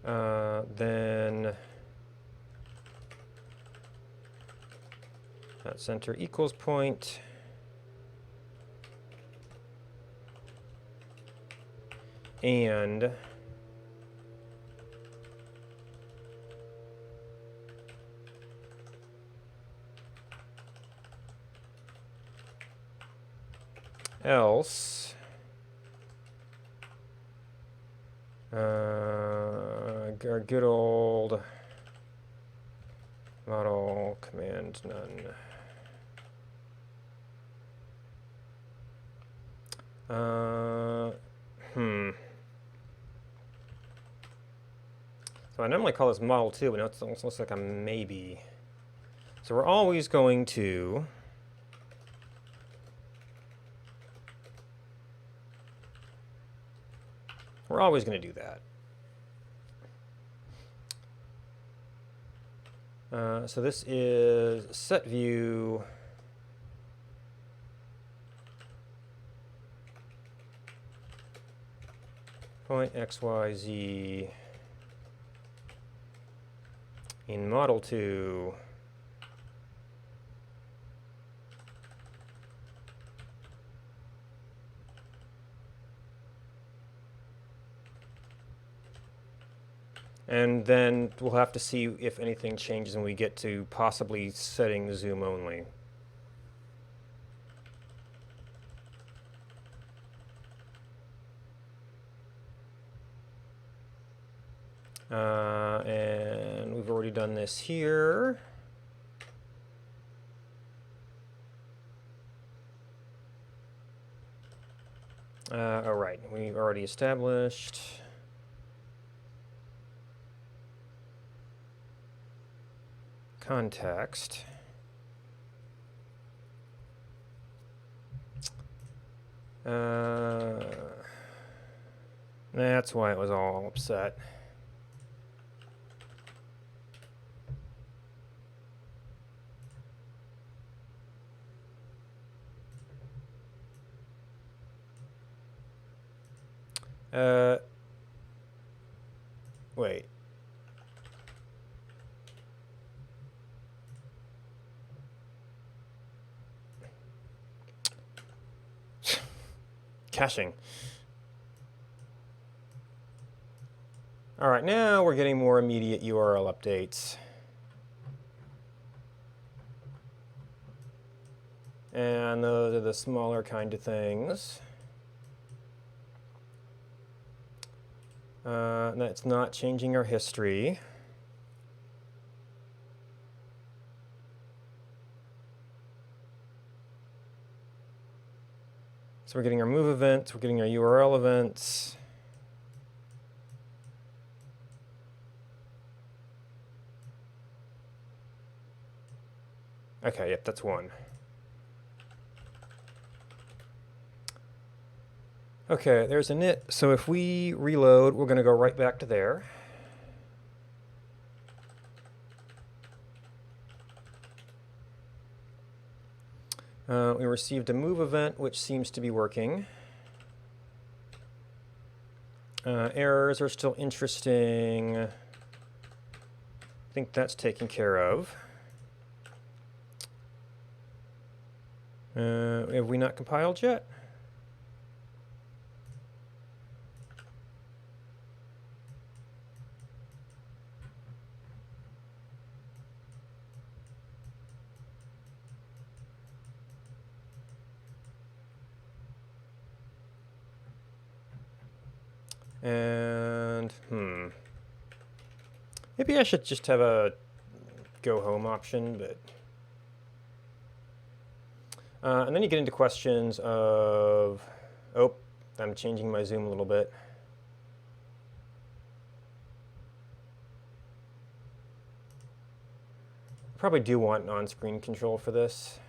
then center equals point, and else our good old model command none. So I normally call this model 2, but now it almost looks like a maybe. So we're always going to do that. So this is set view point x, y, z in model 2 and then we'll have to see if anything changes when we get to possibly setting zoom only. And we've already done this here. All right, we've already established. Context. That's why it was all upset. Wait. Caching. All right, now we're getting more immediate URL updates. And those are the smaller kind of things. That's not changing our history. So we're getting our move events, we're getting our URL events. Okay, yep, that's one. Okay, there's a init. So if we reload, we're going to go right back to there. We received a move event, which seems to be working. Errors are still interesting. I think that's taken care of. Have we not compiled yet? And, maybe I should just have a go home option, but... and then you get into questions of, oh, I'm changing my zoom a little bit. Probably do want on-screen control for this.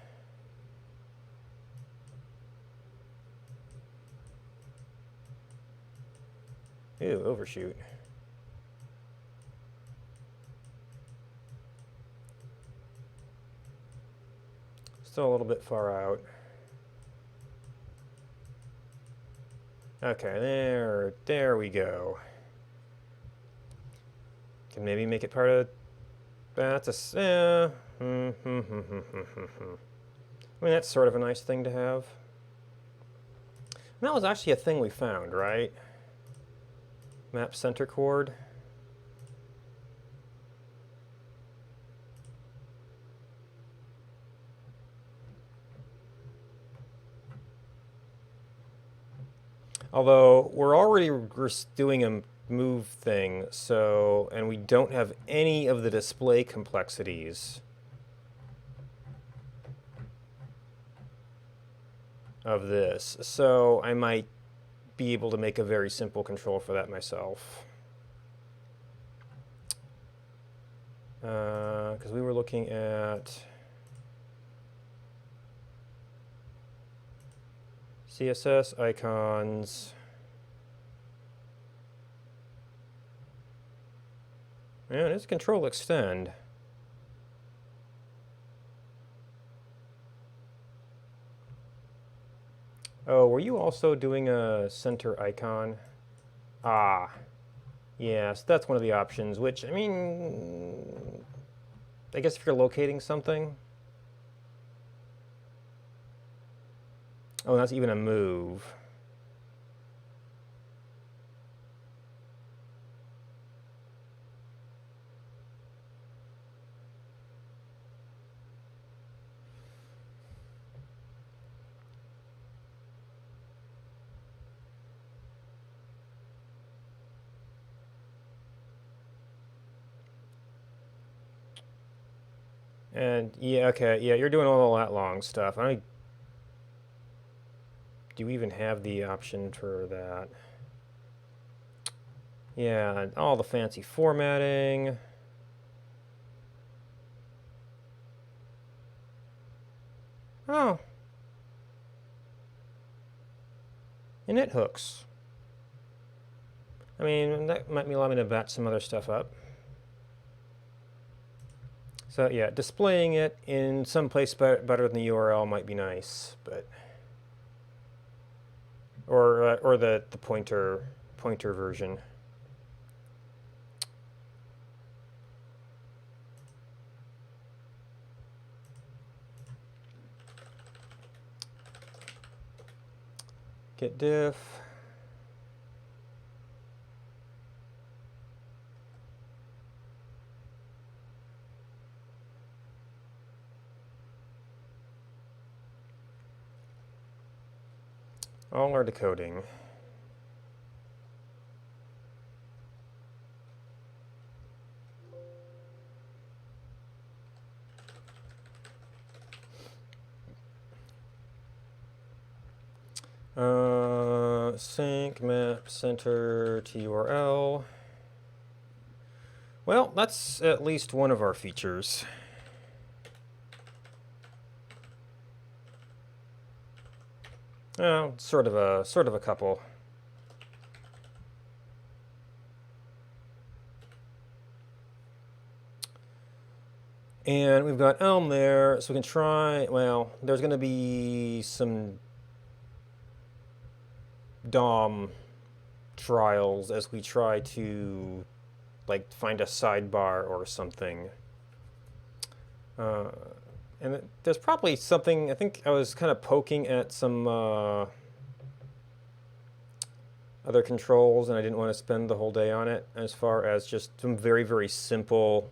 Ew, overshoot. Still a little bit far out. Okay, there we go. Can maybe make it part of, that's a, I mean, that's sort of a nice thing to have. And that was actually a thing we found, right? Map center chord. Although we're already doing a move thing, so, and we don't have any of the display complexities of this. So I might be able to make a very simple control for that myself. Because we were looking at CSS icons. And it's control extend. Oh, were you also doing a center icon? Ah, yes, that's one of the options, which, I mean, I guess if you're locating something. Oh, that's even a move. And yeah, okay, yeah, you're doing all that long stuff. I do we even have the option for that? Yeah, all the fancy formatting. Oh. Init hooks. I mean, that might allow me to batch some other stuff up. So yeah, displaying it in some place better than the URL might be nice, but or the pointer version. Get diff. All our decoding. Sync map center to URL. Well, that's at least one of our features. Oh, sort of a couple. And we've got Elm there, so we can try, well, there's going to be some DOM trials as we try to, like, find a sidebar or something. And there's probably something, I think I was kind of poking at some other controls, and I didn't want to spend the whole day on it, as far as just some very, very simple,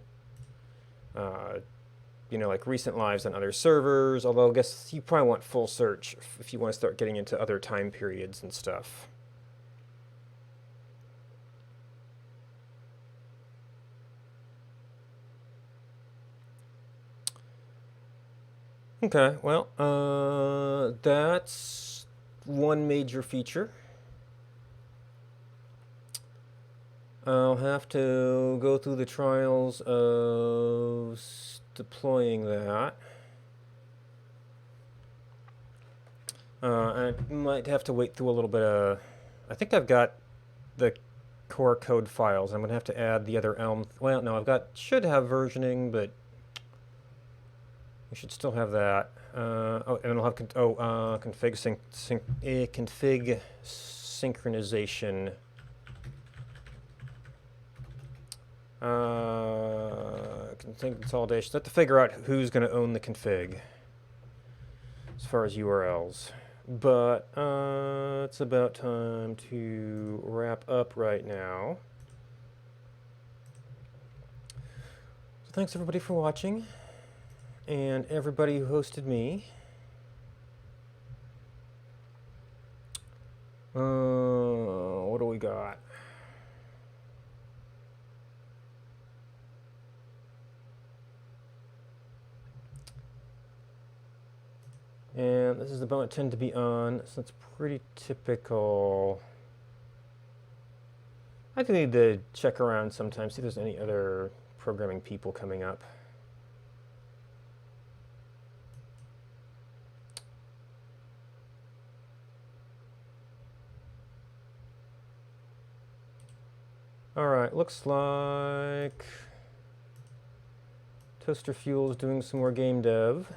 you know, like recent lives on other servers, although I guess you probably want full search if you want to start getting into other time periods and stuff. Okay, well, that's one major feature. I'll have to go through the trials of deploying that. I might have to wait through a little bit of... I think I've got the core code files. I'm going to have to add the other Elm... Well, no, should have versioning, but we should still have that. Oh, and I'll have config config synchronization. Config consolidation. So I have to figure out who's going to own the config as far as URLs. But it's about time to wrap up right now. So thanks everybody for watching, and everybody who hosted me. What do we got? And this is the button I tend to be on, so that's pretty typical. I do need to check around sometimes, see if there's any other programming people coming up. Alright, looks like Toaster Fuel's doing some more game dev.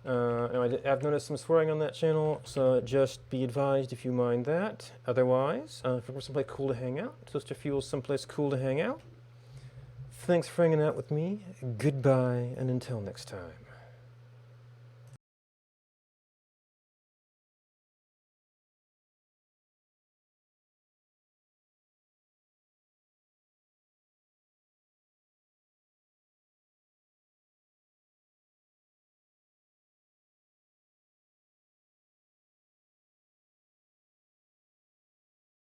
Now I've noticed some swearing on that channel, so just be advised if you mind that. Otherwise, if you want someplace cool to hang out, Toaster Fuel's someplace cool to hang out. Thanks for hanging out with me. Goodbye, and until next time.